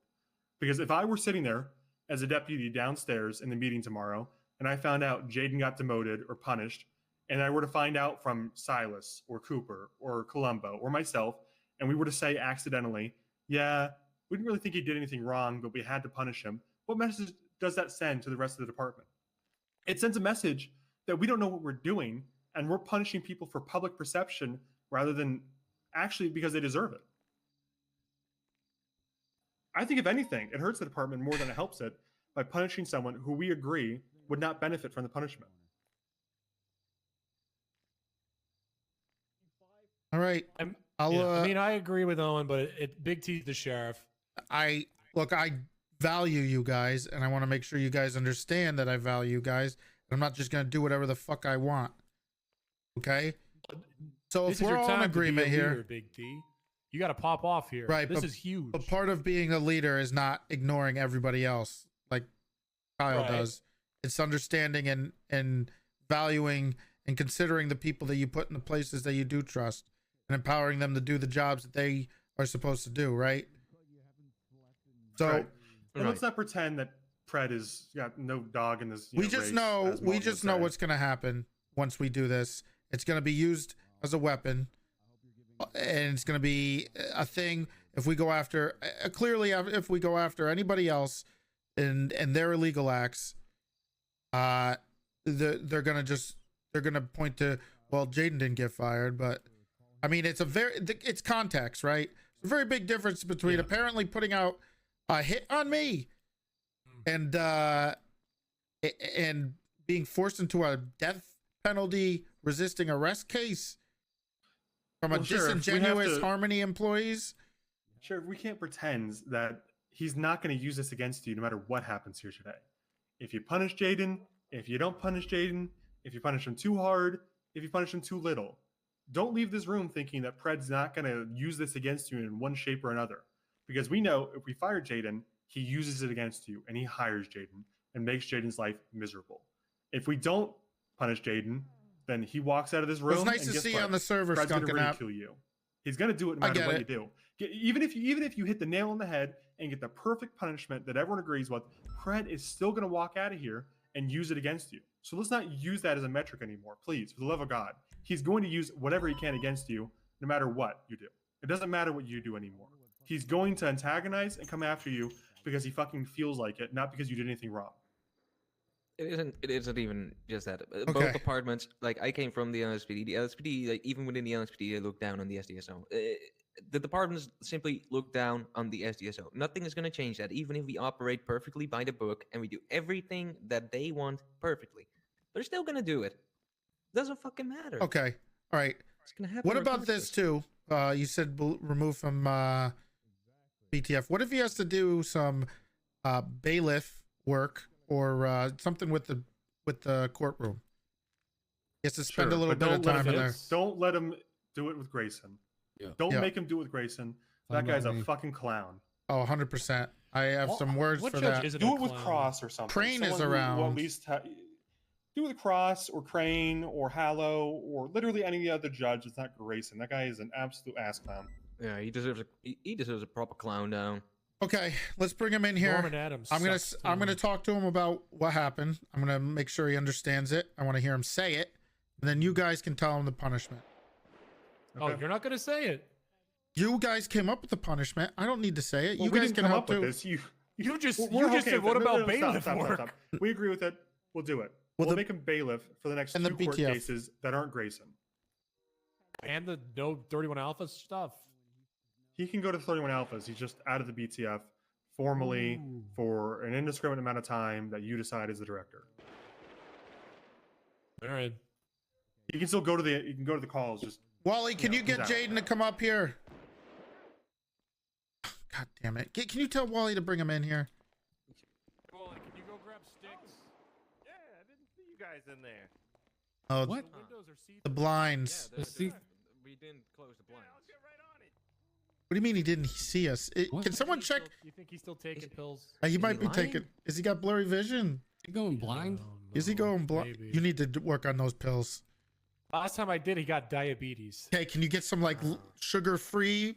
Because if I were sitting there as a deputy downstairs in the meeting tomorrow, and I found out Jaden got demoted or punished, and I were to find out from Silas or Cooper or Columbo or myself, and we were to say accidentally, yeah, we didn't really think he did anything wrong, but we had to punish him, what message does that send to the rest of the department? It sends a message that we don't know what we're doing, and we're punishing people for public perception rather than actually because they deserve it. I think if anything, it hurts the department more than it helps it by punishing someone who we agree would not benefit from the punishment. All right. I agree with Owen, but Big T's the sheriff. I value you guys, and I want to make sure you guys understand that I value you guys. And I'm not just gonna do whatever the fuck I want. Okay. So This if is we're your all in time to be a agreement leader, here, Big T. You got to pop off here. right? This but, is huge. But part of being a leader is not ignoring everybody else, like Kyle Right. does. It's understanding and valuing and considering the people that you put in the places that you do trust, and empowering them to do the jobs that they are supposed to do. Right. So. Right. And let's not pretend that Pred has got no dog in this. We just know what's going to happen once we do this. It's going to be used as a weapon, and it's going to be a thing if we go after clearly if we go after anybody else and their illegal acts. They're going to point to, well, Jaden didn't get fired, but I mean it's context, right? It's a very big difference between apparently putting out a hit on me and being forced into a death penalty resisting arrest case from a Well, Sheriff, we have disingenuous to- Harmony employees. Sheriff, we can't pretend that he's not going to use this against you no matter what happens here today. If you punish Jaden, if you don't punish Jaden, if you punish him too hard, if you punish him too little, don't leave this room thinking that Pred's not going to use this against you in one shape or another. Because we know if we fire Jaden, he uses it against you and he hires Jaden and makes Jaden's life miserable. If we don't punish Jaden, then he walks out of this room. It's nice and to see what? you on the server, Pred's going to skunking out. ridicule you. He's going to do it no matter what you do. Even if you hit the nail on the head and get the perfect punishment that everyone agrees with, Pred is still going to walk out of here and use it against you. So let's not use that as a metric anymore, please, for the love of God. He's going to use whatever he can against you, no matter what you do. It doesn't matter what you do anymore. He's going to antagonize and come after you because he fucking feels like it, not because you did anything wrong. It isn't even just that. Both departments, like I came from the LSPD. The LSPD, like even within the LSPD, they look down on the SDSO. The departments simply look down on the SDSO. Nothing is going to change that, even if we operate perfectly by the book and we do everything that they want perfectly. They're still going to do it. Doesn't fucking matter. Okay. All right. It's gonna happen What about this too? You said remove from BTF. What if he has to do some bailiff work or something with the courtroom? He has to spend a little bit of time in there. Don't let him do it with Grayson. Yeah. Don't make him do it with Grayson. That guy's a fucking clown. Oh, 100%. I have some words for that. Do it with Cross or something. Crane is Someone who around. will at least do it with Cross or Crane or Hallow or literally any other judge. It's not Grayson. That guy is an absolute ass clown. Yeah, he deserves a proper clown down. Okay, let's bring him in here. Norman Adams I'm sucks, gonna talk to him about what happened. I'm gonna make sure he understands it. I want to hear him say it, and then you guys can tell him the punishment. Oh, you're not gonna say it. You guys came up with the punishment. I don't need to say it. Well, you we guys didn't can come help up with too. this. You just okay said, what with it. about No, bailiff stop. work? We agree with it. We'll do it. We'll make him bailiff for the next And two the court BTF. cases that aren't Grayson. And the no 31 Alpha stuff. He can go to 31 Alphas. He's just out of the BTF formally for an indiscriminate amount of time that you decide as the director. All right. You can still go to the calls. Just Wally, can you get he's out. Jaden to come up here? God damn it! Can you tell Wally to bring him in here? Wally, can you go grab sticks? Yeah, I didn't see you guys in there. Oh, What? The windows are see. the blinds. We didn't close the blinds. What do you mean he didn't see us? Can someone check? You think he's still taking pills? He might be taking. Is he got blurry vision? He going blind? Is he going blind? maybe. You need to work on those pills. Last time I did, he got diabetes. Okay, can you get some like sugar-free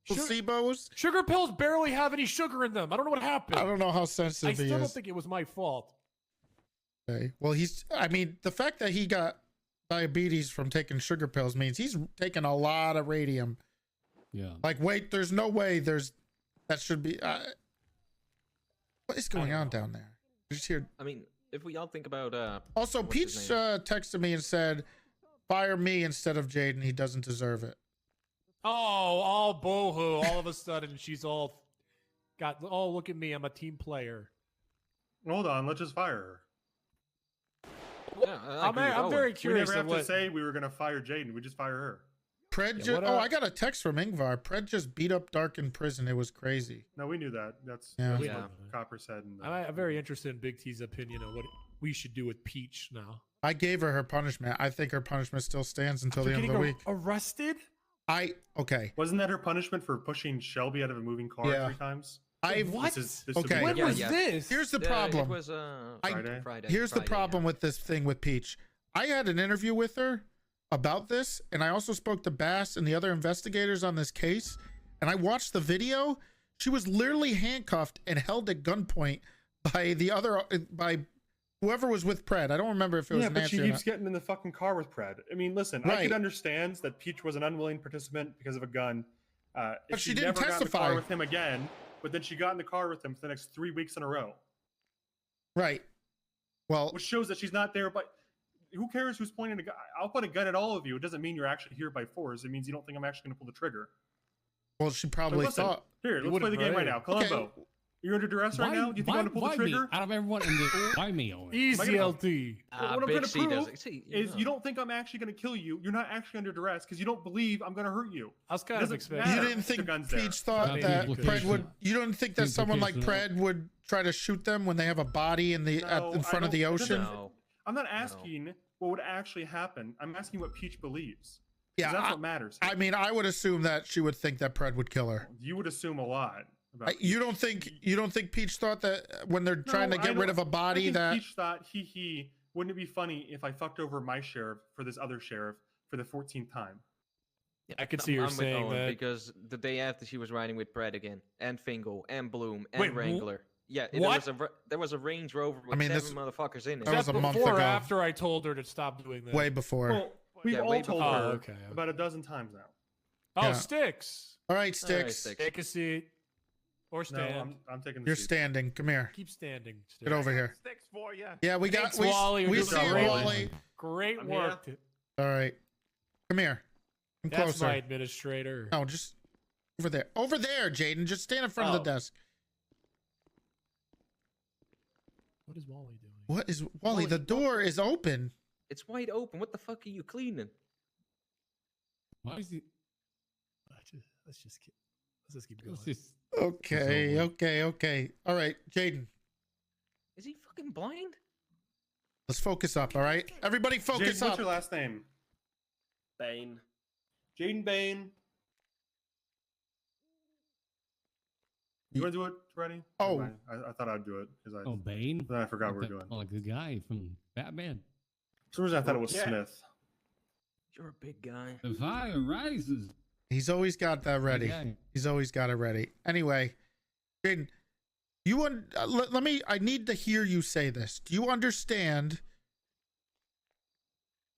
placebos? Sugar pills barely have any sugar in them. I don't know what happened. I don't know how I sensitive he still don't is. think it was my fault. Okay. Well, I mean, the fact that he got diabetes from taking sugar pills means he's taking a lot of radium. Yeah. Like, wait, there's no way that should be. What is going on down there? Just here. I mean, if we all think about Also, what's Peach his name? texted me and said, "Fire me instead of Jaden. He doesn't deserve it." Oh, all boohoo. All of a sudden, she's all got, oh, look at me. I'm a team player. Hold on, let's just fire her. Yeah, I agree with I'm Owen. very We curious. never have of to what, say we were gonna fire Jaden. We just fire her. Pred Yeah, just, what, oh, I got a text from Ingvar. Pred just beat up Dark in prison. It was crazy. No, we knew that. That's Yeah. Yeah. what Copper said. In the, I'm very interested in Big T's opinion on what we should do with Peach now. I gave her punishment. I think her punishment still stands until the end of the week. Arrested? Okay. Wasn't that her punishment for pushing Shelby out of a moving car Yeah. 3 times? What? This Okay. would be- When was this? Here's the It problem. was Friday. Here's the problem with this thing with Peach. I had an interview with her about this, and I also spoke to Baas and the other investigators on this case, and I watched the video. She was literally handcuffed and held at gunpoint by whoever was with Pred. I don't remember if it was Yeah, but Nancy she or keeps not. getting in the fucking car with Pred. I mean, listen, I Right. could understand that Peach was an unwilling participant because of a gun. But If she didn't never got in the testify. car with him again, but then she got in the car with him for the next 3 weeks in a row, Right. Well, which shows that she's not there. But who cares who's pointing a gun? I'll put a gun at all of you. It doesn't mean you're actually here by force. It means you don't think I'm actually going to pull the trigger. she probably listen, thought. Here, let's play the game right now. Columbo, Okay. you're under duress right now. Do you think I'm going to pull the trigger? Out of everyone in the why me, Owen? Easy, Am I gonna- LT. what I'm Big trying to C prove does it. See, is you don't think I'm actually going to kill you. You're not actually under duress because you don't believe I'm going to hurt you. I was kind It of doesn't expecting. You matter didn't if the think gun's there. Peach thought Maybe that you could- Pred would? You don't think that someone like Implication. Pred would try to shoot them when they have a body in the No, in I front of the don't- ocean? No. I'm not asking what would actually happen. I'm asking what Peach believes. 'Cause Yeah, that's what matters. I mean, I would assume that she would think that Pred would kill her. You would assume a lot. About You don't think Peach thought that when they're trying to No, get I rid of a don't- body I think that Peach thought, wouldn't it be funny if I fucked over my sheriff for this other sheriff for the 14th time? I could see her I'm with saying Owen that. because the day after she was riding with Brad again, and Fingal, and Bloom, and Wait, Wrangler. Yeah, what? There was a Range Rover with mean, 7 motherfuckers in it. that was a month before or ago. after I told her to stop doing that. way before. Well, we've Yeah, all way told before. her Oh, okay. about a dozen times now. Oh, Yeah. Sticks. All right, Sticks. Sticks. Take a seat. Or No, stand. I'm taking the You're seat. standing. Come here. Keep standing. Sticks. Get over here. Sticks for you. Yeah, we got Thanks, we, Wally. we Good see job, you, Wally. Wally. Great I'm work. All right. Come here. Come That's closer. my administrator. No, just over there. Over there, Jaden. Just stand in front of the desk. What is Wally doing? What is Wally? The door is open. It's wide open. What the fuck are you cleaning? Why is he? Let's just keep going. What's this? Okay, over. okay. All right, Jaden. Is he fucking blind? Let's focus up. All right, everybody, focus Jaden, up. what's your last name? Bane. Jaden Bane. You want to do it, Toretti? Oh. I thought I'd do it because Oh, Bane. then I forgot what we're Like doing. the- Like the guy from Batman. For some reason I thought it was Yeah. Smith. You're a big guy. The fire rises. He's always got that ready. Okay. He's always got it ready. Anyway, Jaden, let me. I need to hear you say this. Do you understand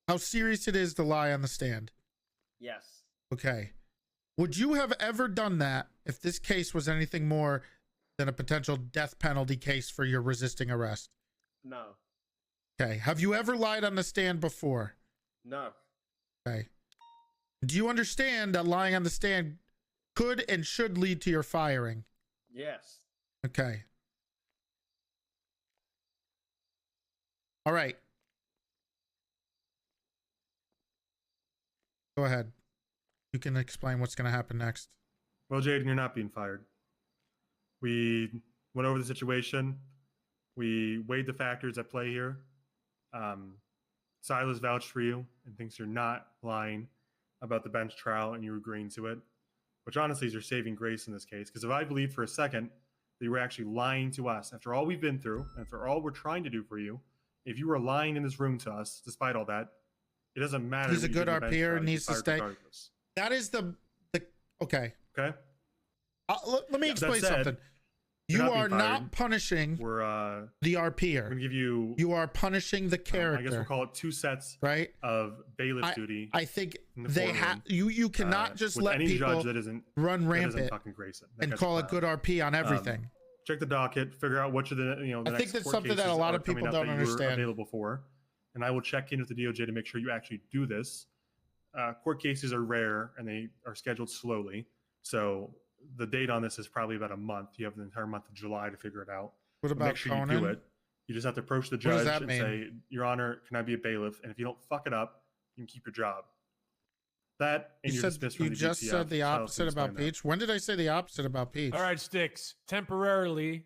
how serious it is to lie on the stand? Yes. Okay. Would you have ever done that if this case was anything more than a potential death penalty case for your resisting arrest? No. Okay. Have you ever lied on the stand before? No. Okay. Do you understand that lying on the stand could and should lead to your firing? Yes. Okay. All right. Go ahead. You can explain what's going to happen next. Well, Jaden, you're not being fired. We went over the situation. We weighed the factors at play here. Silas vouched for you and thinks you're not lying about the bench trial and you agreeing to it, which honestly is your saving grace in this case. Because if I believed for a second that you were actually lying to us after all we've been through and for all we're trying to do for you, if you were lying in this room to us, despite all that, it doesn't matter. He's a what you good did in the bench RPer trial, and you needs to fired stay. regardless. That is the okay. Okay. Let me That explain said, something. you're You not being are not fired. punishing We're the going to RPer. give you. You are punishing the I guess we'll character, call it 2 sets right? of bailiff duty. I think in the they courtroom, have you cannot just with let any people judge that isn't run that isn't rampant fucking Grayson. That and guy's call a it good RP on everything. Check the docket, figure out which of the the I next think that's court something that a cases lot are of people coming up don't that you're understand. Available for, and I will check in with the DOJ to make sure you actually do this. Court cases are rare and they are scheduled slowly, so the date on this is probably about a month. You have the entire month of July to figure it out. What But about make sure you Conan? do it. You just have to approach the What does judge that and mean? say, "Your Honor, can I be a bailiff?" And if you don't fuck it up, you can keep your job. That and You you're said dismissed from you the just BTF. said the Silas can opposite about explain that. Peach. When did I say the opposite about Peach? All right, Sticks. Temporarily,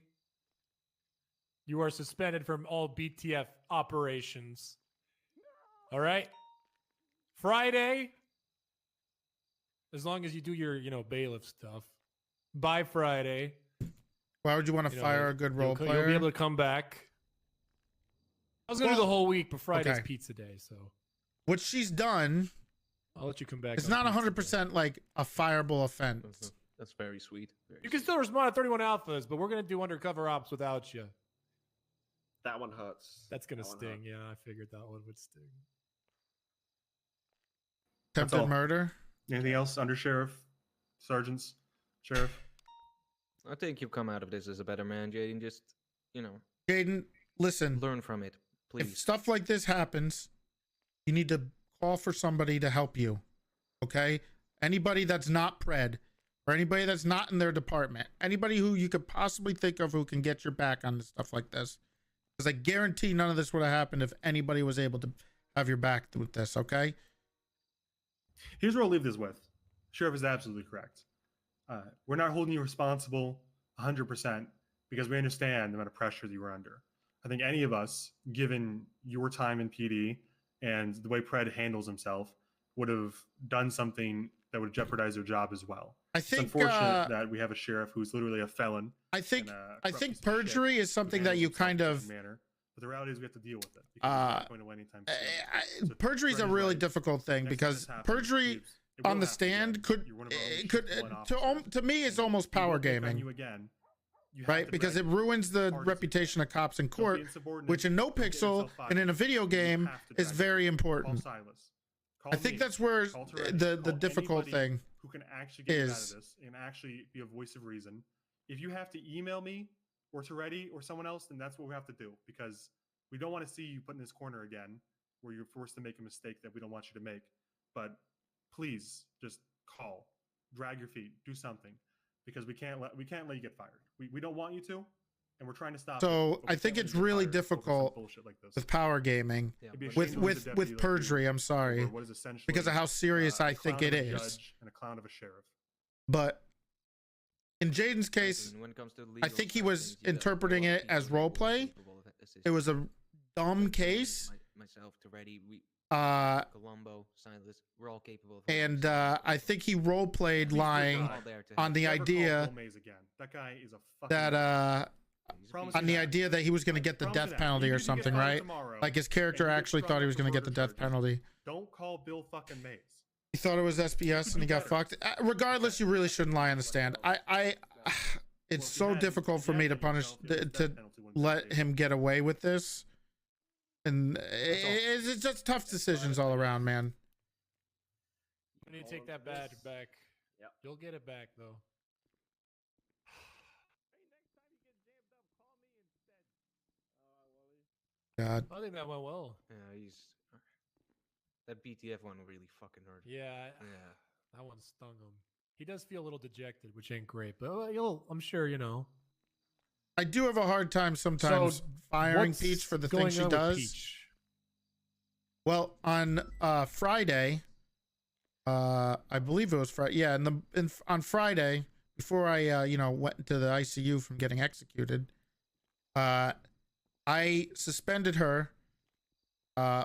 you are suspended from all BTF operations. All right? Friday, as long as you do your, bailiff stuff, by Friday. Why would you want to fire a good role player? You'll be able to come back. I was going to do the whole week, but Friday's okay. pizza day, so What she's done, I'll let you come back. it's on not pizza day. 100% like a fireable offense. That's very sweet. You can still respond to 31 alphas, but we're going to do undercover ops without you. That one hurts. That's going to That one sting. hurts. Yeah, I figured that one would sting. That's Attempted all. murder? Anything else, under sheriff, sergeants, sheriff? I think you've come out of this as a better man, Jaden. Just, Jaden, listen. learn from it, If please. stuff like this happens, you need to call for somebody to help you. Okay? Anybody that's not Pred or anybody that's not in their department, anybody who you could possibly think of who can get your back on stuff like this. Because I guarantee none of this would have happened if anybody was able to have your back with this, okay? Here's what I'll leave this with. Sheriff is absolutely correct. We're not holding you responsible 100% because we understand the amount of pressure that you were under. I think any of us, given your time in PD and the way Pred handles himself, would have done something that would jeopardize their job as well. I think it's unfortunate that we have a sheriff who's literally a felon. I think perjury is something that you kind of manner, but the reality is we have to deal with it. Because it's not going away anytime soon. So perjury is a really difficult thing because perjury on the stand could to me is almost power gaming. Right, because it ruins the reputation of cops in court, which in NoPixel and in a video game is very important. I think that's where the difficult thing who can actually get you out of this and actually be a voice of reason. If you have to email me or Toretti or someone else, then that's what we have to do, because we don't want to see you put in this corner again where you're forced to make a mistake that we don't want you to make. But please just call, drag your feet, do something, because we can't let you get fired. We don't want you to, and we're trying to stop. So I think it's really difficult with power gaming, with perjury. I'm sorry, because of how serious I think it is. And a clown of a sheriff. But in Jaden's case, I think he was interpreting it as roleplay. It was a dumb case. Myself, Toretti, Columbo, Silas, we're all capable of. And I think he role played lying on the idea that on the idea that he was going to get the death penalty or something, right? Like his character actually thought he was going to get the death penalty. Don't call Bill fucking Mays. He thought it was SBS and he got fucked. Regardless, you really shouldn't lie on the stand. It's so difficult for me to let him get away with this. And it's just tough decisions all around, man. You need to take that badge back. Yep. You'll get it back, though. God. I think that went well. Yeah, that BTF one really fucking hurt. Yeah. That one stung him. He does feel a little dejected, which ain't great, but I'm sure, you know. I do have a hard time sometimes firing Peach for the things she does. Well, on Friday, I believe it was Friday. Yeah, on Friday, before I went into the ICU from getting executed, I suspended her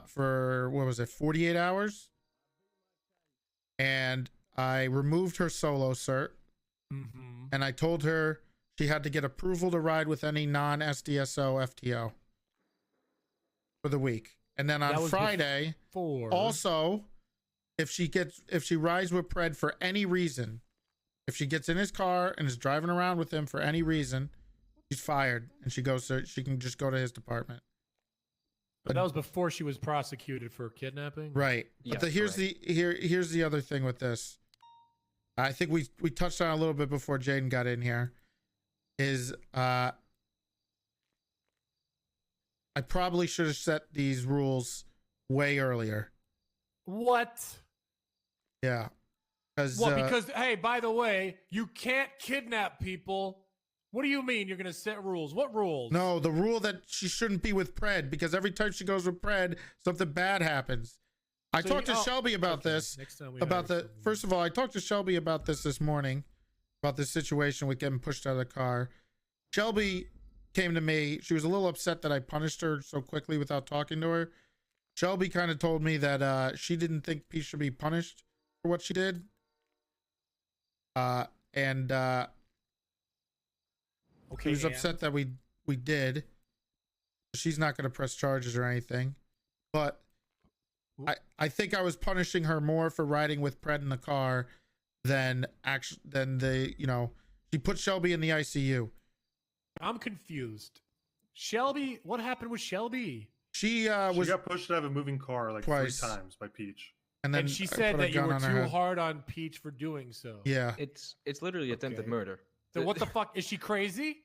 for 48 hours, and I removed her solo cert, and I told her she had to get approval to ride with any non-SDSO FTO for the week. And then on Friday, also, if she rides with Pred for any reason, if she gets in his car and is driving around with him for any reason, she's fired, and she can just go to his department. But that was before she was prosecuted for kidnapping, right? But here's the other thing with this. I think we touched on it a little bit before Jaden got in here. Is I probably should have set these rules way earlier. What? Yeah. Because hey, by the way, you can't kidnap people. What do you mean you're gonna set rules? What rules? No, the rule that she shouldn't be with Pred, because every time she goes with Pred, something bad happens. I talked to Shelby about this. First of all, I talked to Shelby about this morning, about this situation with getting pushed out of the car. Shelby came to me. She was a little upset that I punished her so quickly without talking to her. Shelby kind of told me that she didn't think Pete should be punished for what she did. She was upset that we did. She's not going to press charges or anything. But I think I was punishing her more for riding with Pred in the car than she put Shelby in the ICU. I'm confused. Shelby, what happened with Shelby? She got pushed out of a moving car like twice. 3 times by Peach. And she said that you were too hard on Peach for doing so. Yeah. It's literally attempted murder. So what the fuck? Is she crazy?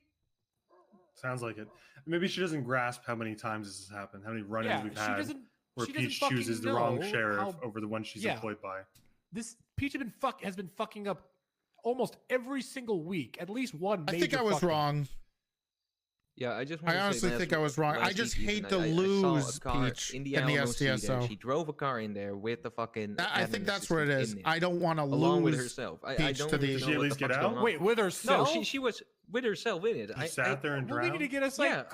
Sounds like it. Maybe she doesn't grasp how many times this has happened, how many run-ins we've had where Peach chooses the wrong sheriff over the one she's employed by. This Peach has been fucking up almost every single week. At least one. I think I was wrong. Yeah, I just. I honestly think I was wrong. I just hate to lose Peach in the SDSO. She drove a car in there with the fucking. I think that's what it is. I don't want to lose along with herself. I don't to the. know what the fuck's going on. Wait, with herself? No, she was with herself in it. She sat there and drowned. We need to get us like.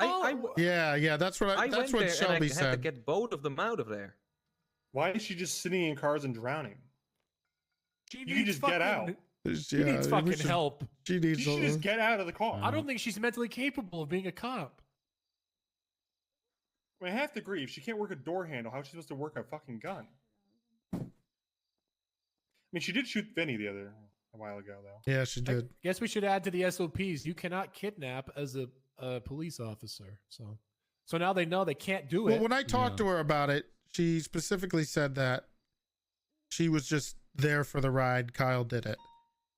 Yeah, that's what that's what Shelby said. I had to get both of them out of there. Why is she just sitting in cars and drowning? You can just get out. She needs fucking help. She needs. She should just get out of the car. I don't think she's mentally capable of being a cop. I have to agree. If she can't work a door handle, how is she supposed to work a fucking gun? I mean, she did shoot Vinny a while ago, though. Yeah, she did. I guess we should add to the SOPs. You cannot kidnap as a police officer. So now they know they can't do it. Well, when I talked to her about it, she specifically said that she was just there for the ride. Kyle did it.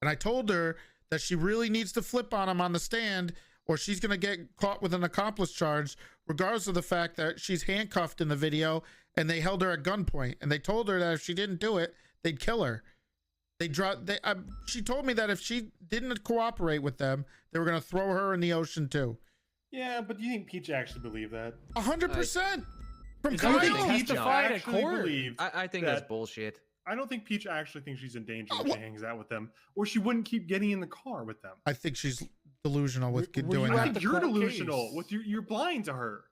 And I told her that she really needs to flip on him on the stand or she's going to get caught with an accomplice charge, regardless of the fact that she's handcuffed in the video and they held her at gunpoint. And they told her that if she didn't do it, they'd kill her. She told me that if she didn't cooperate with them, they were going to throw her in the ocean too. Yeah, but do you think Peach actually believed that? 100%. From Kyle. I think that's bullshit. I don't think Peach actually thinks she's in danger when she hangs out with them, or she wouldn't keep getting in the car with them. I think she's delusional with doing I that. think you're delusional with you're blind to her.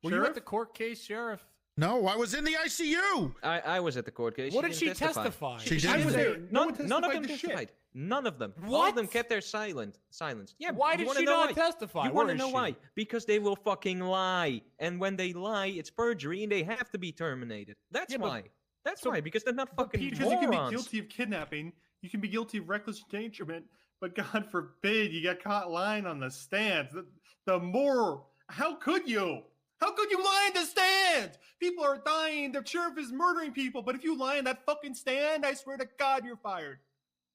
Were you at the court case, Sheriff? No, I was in the ICU. I was at the court case. What did she testify? She didn't. None of them testified. None of them. What? All of them kept their silence. Yeah. Why did she not testify? You want to know why? Because they will fucking lie, and when they lie, it's perjury, and they have to be terminated. That's why. That's why. Because they're not fucking morons. Because you can be guilty of kidnapping, you can be guilty of reckless endangerment, but God forbid you get caught lying on the stand. How could you? How could you lie in the stand? People are dying. The sheriff is murdering people. But if you lie in that fucking stand, I swear to God, you're fired.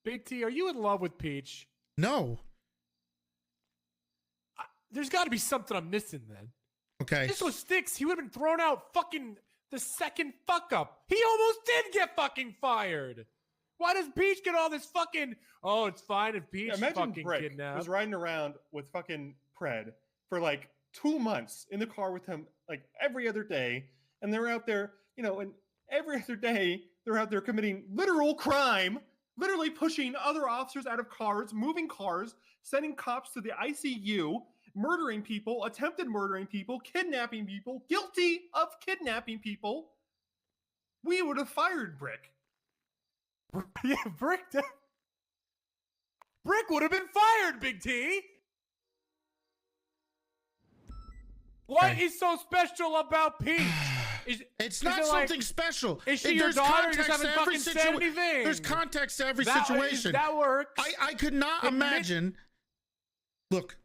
Big T, are you in love with Peach? No. There's got to be something I'm missing then. Okay. This was Sticks. He would have been thrown out fucking the second fuck up. He almost did get fucking fired. Why does Peach get all this fucking, oh, it's fine if Peach fucking Brick kidnapped? was riding around with fucking Pred for like 2 months in the car with him like every other day, and they're out there, and every other day they're out there committing literal crime, literally pushing other officers out of cars, moving cars, sending cops to the ICU, murdering people, attempted murdering people, kidnapping people, guilty of kidnapping people. We would have fired Brick. Yeah, Brick would have been fired, Big T. What is so special about Peach? It's not something special. Is she your daughter? You just haven't fucking said anything. There's context to every situation. That works. I could not imagine. Look.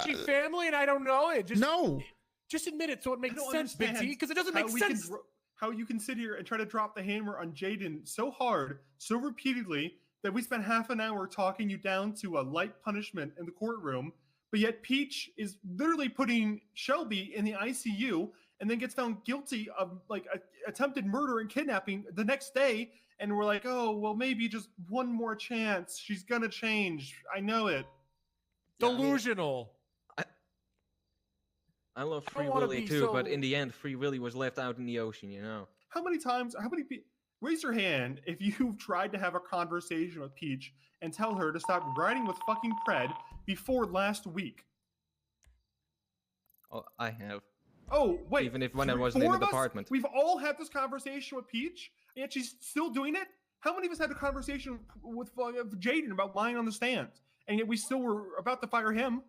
She family and I don't know it. No. Just admit it so it makes sense, Big T, because it doesn't make sense. How you can sit here and try to drop the hammer on Jaden so hard, so repeatedly, that we spent half an hour talking you down to a light punishment in the courtroom, but yet Peach is literally putting Shelby in the ICU and then gets found guilty of attempted murder and kidnapping the next day. And we're like, oh, well, maybe just one more chance. She's going to change. I know it. Delusional. I love Free Willy too, but in the end, Free Willy was left out in the ocean, How many people, raise your hand if you've tried to have a conversation with Peach and tell her to stop riding with fucking Pred before last week. Oh, I have. Oh, wait. Even if when I wasn't in the department. We've all had this conversation with Peach, and yet she's still doing it? How many of us had a conversation with Jaden about lying on the stand, and yet we still were about to fire him?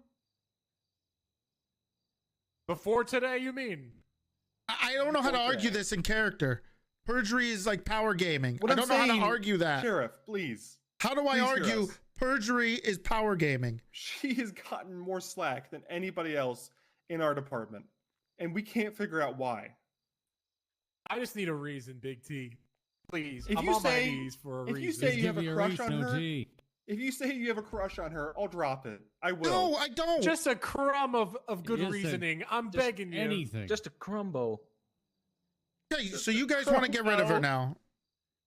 Before today, you mean? I don't know how to argue this in character. Perjury is like power gaming. I don't know how to argue that. Sheriff, please. How do I argue perjury is power gaming? She has gotten more slack than anybody else in our department, and we can't figure out why. I just need a reason, Big T. Please, if I'm you on say, my knees for a reason. If you say you have a crush on her, if you say you have a crush on her, I'll drop it. I will. No, I don't. Just a crumb of good reasoning. I'm begging you. Anything. Just a crumbo. Okay, so you guys want to get rid of her now.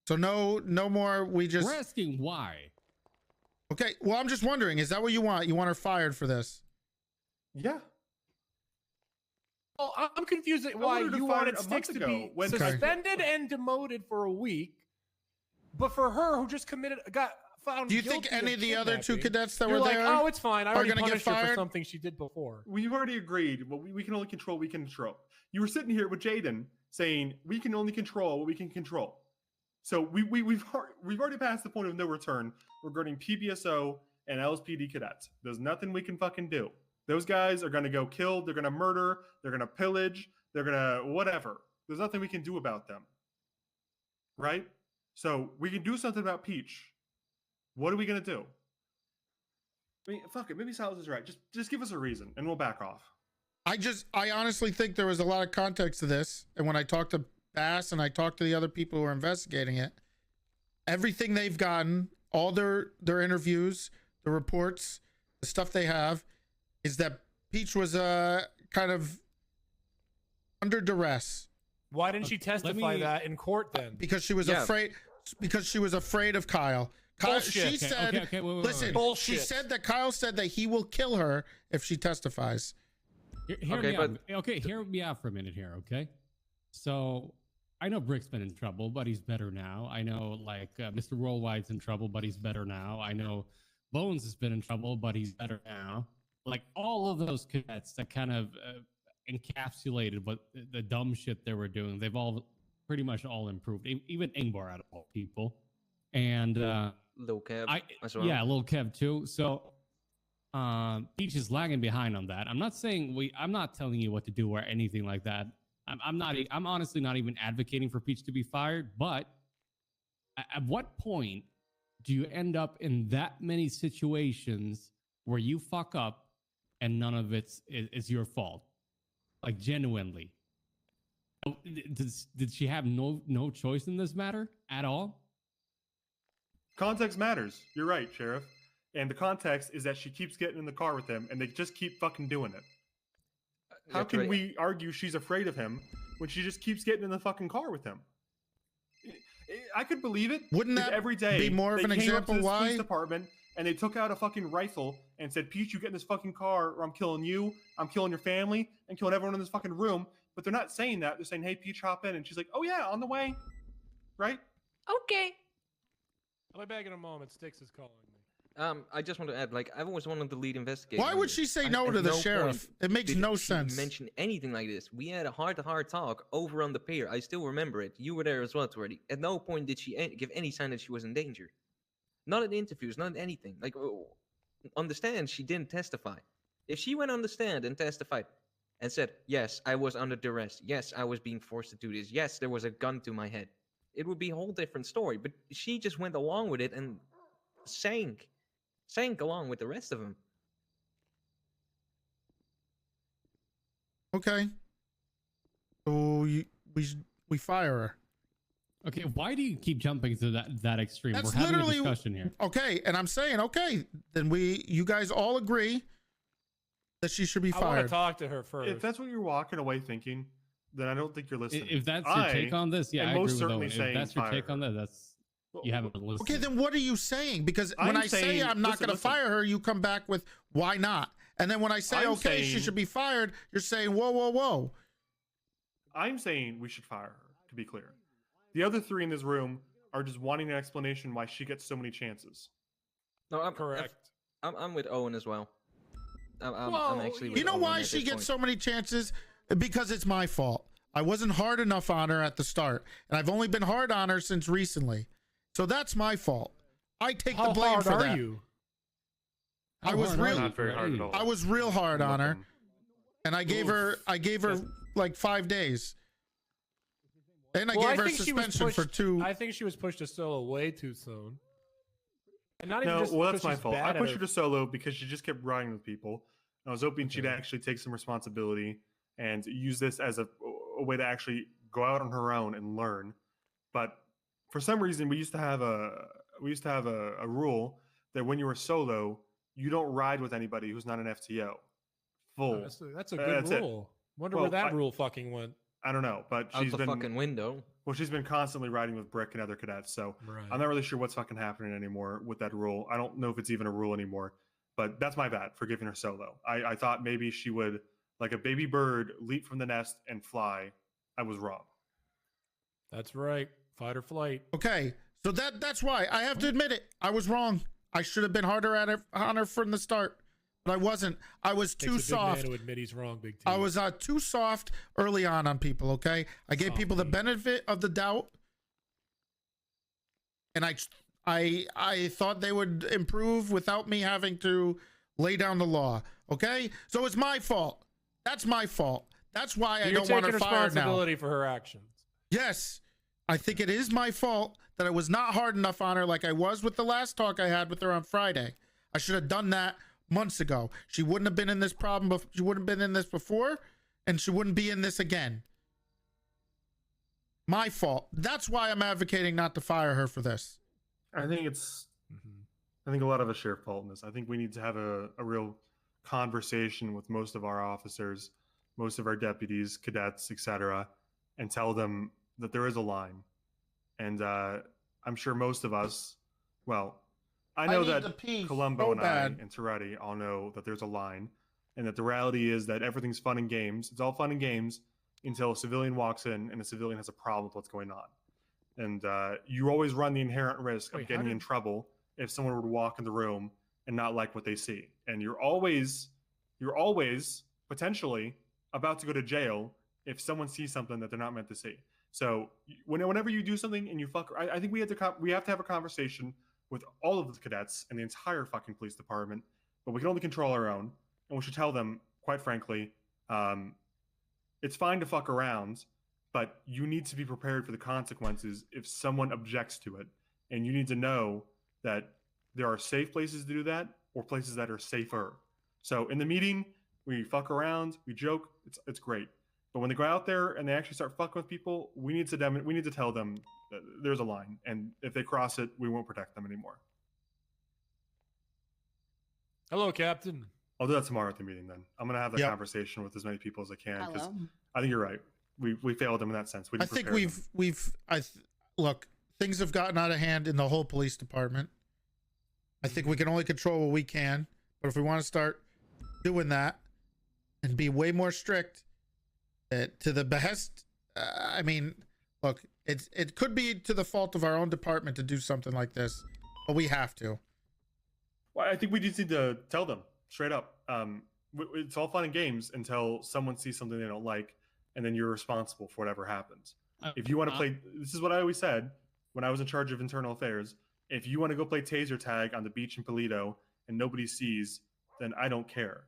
So no more. We're asking why. Okay, well, I'm just wondering, is that what you want? You want her fired for this? Yeah. Well, I'm confused at why wanted to you fire wanted it a Sticks month to ago be when- suspended and demoted for a week, but for her who just got found Do you think guilty any of the other two kidnapping, cadets that you're were like, there oh, it's fine. I are already gonna get punished her for fired? something she did before. We've already agreed. What we can only control, we can control. You were sitting here with Jaden saying we can only control what we can control. So we've already passed the point of no return regarding PBSO and LSPD cadets. There's nothing we can fucking do. Those guys are gonna go kill. They're gonna murder. They're gonna pillage. They're gonna whatever. There's nothing we can do about them. Right? So we can do something about Peach. What are we gonna do? I mean, fuck it. Maybe Silas is right. Just give us a reason, and we'll back off. I honestly think there was a lot of context to this. And when I talked to Baas and I talked to the other people who are investigating it, everything they've gotten, all their interviews, the reports, the stuff they have, is that Peach was kind of under duress. Why didn't she testify that in court then? Because she was afraid. Because she was afraid of Kyle. Kyle, she said, listen, she said that Kyle said that he will kill her if she testifies. Hear me out for a minute here, okay? So, I know Brick's been in trouble, but he's better now. I know, Mr. Worldwide's in trouble, but he's better now. I know Bones has been in trouble, but he's better now. Like, all of those cadets that kind of encapsulated what the dumb shit they were doing, they've all pretty much all improved. Even Ingbar out of all people. And Lil Kev as well. Yeah, Lil Kev too. So Peach is lagging behind on that. I'm not saying I'm not telling you what to do or anything like that. I'm honestly not even advocating for Peach to be fired, but at what point do you end up in that many situations where you fuck up and none of it is your fault? Like, genuinely. Did she have no choice in this matter at all? Context matters. You're right, Sheriff. And the context is that she keeps getting in the car with him and they just keep fucking doing it. How can we argue she's afraid of him when she just keeps getting in the fucking car with him? I could believe it. Wouldn't that every day be more of an example why why? Police department and they took out a fucking rifle and said, "Peach, you get in this fucking car, or I'm killing you. I'm killing your family. I'm killing everyone in this fucking room." But they're not saying that. They're saying, "Hey, Peach, hop in," and she's like, "Oh yeah, on the way." Right? Okay. I'll be back in a moment. Sticks is calling me. I just want to add, I've always wanted the lead investigator. Why would she say no to the sheriff? It makes no sense. Mention anything like this. We had a heart-to-heart talk over on the pier. I still remember it. You were there as well, Toretti. At no point did she give any sign that she was in danger. Not in interviews, not in anything. On the stand, she didn't testify. If she went on the stand and testified and said, "Yes, I was under duress. Yes, I was being forced to do this. Yes, there was a gun to my head," it would be a whole different story. But she just went along with it and sank along with the rest of them. Okay. So we fire her. Okay, why do you keep jumping to that extreme? That's We're having a literally discussion here. Okay, and I'm saying, okay, then you guys all agree that she should be I want fired. to talk to her first. If that's what you're walking away thinking, then I don't think you're listening. If that's your take on this, yeah, I agree with Owen. If saying that's your take fire on that, you haven't listened. Okay, then what are you saying? Because when I'm I say saying- I'm not listen, going to fire her, you come back with why not? And then when I say I'm okay, she saying- should be fired, you're saying whoa, whoa, whoa. I'm saying we should fire her, to be clear. The other three in this room are just wanting an explanation why she gets so many chances. No, I'm correct. I'm with Owen as well. I'm Well, actually with you know Owen why at she this gets point. so many chances? Because it's my fault. I wasn't hard enough on her at the start, and I've only been hard on her since recently. So that's my fault. I take the blame for that. I was real. Not very hard at all. I was real hard on her, and I gave her like 5 days, and I gave her suspension for 2. I think she was pushed to solo way too soon. And not even No, just well, because that's my she's fault. bad I at pushed her. her to solo because she just kept riding with people. And I was hoping she'd actually take some responsibility and use this as a way to actually go out on her own and learn. But for some reason, we used to have a rule that when you were solo, you don't ride with anybody who's not an FTO. Full. That's a good it. rule. Wonder Well, where that rule fucking went. I don't know, but Out she's the been fucking window. Well, she's been constantly riding with Brick and other cadets, so Right. I'm not really sure what's fucking happening anymore with that rule. I don't know if it's even a rule anymore. But that's my bad for giving her solo. I thought maybe she would, like a baby bird, leap from the nest and fly. I was wrong. That's right. Fight or flight. Okay, so that's why I have to admit it. I was wrong. I should have been harder on her from the start, but I wasn't. I was too Takes a big soft. man to admit he's wrong, Big T. I was too soft early on people. Okay, I gave people the benefit of the doubt, and I thought they would improve without me having to lay down the law. Okay, so it's my fault. That's my fault. That's why I don't want her fired now. Responsibility for her actions. Yes, I think it is my fault that I was not hard enough on her like I was with the last talk I had with her on Friday. I should have done that months ago. She wouldn't have been in this problem. She wouldn't have been in this before, and she wouldn't be in this again. My fault. That's why I'm advocating not to fire her for this. I think it's. I think a lot of us share fault in this. I think we need to have a real conversation with most of our officers, most of our deputies, cadets, etc., and tell them that there is a line. And I'm sure most of us, well, I know that Columbo and I and Toretti all know that there's a line, and that the reality is that everything's fun and games. It's all fun and games until a civilian walks in and a civilian has a problem with what's going on. And you always run the inherent risk of getting in trouble if someone were to walk in the room and not like what they see. And you're always potentially about to go to jail if someone sees something that they're not meant to see. So whenever you do something and you fuck, I think we have to have a conversation with all of the cadets and the entire fucking police department, but we can only control our own. And we should tell them, quite frankly, it's fine to fuck around, but you need to be prepared for the consequences if someone objects to it. And you need to know that there are safe places to do that or places that are safer. So in the meeting, we fuck around, we joke, it's great. But when they go out there and they actually start fucking with people, we need to tell them that there's a line, and if they cross it, we won't protect them anymore. Hello, Captain. I'll do that tomorrow at the meeting. Then I'm gonna have that conversation with as many people as I can because Hello. I think you're right. We failed them in that sense. I think look, things have gotten out of hand in the whole police department. I think we can only control what we can, but if we want to start doing that and be way more strict to the behest, I mean, look, it could be to the fault of our own department to do something like this, but we have to. Well, I think we just need to tell them straight up. It's all fun and games until someone sees something they don't like, and then you're responsible for whatever happens. If you want to play, this is what I always said when I was in charge of internal affairs. If you want to go play taser tag on the beach in Polito and nobody sees, then I don't care.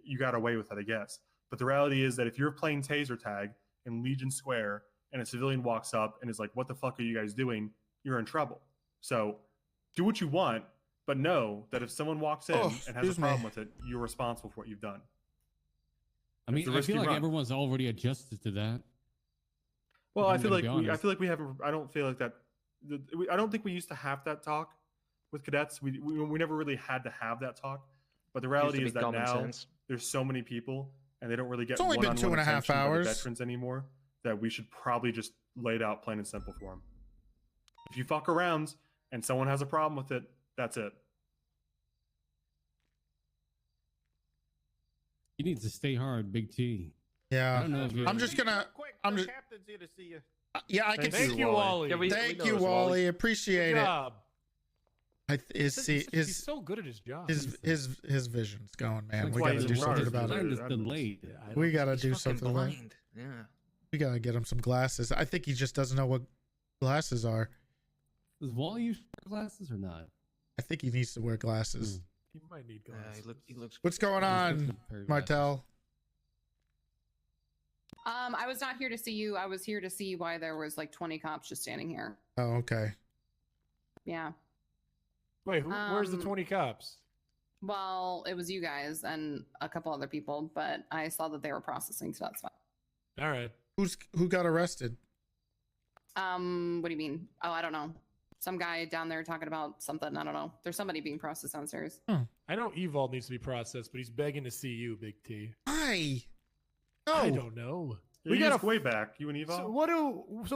You got away with it, I guess. But the reality is that if you're playing taser tag in Legion Square and a civilian walks up and is like, what the fuck are you guys doing? You're in trouble. So do what you want, but know that if someone walks in and has a problem with it, you're responsible for what you've done. I mean, I feel like everyone's already adjusted to that. Well, I feel like we haven't. I don't feel like that. I don't think we used to have that talk with cadets. We never really had to have that talk. But the reality is that now there's so many people, and they don't really get. It's only been 2.5 hours. Veterans anymore. That we should probably just lay it out plain and simple for them. If you fuck around and someone has a problem with it, that's it. You need to stay hard, Big T. Yeah, I don't know if you're- I'm just gonna. I'm just. Captain's here to see you. Yeah, I can. Thank you, Wally. Yeah, Thank you, Wally. Appreciate Good it. job. He's so good at his job. His vision's going, man. That's We why gotta he's do in something charge. about Mine it. is delayed. We gotta He's do fucking something about it. blind. Yeah. We gotta get him some glasses. I think he just doesn't know what glasses are. Does Wally use glasses or not? I think he needs to wear glasses. He might need glasses. He looks. What's going on, Martel? I was not here to see you. I was here to see why there was like 20 cops just standing here. Oh, okay. Yeah. Wait, where's the 20 cops? Well, it was you guys and a couple other people, but I saw that they were processing, so that's fine. All right. Who got arrested? What do you mean? Oh, I don't know. Some guy down there talking about something. I don't know. There's somebody being processed downstairs. I know Evolve needs to be processed, but he's begging to see you, Big T. Why? I don't know. We got way back. You and Evolve.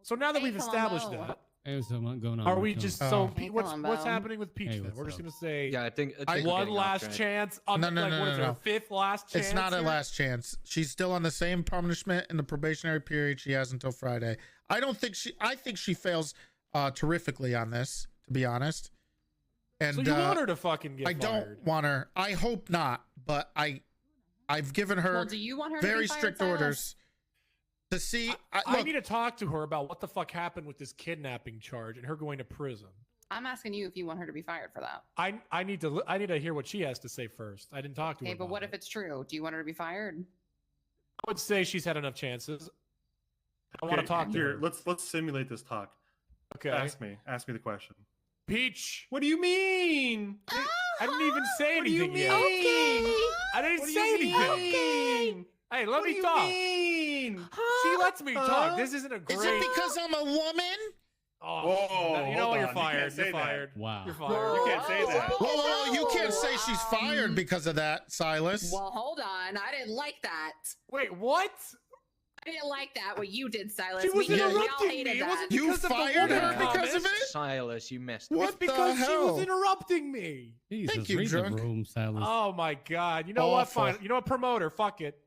So now that we've established that, Hey, what's going on? Are we What's just going so? on? Hey, What's Columbo. happening with Peach? Hey, then what's we're just up? gonna say Yeah, I think one last chance. On, No, like, what is it, no. her fifth last chance? It's not a here? last chance. She's still on the same punishment in the probationary period she has until Friday. I think she fails terrifically on this, to be honest. And So you want her to fucking get I fired? don't want her. I hope not, but I've given her Well, do you want her to be very fired, strict Silas? orders to see. I Look, need to talk to her about what the fuck happened with this kidnapping charge and her going to prison. I'm asking you if you want her to be fired for that. I need to hear what she has to say first. I didn't talk to her. Okay, but about what it. if it's true? Do you want her to be fired? I would say she's had enough chances. I want to talk to Here, her. let's simulate this talk. Okay. Ask me the question. Peach. What do you mean? I didn't even say What do you anything yet. mean? I didn't What do say you anything. mean? Hey, let What me do you talk. mean? She lets me Huh? talk. This isn't a great. is it because I'm a woman? Oh, Whoa, you know hold what? You're on. You can't fired. say You're that. fired. Wow. You're fired. You can't say that. Whoa, you can't say she's fired because of that, Silas. Well, hold on. I didn't like that. Wait, what? I didn't like that. What you did, Silas. She was we all interrupting hated me. It that. wasn't You because of the fired woman her because of comment. it? Silas, you messed What It's because the she hell? was interrupting me. Jesus, Thank you, read drunk. the room, Silas. Oh my god. You know what? Awful. Fine. You know what? Promoter. Fuck it.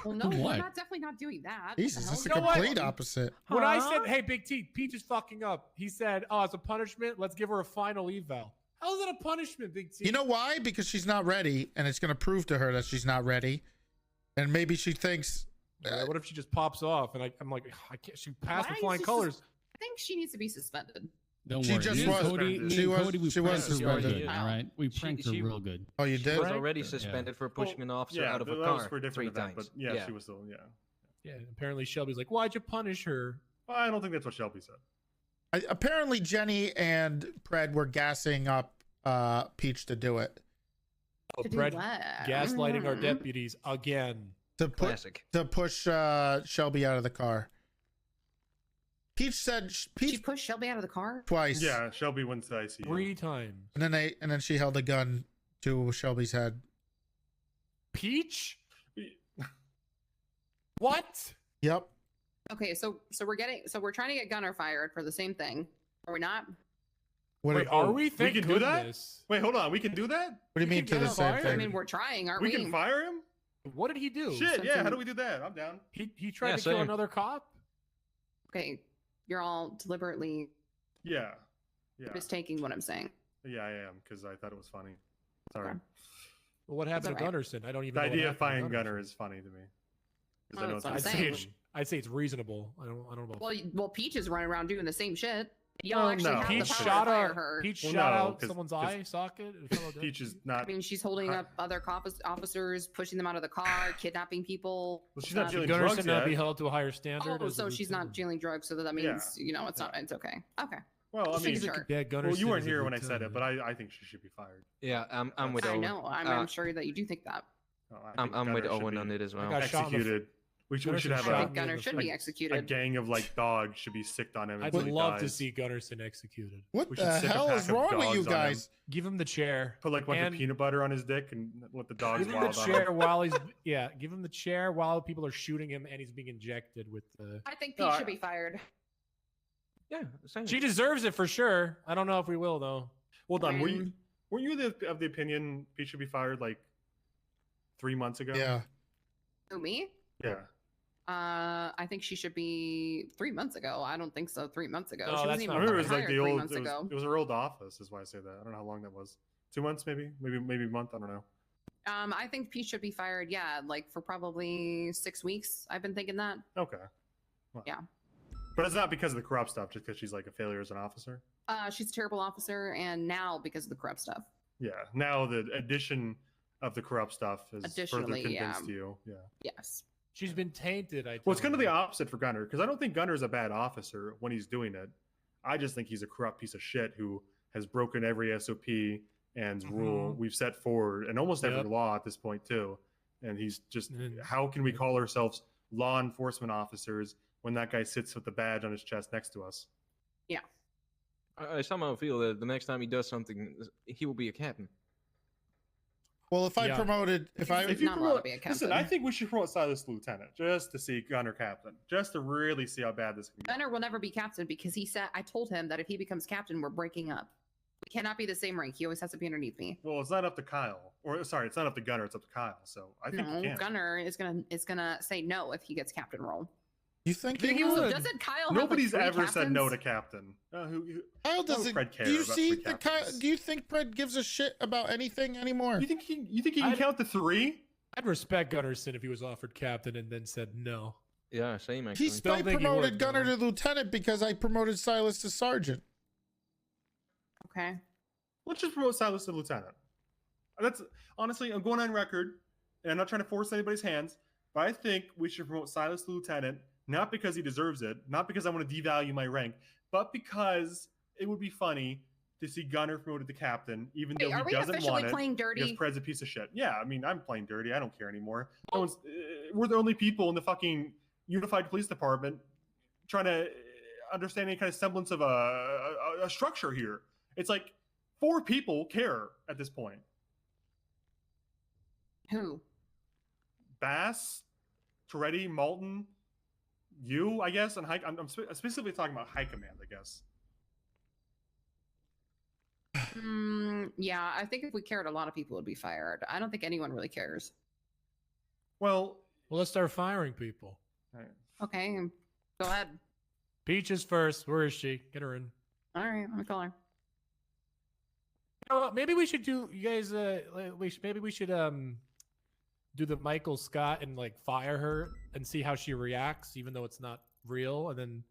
Well, no, we're What? not definitely not doing that. Jesus, What that's the the hell? know what? complete opposite. When I said, "Hey, Big T, Peach is fucking up," he said, "Oh, as a punishment, let's give her a final eval." How is that a punishment, Big T? You know why? Because she's not ready, and it's going to prove to her that she's not ready. And maybe she thinks, What if she just pops off and I'm like, I can't. She passed Why with is flying she colors. I think she needs to be suspended. Don't She worry. just Me and was Cody, suspended. me She and was- Cody, we she was pranked her real suspended. good, all right? We pranked her she- real good. oh, you She did? was already suspended for pushing an officer Yeah, out of a that car was for a different 3 event, times. but yeah, she was still, yeah. Yeah. Apparently, Shelby's like, "Why'd you punish her?" Well, I don't think that's what Shelby said. Apparently, Jenny and Pred were gassing up Peach to do it. Oh, To do Brett what? gaslighting our Mhm. deputies again. To Classic. push Shelby out of the car. Peach said She Peach pushed Shelby out of the car? twice. Yeah, Shelby went to the ICU. 3 times. And then she held a gun to Shelby's head. Peach? What? Yep. Okay, so we're trying to get Gunner fired for the same thing. Are we not? What Wait, do, are we? We Thank can do that? goodness. Wait, hold on. We can do that? what do you mean to can the get same fired? I thing? mean, we're trying, aren't We we? can fire him? What did he do? Shit, Sent yeah. How him- do we do that? I'm down. He tried Yeah, to kill same. another cop? Okay, you're all deliberately Yeah. Yeah. mistaking what I'm saying. Yeah, I am, because I thought it was funny. Sorry. Okay. Well, what happened to All right. Gunnarsson? I don't even The know what idea of happened to firing Gunnarsson. Gunner is funny to me. 'Cause I Oh, know that's what I'm it's I'd saying. say I'd say it's reasonable. I don't know about. Well, Peach is running around doing the same shit. Y'all Well, actually no. have Peach the power shot to fire out. her. Peach Well, shot no, out 'cause- someone's 'cause eye socket. Peach is I not. mean, she's holding up other officers, pushing them out of the car, kidnapping people. Well, she's not Um, dealing Should drugs Gunnarsson not yet. be held to a higher standard? Oh, as a so she's not lieutenant? dealing drugs, so that means it's not. It's okay. Okay. Well, I Just mean, making sure. Yeah, Gunnarsson well, you weren't is a here when I said it, lieutenant. but I think she should be fired. Yeah, I'm with I Owen. know. I'm Uh, sure that you do think that. No, I I'm think with Gunner should Owen be on it as well. got shot in the Executed. We should Gunnarsson have shot I me think in Gunner the should foot. be a executed. gang of like dogs should be sicked on him. I'd until he love to dies. see Gunnarsson executed. What We should the sick a hell pack is of wrong with you dogs on him. guys? Give him the chair. Put like a bunch And- of peanut butter on his dick and let the dogs Give him the wild on chair him. while he's give him the chair while people are shooting him and he's being injected with the. I think No, Pete I- should be fired. Yeah, same. She deserves it for sure. I don't know if we will though. Well done. Um, Were you of the opinion Pete should be fired like 3 months ago? Yeah. Who, me? Yeah. I think she should be 3 months ago. I don't think so. 3 months ago. No, she that's wasn't not I even remember it was hired like the 3 old. months ago. It was her old office. Is why I say that. I don't know how long that was. 2 months, maybe a month. I don't know. I think Pete should be fired. Yeah, like for probably 6 weeks. I've been thinking that. Okay. Well, Yeah. But it's not because of the corrupt stuff, just because she's like a failure as an officer. She's a terrible officer, and now because of the corrupt stuff. Yeah. Now the addition of the corrupt stuff has further Additionally, yeah. convinced you. Yeah. Yes. She's been tainted. Well, it's kind of the opposite for Gunner, because I don't think Gunner's a bad officer when he's doing it. I just think he's a corrupt piece of shit who has broken every SOP and rule we've set forward, and almost every Yep. law at this point too. And he's just, And- how can we call ourselves law enforcement officers when that guy sits with the badge on his chest next to us? Yeah. I somehow feel that the next time he does something, he will be a captain. Well, if I promoted, if you not allowed promote, to be a captain. listen, I think we should promote Silas to lieutenant just to see Gunner captain, just to really see how bad this can go. Gunner will never be captain because he said I told him that if he becomes captain, we're breaking up. We cannot be the same rank. He always has to be underneath me. Well, it's not up to Kyle, or sorry, it's not up to Gunner. It's up to Kyle. So I think No, he can. Gunner is gonna say no if he gets captain role. You think he Also, would? doesn't Kyle Nobody's have like three ever said no captains? to captain. Kyle doesn't. Fred care Do you about see three the captains. Do you think Fred gives a shit about anything anymore? You think he can count to 3? I'd respect Gunnarsson if he was offered captain and then said no. Yeah, same actually. I promoted Gunner to lieutenant because I promoted Silas to sergeant. Okay. Let's just promote Silas to lieutenant. That's honestly, I'm going on record, and I'm not trying to force anybody's hands, but I think we should promote Silas to lieutenant, not because he deserves it, not because I want to devalue my rank, but because it would be funny to see Gunner promoted to captain, even Wait, though are he we doesn't officially want it. playing dirty? Because Pred's a piece of shit. Yeah, I mean, I'm playing dirty. I don't care anymore. No one's, we're the only people in the fucking unified police department trying to understand any kind of semblance of a structure here. It's like 4 people care at this point. Who? Baas, Toretti, Malton, you, I guess, and High. I'm specifically talking about High Command, I guess. Yeah, I think if we cared, a lot of people would be fired. I don't think anyone really cares. Well, let's start firing people. Okay, go ahead. Peach is first. Where is she? Get her in. All right, let me call her. You know what, maybe we should do, you guys. Maybe we should do the Michael Scott and like fire her and see how she reacts, even though it's not real. And then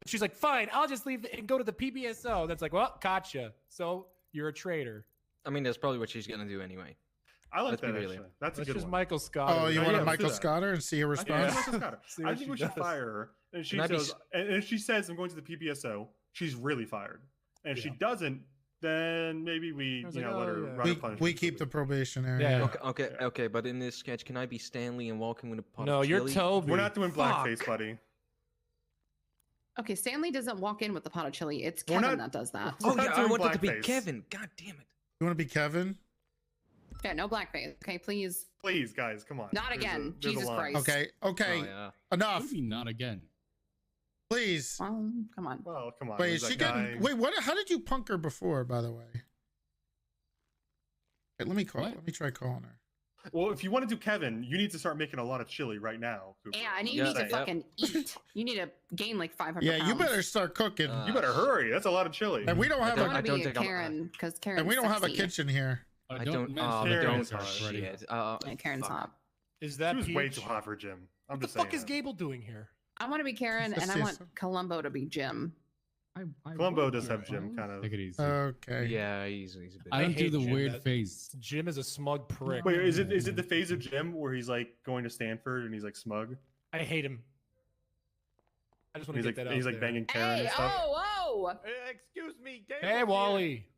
she's like, "Fine, I'll just leave and go to the PBSO." That's like, "Well, gotcha. So you're a traitor." I mean, that's probably what she's gonna do anyway. I like Let's be that real actually. here. That's a Let's good just one. Michael Scott. Oh, you want to let's do Michael that. Scotter and see her response? I think we should fire her, and she And I'd be says, and if she says, "I'm going to the PBSO," she's really fired. And if she doesn't, then maybe we, I was you like, know, let oh, her yeah. run a punishment. We keep the probationary. Yeah. Okay. But in this sketch, can I be Stanley and walking with a pot No, of you're chili? Toby. We're not doing blackface, buddy. Okay, Stanley doesn't walk in with the pot of chili. It's We're Kevin not- that does that. Oh We're yeah, not I doing wanted to be blackface. Kevin. God damn it. You want to be Kevin? Yeah, no blackface. Okay, please. Please, guys, come on. Not There's again. there's Jesus line. Christ. Okay. Okay. Oh, yeah. Enough. Maybe not again. Please. Well, come on. Well, come on. Wait, there's is she that guy. getting? Wait, what? How did you punk her before? By the way. Wait, let me call. What? Let me try calling her. Well, if you want to do Kevin, you need to start making a lot of chili right now. Cooper. Yeah, and you Yeah. need to Yep. fucking eat. You need to gain like 500 Yeah, pounds. you better start cooking. You better hurry. That's a lot of chili. And we don't have I a. want to don't be a think I'm- Karen because Karen's And we don't have a sexy. kitchen here. I don't. mention Oh, Karen don't. is hot. Shit. Yeah, Karen's fuck. hot. Is that She was Peach? way too hot for Jim. I'm What the just saying. fuck is that. Gable doing here? I want to be Karen, Let's and I see want some- Columbo to be Jim. Columbo does have Jim kind of. Take it easy. Okay. Yeah, he's a bit. I don't do hate the Jim. weird That- face. Jim is a smug prick. Wait, is it the phase of Jim where he's like going to Stanford and he's like smug? I hate him. I just want He's to like get that out he's like there. banging Karen Hey, and stuff. oh, Excuse me, Gable Hey, here. Wally.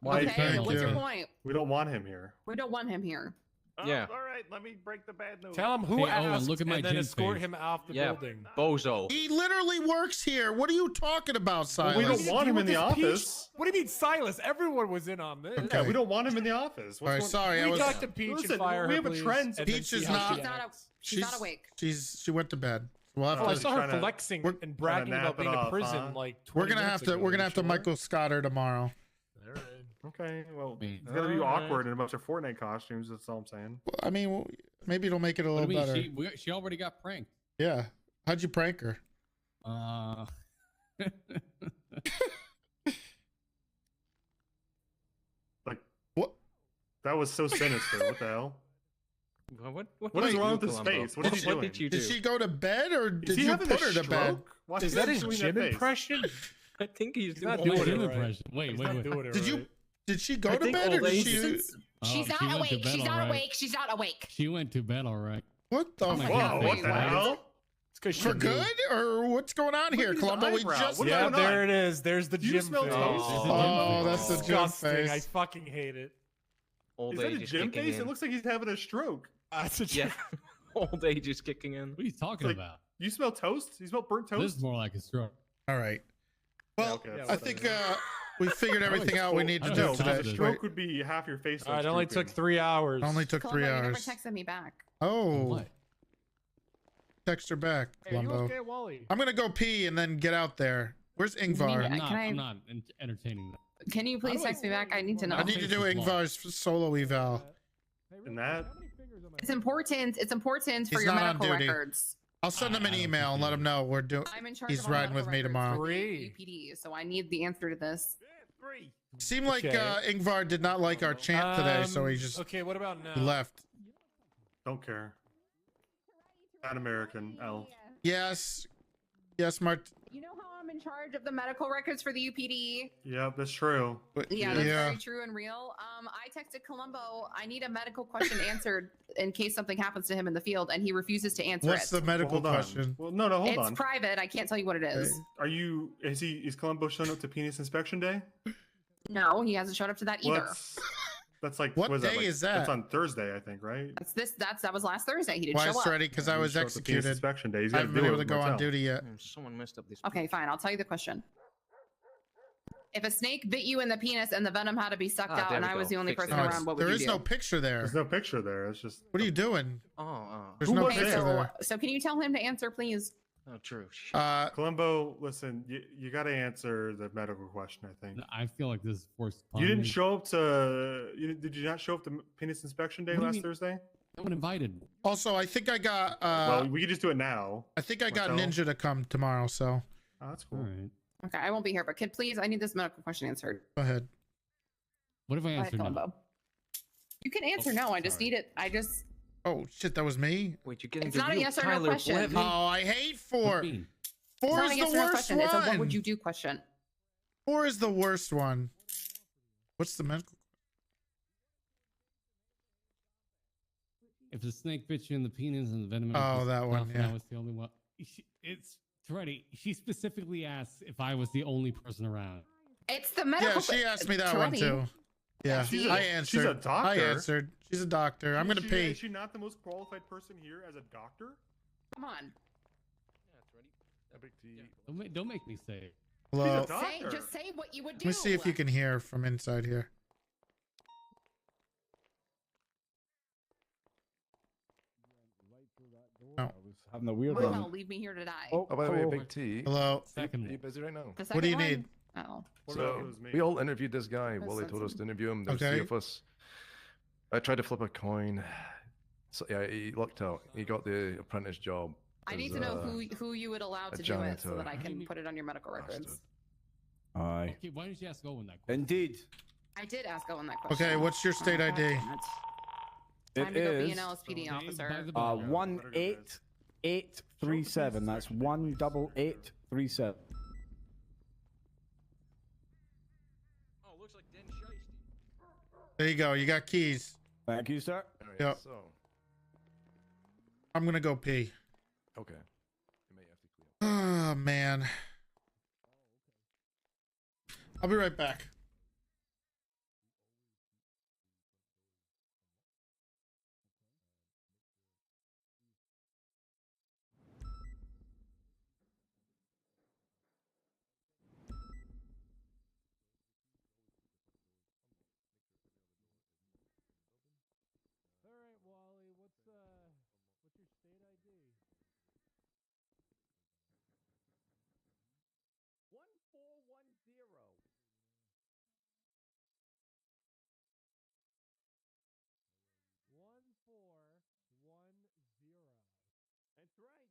Why? Okay, thank what's your you. point? We don't want him here. We don't want him here. Oh, Yeah. All right, let me break the bad news. Tell him who Hey, Owen, asked look at my and then Jim escort face. him off the Yeah. building. Bozo. He literally works here. What are you talking about, Silas? we don't want him in the This Peach- office. What do you mean, Silas? Everyone was in on this. Okay. Yeah, we don't want him in the office. All right, What's sorry. I We was. talked to Peach Listen, and fire we her, have a please, trend. and then Peach see is how not- she She's not acts. She's not awake. She went to bed. We'll have Oh, I to. saw her trying to- flexing we're- and bragging nap about being it in off, prison huh? like 20 We're gonna have minutes to. ago. We're gonna You have to sure? Michael Scott her tomorrow. All right. Okay, well, mean, it's gonna be alright. awkward in a bunch of Fortnite costumes. That's all I'm saying. Well, I mean, maybe it'll make it a What do little you mean? better. She already got pranked. Yeah. How'd you prank her? Like What? That was so sinister. What the hell? What What is did wrong you with do, his Columbo? face? What is he What doing? did you do? Did she go to bed or Is did he you having put a her to bed? stroke? Why Is he that his doing Jim face? impression? I think he's not doing doing it. it right. impression. Wait, He's wait, not wait. doing it Did you? right. Did she go I to think bed or old did age she? is- She's she not went to awake. bed She's all not right. awake. She's not awake. She went to bed all right. What the? Oh my fuck? God. Whoa! What the What? hell? It's because For good or what's going on here, at his Columbo? We eyebrow. just. What's Yeah, going on? there it is. There's the Do you Jim smell face. toast? Oh, that's the Jim disgusting. I face. fucking hate it. Old Is that age a is Jim kicking face? in. It looks like he's having a stroke. That's a Yeah. Old age is kicking in. What are you talking Like, about? You smell toast? You smell burnt This toast? is more like a stroke. All right. Well, okay, I think We figured everything out we need to I do don't today. know. The stroke would be half your face. It only took 3 hours. Only took Columbo, 3 you never hours. texted me back. Oh. What? Text her back, Hey, are you Columbo. okay, Wally? I'm gonna go pee and then get out there. Where's Ingvar? Can I- I'm not entertaining that. Can you please text me back? I need to know. I need to do Ingvar's solo eval. And that It's important. It's important for He's your not on medical duty. records. I'll send him an email and let him know we're doing. I'm in charge He's of all riding medical with me records tomorrow. for the UPD, so I need the answer to this. Seemed like Okay. Ingvar did not like our chant today, so he just Okay, what about now? he left. don't care. Not American. L. Yes, yes, Mart. You know how I'm in charge of the medical records for the UPD? Yep, that's true. Yeah, that's very true and real. I texted Columbo. I need a medical question answered in case something happens to him in the field, and he refuses to answer What's it. the medical Hold on. question? Well, no, hold It's on. private. I can't tell you what it is. Are you? Is Columbo showing up to penis inspection day? No, he hasn't showed up to that either. That's like What is that, day like- is that? That's on Thursday, I think, right? That was last Thursday. He didn't Why show it's up. ready? Because Yeah, I he was showed up to penis executed. inspection day. He's I gotta haven't do been it able to with go on Martel. duty yet. Someone messed up this. Okay, fine. I'll tell you the question. If a snake bit you in the penis and the venom had to be sucked out, there and we I was go. the only Fix it. person No, around, what would there you is do? no picture there. There's no picture there. It's just. What are you doing? There's Who no was picture there? there. So can you tell him to answer, please? Oh, true. Columbo, listen, you got to answer the medical question. I think. I feel like this is forced. You didn't show up to. Did you not show up to penis inspection day What do you last mean? Thursday? No one invited. Also, I think I got. Well, we could just do it now. I think I got Martel. Ninja to come tomorrow. So Oh, that's cool. All right. Okay, I won't be here, but kid, please, I need this medical question answered. go ahead. What if I Go ahead, answer no? Columbo. You can answer no. I just need it. Oh shit, that was me. Wait, you're getting It's the not a real yes or no Tyler question. Blevin? Oh, I hate four. What do you mean? It's Four not a is yes the or no worst question. It's a what one. would you do question. 4 is the worst one. What's the medical? If the snake bit you in the penis and the venom. Oh, that one, yeah. That was the only one. It's Toretti. She specifically asked if I was the only person around. It's the medical. Yeah, she asked me that one Toretti. too. Yeah, She's a- I answered. she's a doctor. I answered. She's a doctor. I'm gonna Is pee. she not the most qualified person here as a doctor? Come on. Don't make me say it. Hello. Just say what you would do. Let me see if you can hear from inside here. No. Having a weird Oh, one. no, leave me here to die. Oh, by the way, oh. Big T. Hello. Are you busy right now? The What do you second need? one? Oh. So we all interviewed this guy. Wally told us to interview him. There was Okay. 3 of us. I tried to flip a coin. So yeah, he lucked out. He got the apprentice job. I need as, to know who you would allow a to do it so janitor. that I can put it on your medical records. Aye. Okay, why didn't you ask Owen that question? Indeed. I did ask Owen that question. Okay, what's your state Oh, ID? damn it. Time to go be an is, LSPD officer. 18837. That's 18837. There you go. You got keys. Thank you, sir. Yep. So, I'm gonna go pee. okay. Oh man. I'll be right back. All right, Wally, what's your state ID? 1410. 1410. That's right.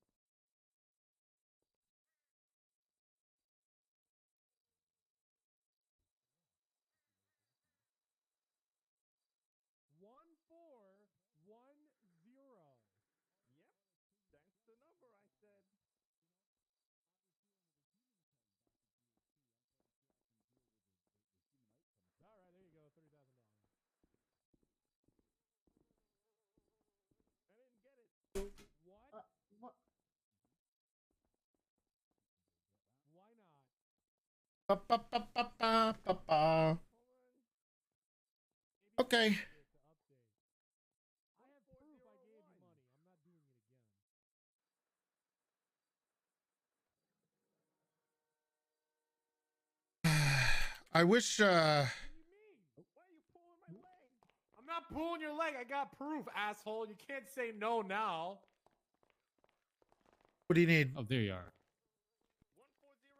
One 410. Yep, that's the number I said. All right, there you go, $30,000. I didn't get it. What? What? Why not? Ba, ba, ba, ba, ba, ba, ba. Okay. I have proof I gave you money. I'm not doing it again. I wish. I'm not pulling your leg. I got proof, asshole. You can't say no now. What do you need? Oh, there you are.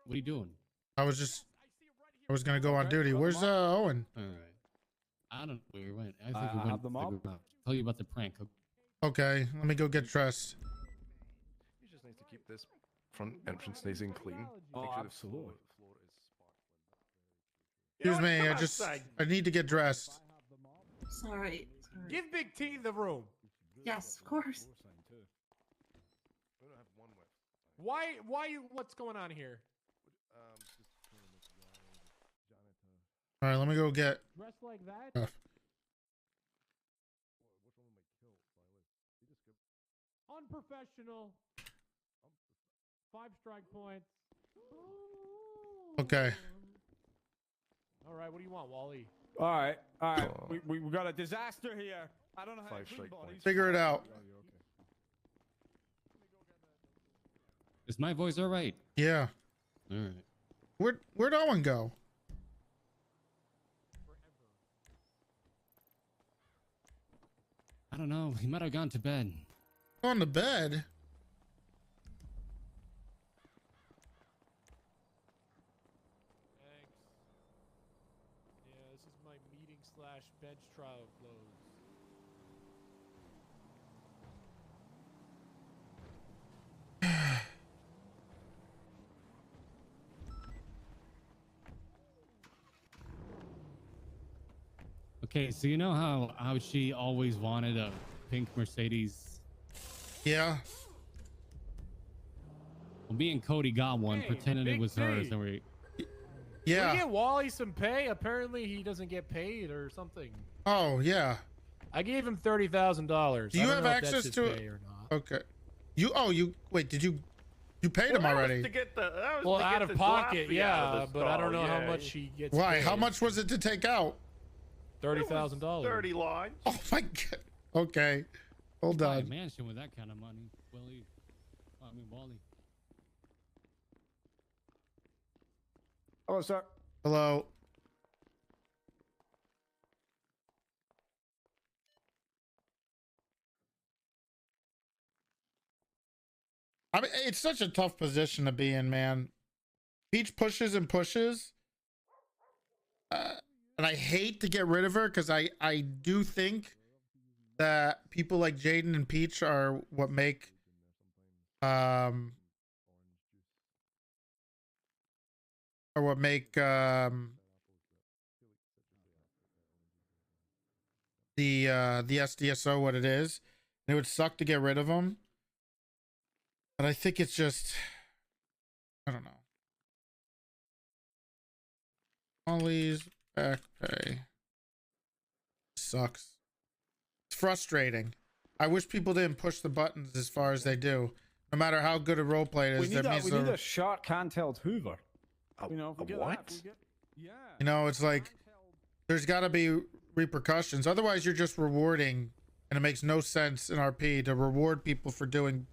What are you doing? I was gonna go on duty. Where's Owen? All right. I don't know where we went. I think I we went have them all. tell you about the prank. Okay, let me go get dressed. You just need to keep this front entrance nice and clean. Oh, Make sure the absolutely. floor is sparkling. Excuse me, I need to get dressed. Sorry. Give Big T the room. Yes, of course. We don't have one with. Why you? What's going on here? All right, let me go get. Dressed like that? Unprofessional. 5 strike points. Okay. All right, what do you want, Wally? All right. We got a disaster here. I don't know how 5 to strike bodies. points. Figure it out. Is my voice all right? Yeah. All right. Where'd Owen go? I don't know. He might have gone to bed. On the bed. Thanks. Yeah, this is my meeting / bench trial clothes. Okay, so you know how she always wanted a pink Mercedes? Yeah. Well, me and Cody got one, Hey, pretending it Big was hers, T. and we. Yeah. We get Wally some pay. Apparently, he doesn't get paid or something. Oh yeah. I gave him $30,000. Do you have access to it it? or not? Okay. You wait? Did you paid him already? Well, out of pocket, yeah, but I don't know how much he gets. Why? Paid. How much was it to take out? $30,000. 30 lines. Oh my god. Okay. Hold Buy a on. mansion with that kind of money, Willie. I mean, Wally. Hello, sir. Hello. I mean, it's such a tough position to be in, man. Peach pushes and pushes. And I hate to get rid of her because I do think that people like Jaden and Peach are what make are what make the SDSO what it is. And it would suck to get rid of them. But I think it's just, I don't know. Ollie's back pay sucks. It's frustrating. I wish people didn't push the buttons as far as they do. No matter how good a roleplay it is, We need a shark handheld Hoover. You know, if we get what? That, yeah. You know, it's like there's got to be repercussions. Otherwise, you're just rewarding, and it makes no sense in RP to reward people for doing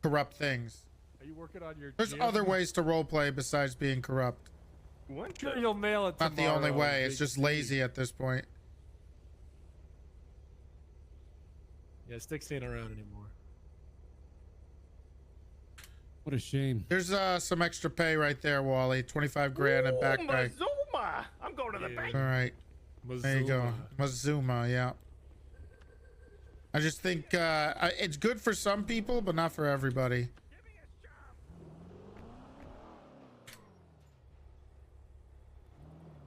corrupt things. Are you working on your? There's gym? other ways to roleplay besides being corrupt. I'm sure you'll mail it. Not the only tomorrow, way. It's Big just T. lazy at this point. Yeah, Sticks ain't around anymore. What a shame. There's some extra pay right there, Wally. 25 grand and back pay. Mazuma! I'm going to the bank. All right. There you go. Mazuma, yeah. I just think it's good for some people, but not for everybody.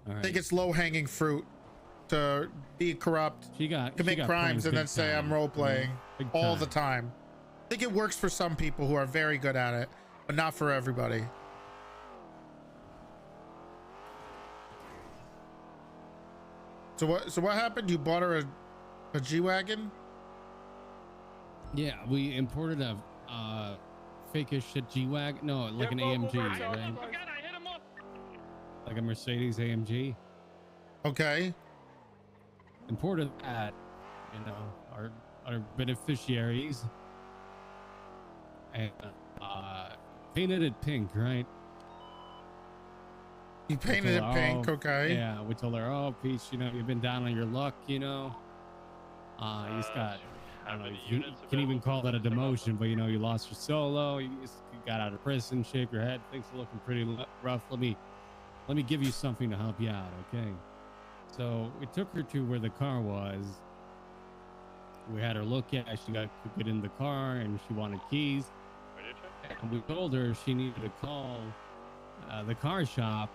All I right. think it's low-hanging fruit to be corrupt, commit crimes, and then say I'm role-playing all the time. I think it works for some people who are very good at it, but not for everybody. So what happened? You bought her a G-Wagon? Yeah, we imported a fake as shit G-Wagon. No, like an AMG, right? Like a Mercedes AMG. Okay. Imported that, you know, our beneficiaries, and painted it pink, right? You painted it pink, okay? Yeah, we told her, oh, Peach, you know, you've been down on your luck, you know. You just got, I don't know, you can even call that a demotion, but you know, you lost your solo, you just got out of prison, shake your head, things are looking pretty rough. Let me give you something to help you out, okay? So we took her to where the car was. We had her look at it. She got to get in the car and she wanted keys. And we told her she needed to call the car shop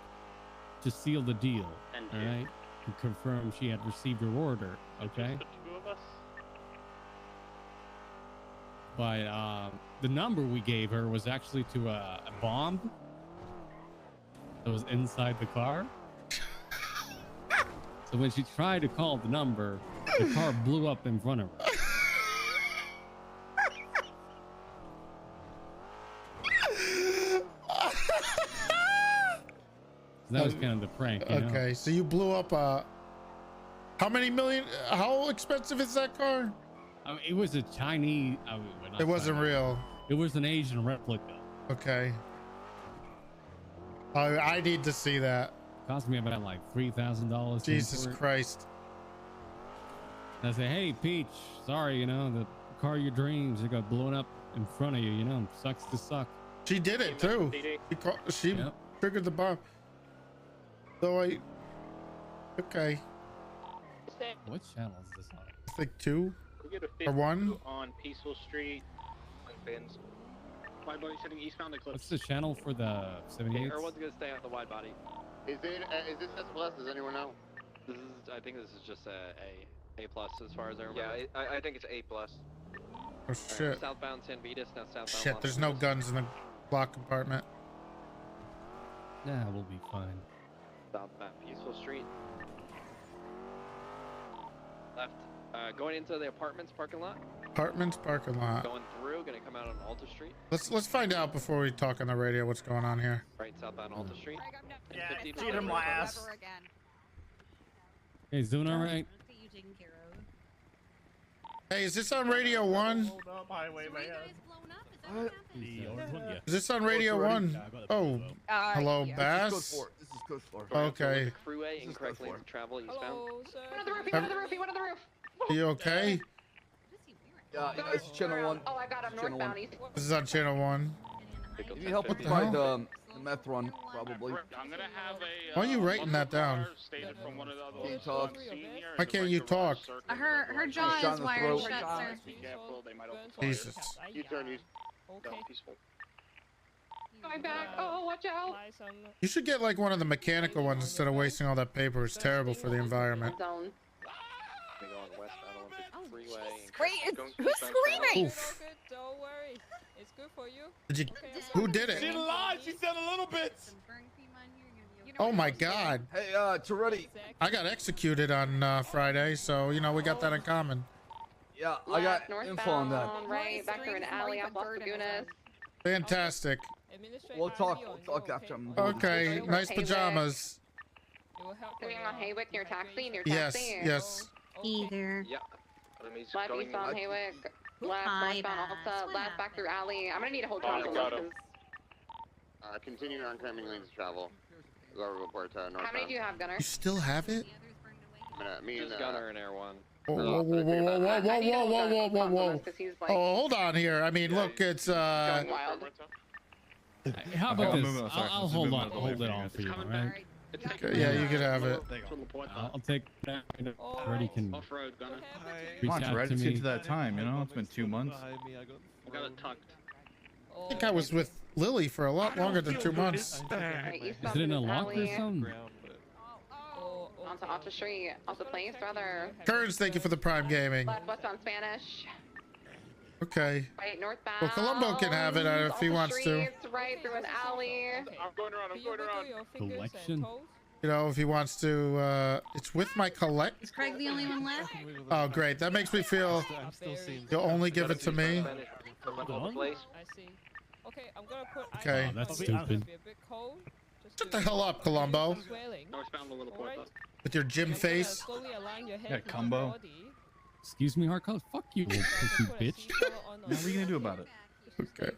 to seal the deal, all right? To confirm she had received her order, okay? But the number we gave her was actually to a bomb that was inside the car. So when she tried to call the number, the car blew up in front of her. So that was kind of the prank, you know? Okay, so you blew up how many million? How expensive is that car? I mean, it was a Chinese. I mean, well, not It wasn't Chinese. real. It was an Asian replica. Okay. I need to see that. Cost me about like $3,000. Jesus Christ. And I say, hey, Peach, sorry, you know, the car of your dreams, it got blown up in front of you, you know, sucks to suck. She did it too. She triggered the bomb. So okay. What channel is this on? I think 2 We get a or 1. on Peaceful Street. Bins. Wide body sitting eastbound Eclipse. What's the channel for the 78? Everyone's gonna stay on the wide body. Is this S plus? Does anyone know? This is, I think this is just a plus as far as I remember. Yeah, I think it's A plus. Oh shit. Southbound San Vitas, now southbound. Shit, Las there's no Vegas. guns in the block compartment. Yeah, we'll be fine. Southbound Peaceful Street. Left. Going into the apartments parking lot. Apartments parking lot. Going through, gonna come out on Alta Street. Let's find out before we talk on the radio what's going on here. Right, southbound Alta Street. Yeah, 50 to feed him 30. last. Hey, he's doing all right. Hey, is this on Radio 1? Hold up, highway man. Is this on Radio 1? Oh, hello, yeah. Baas. This is code 4. Okay. Crew A, incorrect lanes of travel eastbound. One on the roof, one on the roof, one on the roof. Are you okay? Yeah, it's channel 1. Oh, I got him Channel northbound 1. east. This is on Channel 1. You need help with What the hell? the meth run, probably. I'm gonna have a. Why are you wrating that down? Stated from one of the other Can you talk? Why can't you talk? Her jaw Shot is in the wired throat. shut, sir. Be careful, they might open fire. Jesus. You turn east. Okay. Peaceful. Going back. Oh, watch out. You should get like one of the mechanical ones instead of wasting all that paper. It's terrible for the environment. Zone. We go on westbound Olympic Freeway. Great. Who's screaming? Oof. Don't worry. It's good for you. Did you? Who did She it? lied. She said a little bit. Oh my God. Hey, Toretti. I got executed on Friday, so you know we got that in common. Yeah, I got Left, info on that. northbound, right, back through an alley off Las Lagunas. Fantastic. We'll talk after I'm Okay, nice pajamas. Doing on Haywick near taxi, near Yes, taxi. yes. Either. Yeah. Left eastbound Haywick. Left northbound Alta. Left back through alley. I'm gonna need a whole Oh, truck. got him. Continue on coming lanes of travel. Go report northbound. How many do you have, Gunner? You still have it? Me and Just Gunner and Air 1. Whoa, whoa, whoa, whoa, whoa, whoa, whoa, whoa, whoa, whoa, whoa. Oh, hold on here. I mean, look, it's Going wild. How about Okay, this? I'll hold on, hold it on for you, all right? Okay, yeah, you could have it. I'll take that. Already can Off-road, Gunner. reach Come on, out Toretti, to let's me. get to that time, you know? It's been 2 months. I got it tucked. I think I was with Lily for a lot longer than 2 months. Right, Is eastbound it in a Lucas lock or alley. something? Onto Alta Street. Alta Place, rather. Kearns, thank you for the Prime Gaming. Left westbound Spanish. Okay. Right northbound. Well, Columbo can have it if he Alta wants to. Streets, right through an alley. I'm going around. I'm going around. Collection. You know, if he wants to, it's with my collect. Is Craig the only one left? Oh, great. That makes me feel you'll only give it to me. I see. Okay, I'm gonna put. Okay. Oh, that's stupid. Be a bit cold. Shut the hell up, Columbo. Swelling. Northbound Little Port. With your gym face. Slowly align your head Yeah, with your combo. body. Excuse me, Hardcore. Fuck you, little pussy bitch. What are you gonna do about it? Okay.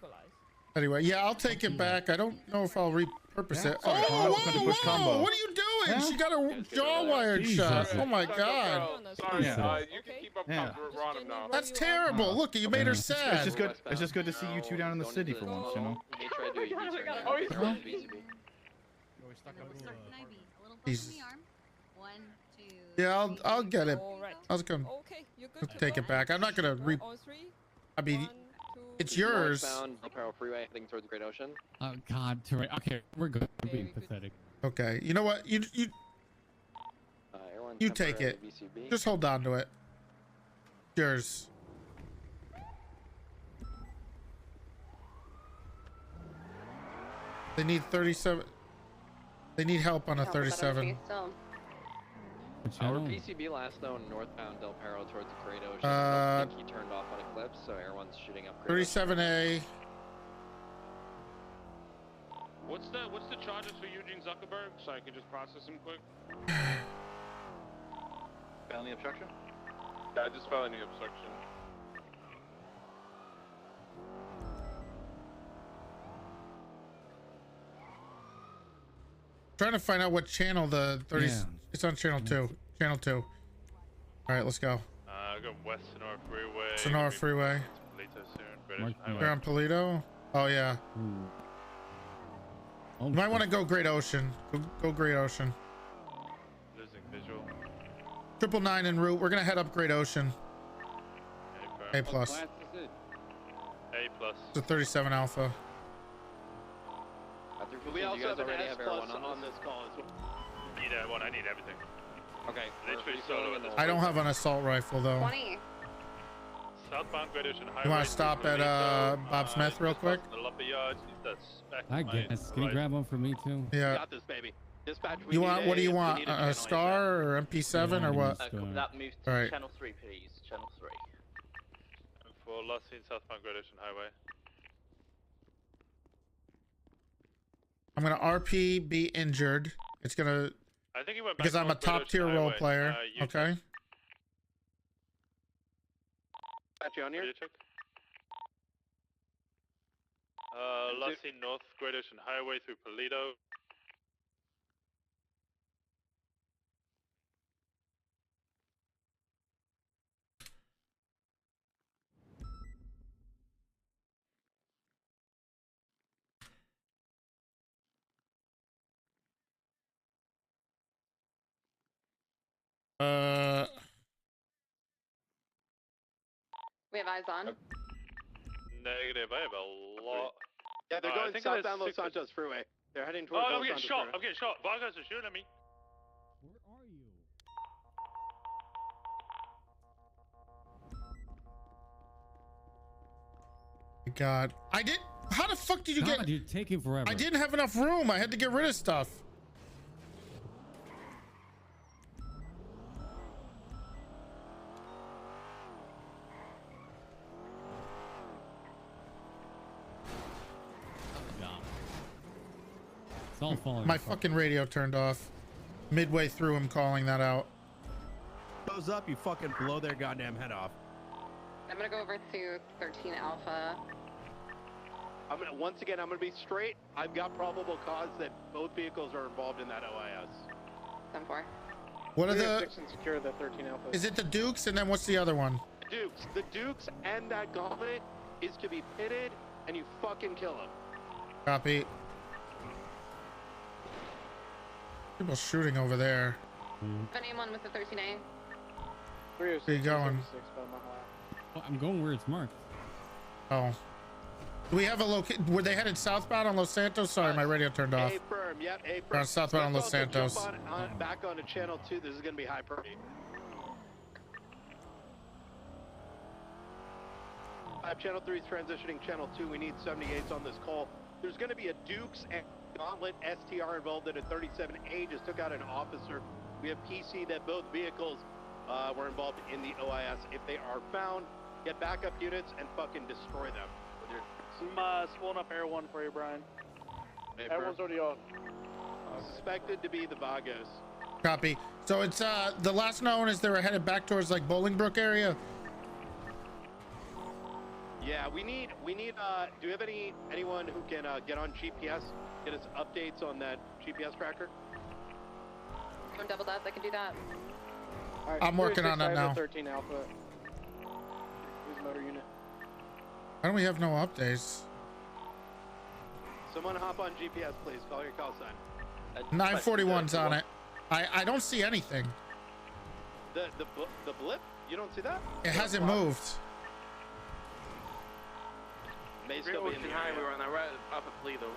Anyway, yeah, I'll take it back. I don't know if I'll repurpose it. sorry, Oh, Columbo. whoa, whoa, what are you doing? She got her jaw wired shut. Oh my god. Sorry, Yeah. you can keep up Yeah. Ron now. That's terrible. Look, you made her It's sad. just good. It's just good to see you two down in the city for once, you know. Oh, he's Huh? Jesus. Yeah, I'll get it. I was gonna take it back. I'm not gonna I mean, it's yours. Northbound Del Perro Freeway heading towards Great Ocean. Oh God, Toretti. Okay, we're good. We're being pathetic. Okay, you know what? You take it. VCB. Just hold on to it. Yours. They need 37. They need help on a 37. Our VCB last known northbound Del Perro towards the Great Ocean. I think he turned off on Eclipse, so everyone's shooting up. Great 37A. What's the charges for Eugene Zuckerberg, so I can just process him quick? Felony obstruction? Yeah, just felony obstruction. Trying to find out what channel the 30. Yeah. It's on channel 2. Channel 2. All right, let's go. I got West Sonora Freeway. Sonora Freeway. Later soon. British You're Highway. on Polito. Oh yeah. You might want to go Great Ocean. Go Great Ocean. Losing visual. 999 en route. We're gonna head up Great Ocean. A plus. A plus. It's a 37 Alpha. We also have an S plus on this call as well. Need one. I need everything. Okay. Literally solo at this I don't have an assault rifle though. 20. Southbound Great Ocean Highway. You want to stop at Bob Smith real quick? The lumber yards. Need the spec I line guess. Can you right. grab one for me too? Yeah. Got this, baby. Dispatch. You want? What do you want? A Scar or MP7 Yeah, or what? That moves to All right. channel 3, please. Channel 3. And for last seen southbound Great Ocean Highway. I'm gonna RP be injured. It's gonna I think he went back because I'm a towards Great top Ocean tier role Highway. player. You Okay. Got you on here. Last seen north Great Ocean Highway through Polito. We have eyes on. Negative. I have a lot. Yeah, they're I going think southbound there's Los 6 Santos Freeway. They're heading towards Oh, Los I'm getting Santos shot. Freeway. I'm getting shot. Vargas are shooting at me. God, I did. How the fuck did you God, get? you're taking forever. I didn't have enough room. I had to get rid of stuff. It's all falling. My apart. fucking radio turned off midway through him calling that out. Goes up, you fucking blow their goddamn head off. I'm gonna go over to 13 Alpha. I'm gonna once again. I'm gonna be straight. I've got probable cause that both vehicles are involved in that OIS. 10-4. What are the? and secure the 13 Alpha. Is it the Dukes and then what's the other one? The Dukes, and that gauntlet is to be pitted, and you fucking kill them. Copy. People shooting over there. Anyone with the 13A? Where you going? Well, I'm going where it's marked. Oh. Do we have a location? Were they headed southbound on Los Santos? Sorry, my radio turned off. A firm, yep, A firm. We're on southbound on Los Let's also Santos. jump on back onto channel 2. This is gonna be high priority. 5 channel 3 is transitioning channel 2. We need 78s on this call. There's gonna be a Dukes and Gauntlet STR involved in a 37A. Just took out an officer. We have PC that both vehicles were involved in the OIS. If they are found, get backup units and fucking destroy them. Some swollen up Air 1 for you, Brian. Everyone's already on. Suspected to be the Vagos. Copy. So it's the last known is they were headed back towards like Bolingbrook area. Yeah, we need. Do you have anyone who can get on GPS, get us updates on that GPS tracker? I'm doubled up. I can do that. All I'm working on that now. 13 Alpha. Who's motor unit? Why don't we have no updates? Someone hop on GPS, please. Call your call sign. 941's on it. I don't see anything. The blip? You don't see that? It hasn't moved. May still be in the area. We were on that right up at Toledo.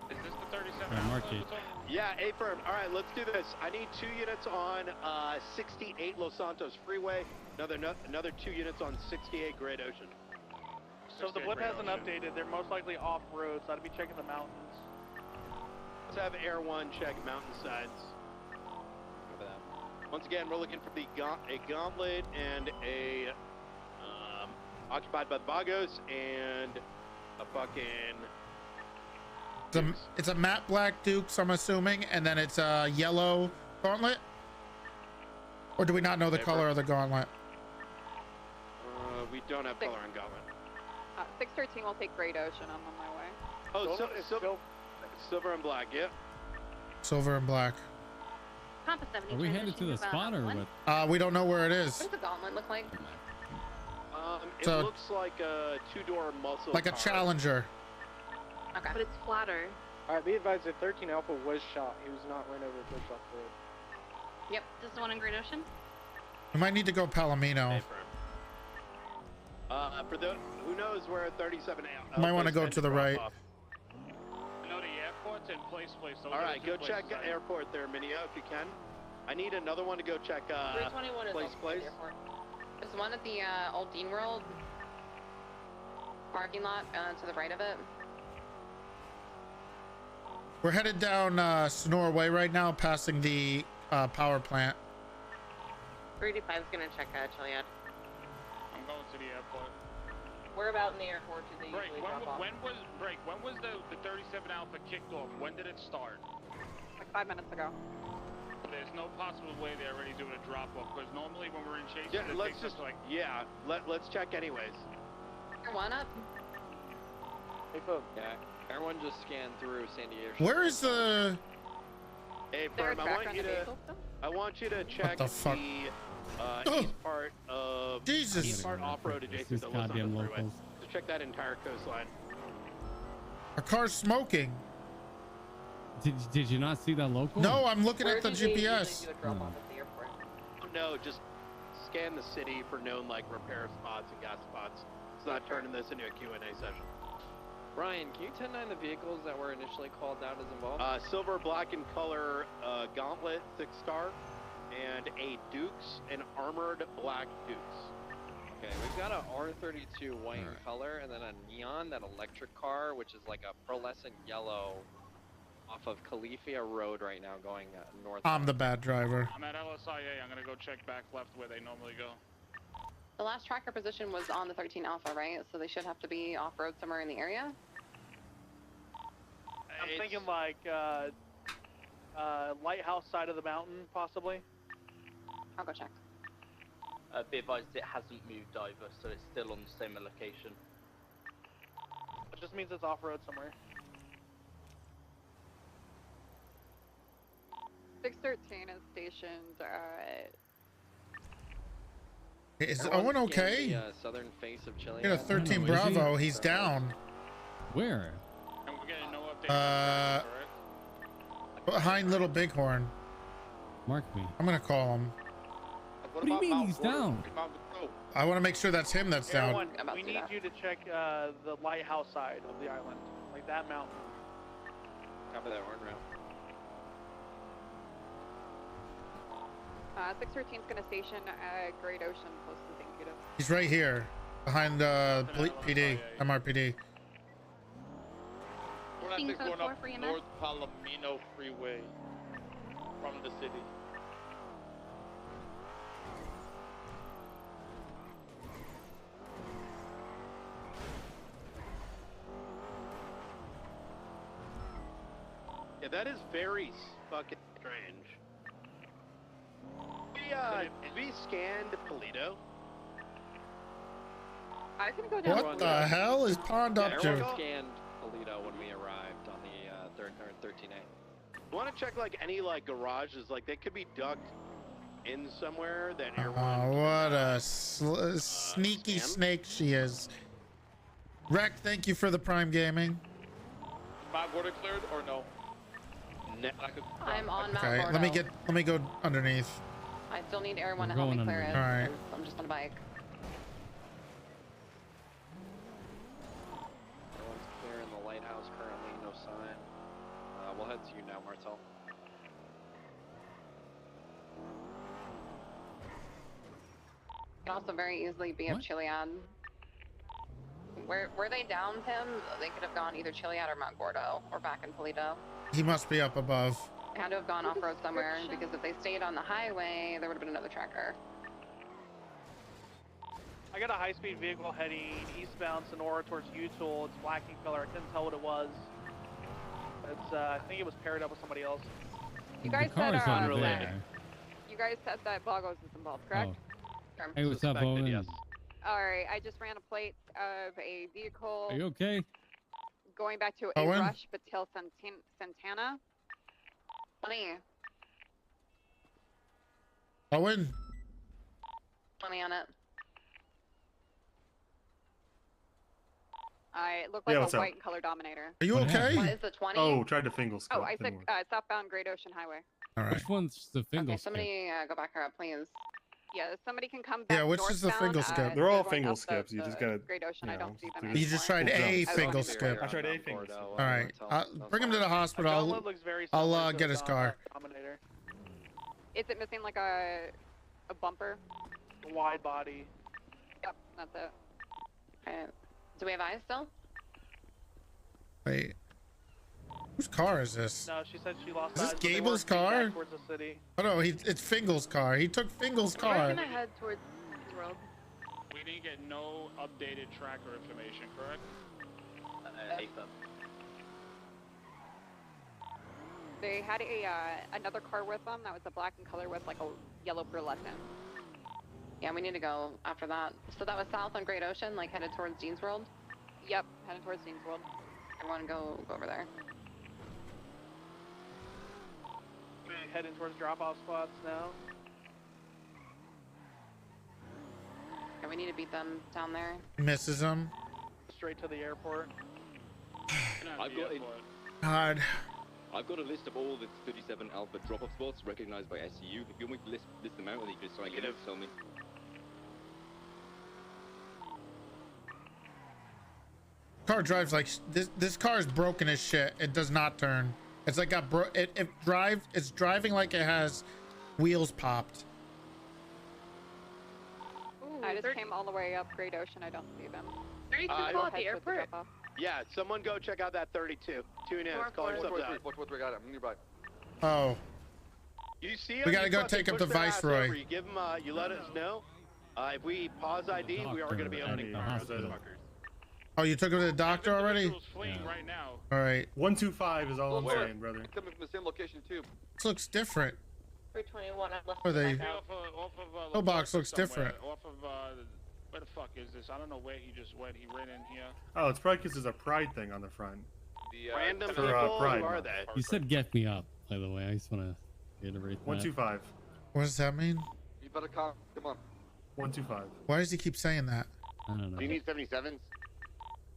Is this the 37? Marky. Yeah, A-firm. All right, let's do this. I need 2 units on 68 Los Santos Freeway. Another 2 units on 68 Great Ocean. So the blip hasn't updated. They're most likely off road, so I'd be checking the mountains. Let's have Air 1 check mountainsides. Once again, we're looking for a gauntlet and a occupied by the Vagos and a fucking. It's a matte black Dukes, I'm assuming, and then it's a yellow gauntlet. Or do we not know the color of the gauntlet? We don't have color on gauntlet. 613 will take Great Ocean. I'm on my way. Oh, silver and black, yeah. Silver and black. Compass 70. Are we headed to the spot or what? We don't know where it is. What does the gauntlet look like? It looks like a 2-door muscle. Like a Challenger. Okay. But it's flatter. Alright, be advised that 13 Alpha was shot. He was not run over and pushed off the road. Yep. This is the one in Great Ocean? We might need to go Palomino. For the who knows where 37 Alpha. Might want to go to the right. I know the airport's in place. So all right, go check airport there, Minio, if you can. I need another one to go check place. There's one at the Old Dean World parking lot to the right of it. We're headed down Sonora Way right now, passing the power plant. 385 is gonna check Chiliad. I'm going to the airport. We're about in the airport to the Break. When was the 37 Alpha kicked off? When did it start? Like 5 minutes ago. There's no possible way they're already doing a drop off because normally when we're in chase, let's check anyways. One up. Hey folks. Yeah, everyone just scanned through San Diego. Where is the? Hey firm, I want you to check the fuck? east part of east part off-road adjacent to Los Angeles Freeway. So check that entire coastline. Our car's smoking. Did you not see that local? No, I'm looking at the GPS. No, just scan the city for known like repair spots and gas spots. It's not turning this into a Q&A session. Brian, can you 10-9 the vehicles that were initially called out as involved? Silver, black, and color Gauntlet 6-star, and a Dukes, an armored black Dukes. Okay, we've got a R32 white in color, and then a neon, that electric car, which is like a pearlescent yellow, off of Califia Road right now, going north. I'm the bad driver. I'm at LSIA. I'm gonna go check back left where they normally go. The last tracker position was on the 13 Alpha, right? So they should have to be off-road somewhere in the area. I'm thinking like lighthouse side of the mountain, possibly. I'll go check. Be advised it hasn't moved over, so it's still on the same location. It just means it's off-road somewhere. 613 is stationed. Is Owen okay? The southern face of Chile. Yeah, 13 Bravo. He's down. Where? And we're getting no update. Behind Little Bighorn. Mark me. I'm gonna call him. What do you mean he's down? I want to make sure that's him that's down. We need you to check the lighthouse side of the island, like that mountain. Copy that, horn round. 613 is going to station Great Ocean close to St. Peter. He's right here, behind PD, MRPD. We're going up North Palomino Freeway from the city. Yeah, that is very fucking strange. We scanned Toledo. I can go down. What the hell is Pond up Everyone to? scanned Polito when we arrived on the 13A. You want to check like any like garages, like they could be ducked in somewhere that everyone. What a sneaky snake she is. Rec, thank you for the Prime Gaming. Mount Gordo cleared or no? I'm on Mount Okay, Gordo. let me go underneath. I still need everyone to We're help me going clear it. under. All right. I'm just on a bike. Everyone's clear in the lighthouse currently, no sign. We'll head to you now, Martel. Can also very easily be of Chiliad. Were they down, Tim? They could have gone either Chiliad or Mount Gordo, or back in Polito. He must be up above. They had to have gone off-road somewhere, because if they stayed on the highway, there would have been another tracker. I got a high-speed vehicle heading eastbound Sonora towards Utool. It's black in color. I couldn't tell what it was. It's I think it was paired up with somebody else. You guys The car said is over there. you guys said that Bogos is involved, correct? Hey, what's up, Owen? Yes. All right, I just ran a plate of a vehicle Are you okay? going back to Owen? a Rush Patil Santana. Money. Owen, Money on it. I look like Yeah, a what's up? white and color dominator. are you okay? What is the 20? Oh, tried to fingle Oh, scope. I said didn't work. southbound Great Ocean Highway. All right. Which one's the Fingal Okay, somebody go back her up, please. Yeah, somebody can come back. Yeah, which is the northbound, fingal skip? They're all going fingal up the- skips. You just the gotta. Great Ocean. I don't see them You just tried a Full fingal jump. skip. I tried a fingal skip. All right, bring him to the hospital. Gauntlet looks very I'll similar to get the his car. Dominator. Is it missing like a bumper? Wide body. Yep, that's it. Okay. Do we have eyes still? Wait, whose car is this? No, she said she lost Is this eyes, but they Gable's were heading car? back towards the city. Oh no, it's Fingal's car. He took Fingal's We're car. gonna head towards the road. We didn't get no updated tracker information, correct? They had another car with them that was a black in color with like a yellow pearlescent. Yeah, we need to go after that. So that was south on Great Ocean, like headed towards Dean's World? Yep, heading towards Dean's World. Everyone go over there. We're heading towards drop-off spots now. Yeah, we need to beat them down there. Misses him. Straight to the airport. I've got God. I've got a list of all the 37 alpha drop-off spots recognized by SCU. If you want me to list them out, then you can just try and get it, tell me. Car drives like this car is broken as shit. It does not turn. It's like it's driving like it has wheels popped. I just came all the way up Great Ocean. I don't see them. 32 Go call at ahead the towards airport? drop-off. Yeah, someone go check out that 32. Tune in. Call yourself that. What we got? I'm nearby. Oh, You see him? We gotta you go fucking take up push the their ass Viceroy. over. You give them. You let us know. If we pause ID, we are going to be opening fire. oh, you took him to the doctor already? Right now. All right. 125 is all I'm Where? saying, brother. Coming from the same location too. This looks different. 321. I'm left. Are they? Off of Pillbox looks different. Off of where the fuck is this? I don't know where he just went. He ran in here. Oh, it's probably because there's a pride thing on the front. The Random for, people, Pride who are Month. they? You said get me up, by the way. I just want to reiterate that. 125. What does that mean? You better come on. 125. Why does he keep saying that? I don't know. Do you need 77s?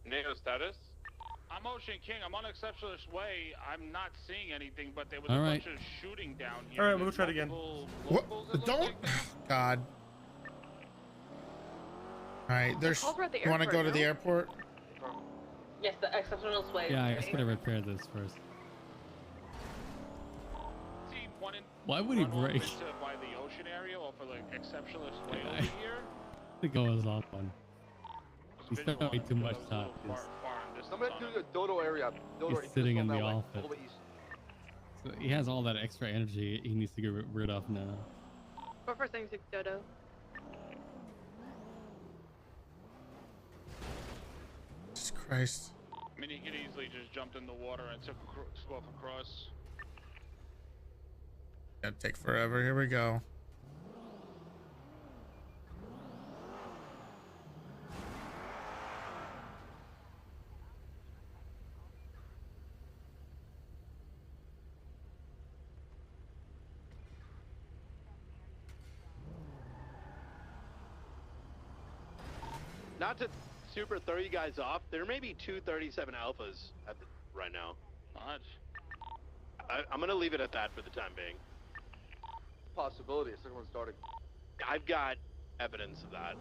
NATO status? I'm Ocean King. I'm on Exceptionalist Way. I'm not seeing anything, but there was All a right. bunch of shooting down here. All right, we'll try it again. What? Don't. God. All right. There's. calls were at the You want to airport, go to the no? airport? Yes, the Exceptionalist Way. Yeah, I just gotta repair this first. See one in Why would he run over break? into by the ocean area or for like Exceptionalist Way Yeah, over I- here? I think I was off one. He spent way too much time. Somebody to the Dodo area. Dodo He's sitting in the way, office. all the way east. So he has all that extra energy he needs to get rid of now. 4476 Dodo. Jesus Christ. I mean, he could easily just jumped in the water and took off across. Gonna take forever. Here we go. not to super throw you guys off, there may be 237 alphas right now. I'm gonna leave it at that for the time being. Possibility. A second one starting. I've got evidence of that.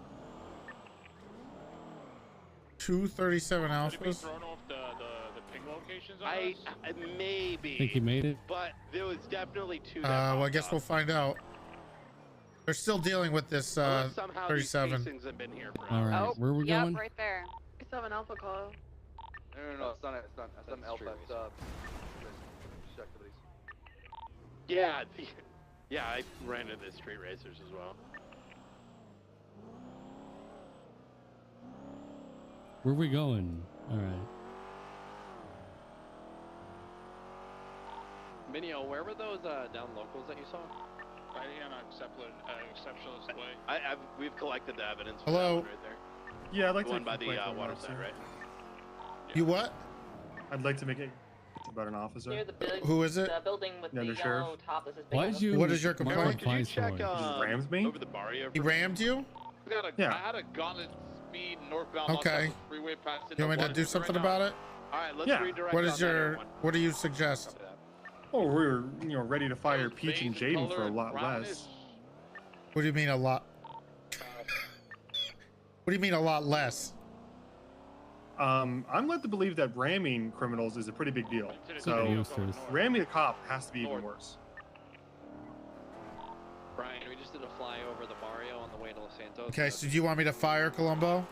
237 alphas. Thrown off the ping locations on I us? maybe. Think he made it? But there was definitely two. Well, I guess we'll find out. They're still dealing with this Somehow these 37. casings have been here for All right, Oh, where we yep, going? right there. 37 Alpha call. No, it's not. It's not an Alpha. It's activities. Yeah, yeah, I ran into the street racers as well. Where we going? All right. Minio, where were those down locals that you saw? Fighting on an exceptionalist way. We've collected the evidence. For Hello? that one right there. Yeah, I'd like One to by the complain from an water officer. side, right? You what? I'd like to make it about an officer. Near the building, Who is it? The building with The the undersheriff. yellow top that says big Why on did the- you? What is your mark complaint? the price Check for it? Just rams me? over the barrio. He rammed you? Yeah. I had a gauntlet speed northbound Los Okay. Angeles freeway past You want me to do something about it? All right, let's Yeah. redirect. What on is that, your? everyone. What do you suggest? Oh, we're ready to fire Those Peach and beige Jaden for a colored lot brownish- less. What do you mean a lot? What do you mean a lot less? I'm led to believe that ramming criminals is a pretty big deal. So Roosters. ramming a cop has to be even worse. Brian, we just did a flyover the barrio on the way to Los Santos. Okay, so do you want me to fire Columbo?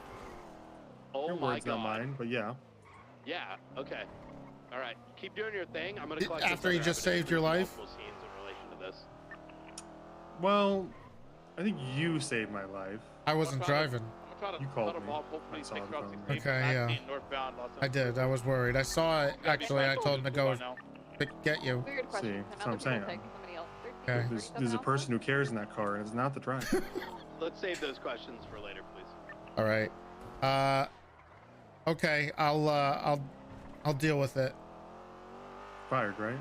Oh Your my words, not god. mine, but yeah. Yeah. Okay. All right. Keep doing your thing. I'm gonna collect. After he this just other saved your evidence. life? Multiple scenes in relation to this. Well, I think you saved my life. I wasn't driving. You called me. I saw the phone. Okay, yeah. I did. I was worried. I saw it. Actually, I told him to go get you. Weird See, question. that's what I'm saying. Somebody else. Okay. There's a person who cares in that car, and it's not the driver. Let's save those questions for later, please. All right. Okay. I'll deal with it. Fired, right?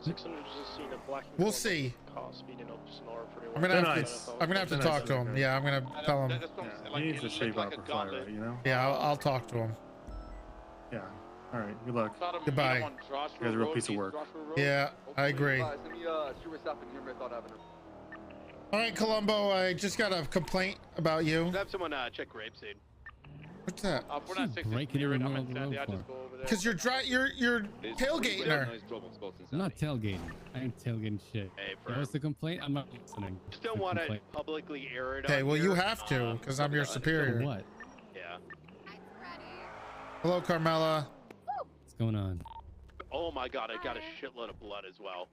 600 just seen a black and We'll gold see. car speeding up Sonora freeway. I'm gonna have Nice. to. I'm gonna have to Nice. talk to him. Yeah, I'm gonna tell him. He needs to shave off for fire, you know? Yeah, I'll talk to him. Yeah. All right. Good luck. Goodbye. You guys are a real piece of work. Yeah, I agree. Let me shoot what's happening here, Method Avenue. All right, Columbo. I just got a complaint about you. Have someone check grapeseed. What's that? We're not 60 breaking near in it. the I'm middle in of the Sandy. I road just go over there. Because you're tailgating her. I'm not tailgating. I ain't tailgating shit. Hey, That was the complaint. I'm not listening. Still The want to complaint. publicly air it. Okay, on well you here. have to, because I'm your superior. So what? Yeah. Hello, Carmela. What's going on? Oh my god, I got a shitload of blood as well.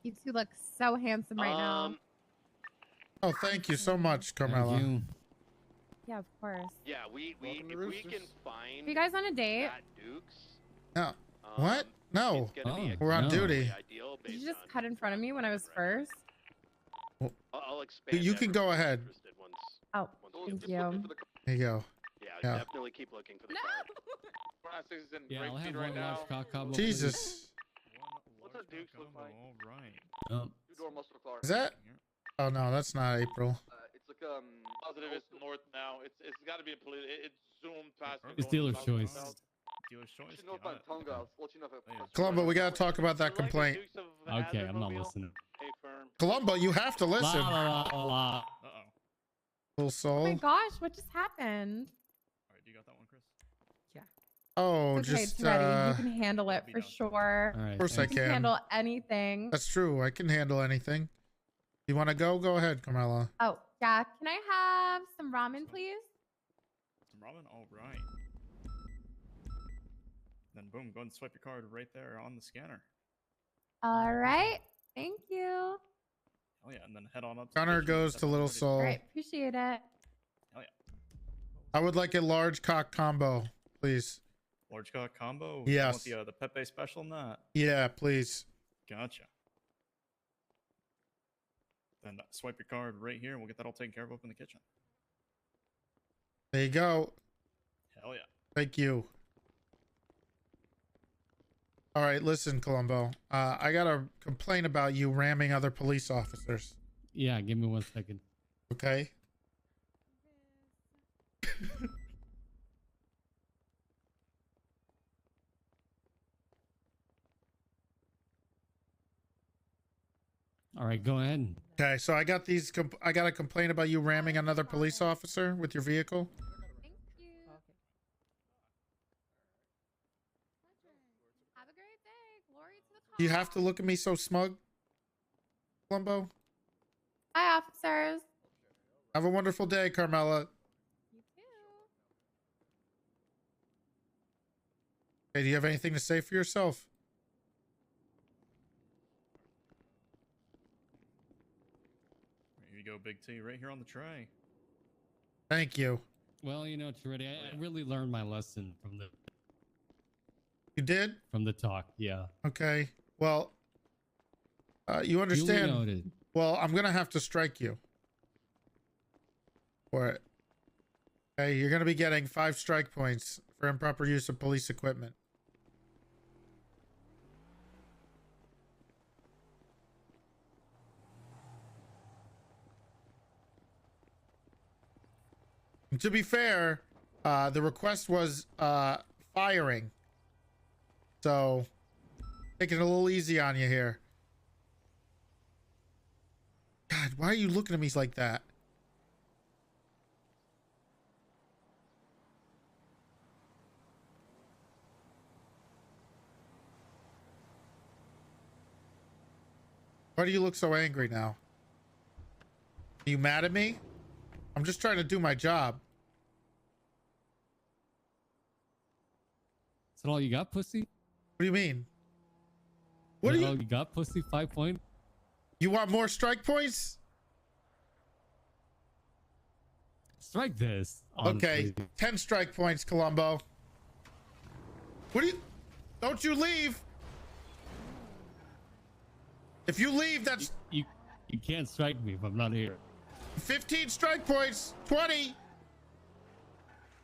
You two look so handsome right now. Oh, thank you so much, Carmela. Thank you. Yeah, of course. Yeah, if we can find. Are you guys on a date? that Dukes. No. What? No. It's gonna be a We're on no. duty. ideal Did you based just cut in front of me when I was first? I'll expand. You can go ahead. interested once. Oh, thank you. There you go. Yeah, Yeah. definitely keep looking for the car. We're not 60 in Yeah, I'll grapeseed have right one now. large cock combo. Jesus. What's a Dukes look like? All right. Oh, Two-door muscle car. Is that? Oh no, that's not April. It's like Positive it's north now. It's got to be a it's zoomed past. me it's going dealer's south choice. and south. Dealer's choice. She's northbound Tonga. I'll let you know if it. Columbo, we gotta talk about that Like the complaint. Dukes of Okay, Hazzard I'm not mobile. listening. Hey, firm. Columbo, you have to listen. La, la, la, la. Uh-oh. Little Oh my soul. gosh, what just happened? All right, do you got that one, Chris? Oh, It's okay, just Toretti, you can handle it for sure. All right. Of course I thanks. You can can. handle anything. That's true. I can handle anything. You want to go? Go ahead, Carmela. Oh, yeah. Can I have some ramen, please? Some ramen? All right. Then boom, go and swipe your card right there on the scanner. All right. Thank you. Oh yeah, and then head on up. Connor goes to Little All Soul. right. Appreciate it. Hell yeah. I would like a large cock combo, please. Large cock combo. Yes. You want the Pepe special in that? Yeah, please. Gotcha. Then swipe your card right here, and we'll get that all taken care of up in the kitchen. There you go. Hell yeah. Thank you. All right, listen, Columbo. I got a complaint about you ramming other police officers. Yeah, give me 1 second. Okay. All right, go ahead. Okay, so I got these. I got a complaint about you ramming another police officer with your vehicle. Thank you. Have a great day. Glory to the cause. You have to look at me so smug, Columbo. Hi, officers. Have a wonderful day, Carmela. You too. Hey, do you have anything to say for yourself? Here you go, Big T, right here on the tray. Thank you. Well, you know, Toretti, I really learned my lesson from the. You did? From the talk, yeah. Okay. Well, you understand. Duly noted. Well, I'm gonna have to strike you for it. Okay, you're gonna be getting 5 strike points for improper use of police equipment. To be fair, the request was firing. So, taking it a little easy on you here. God, why are you looking at me like that? Why do you look so angry now? Are you mad at me? I'm just trying to do my job. Is that all you got, pussy? What do you mean? What do you got, pussy? 5 point? You want more strike points? Strike this. Okay, 10 strike points, Columbo. What do you... Don't you leave! If you leave, that's... You can't strike me if I'm not here. 15 strike points. 20.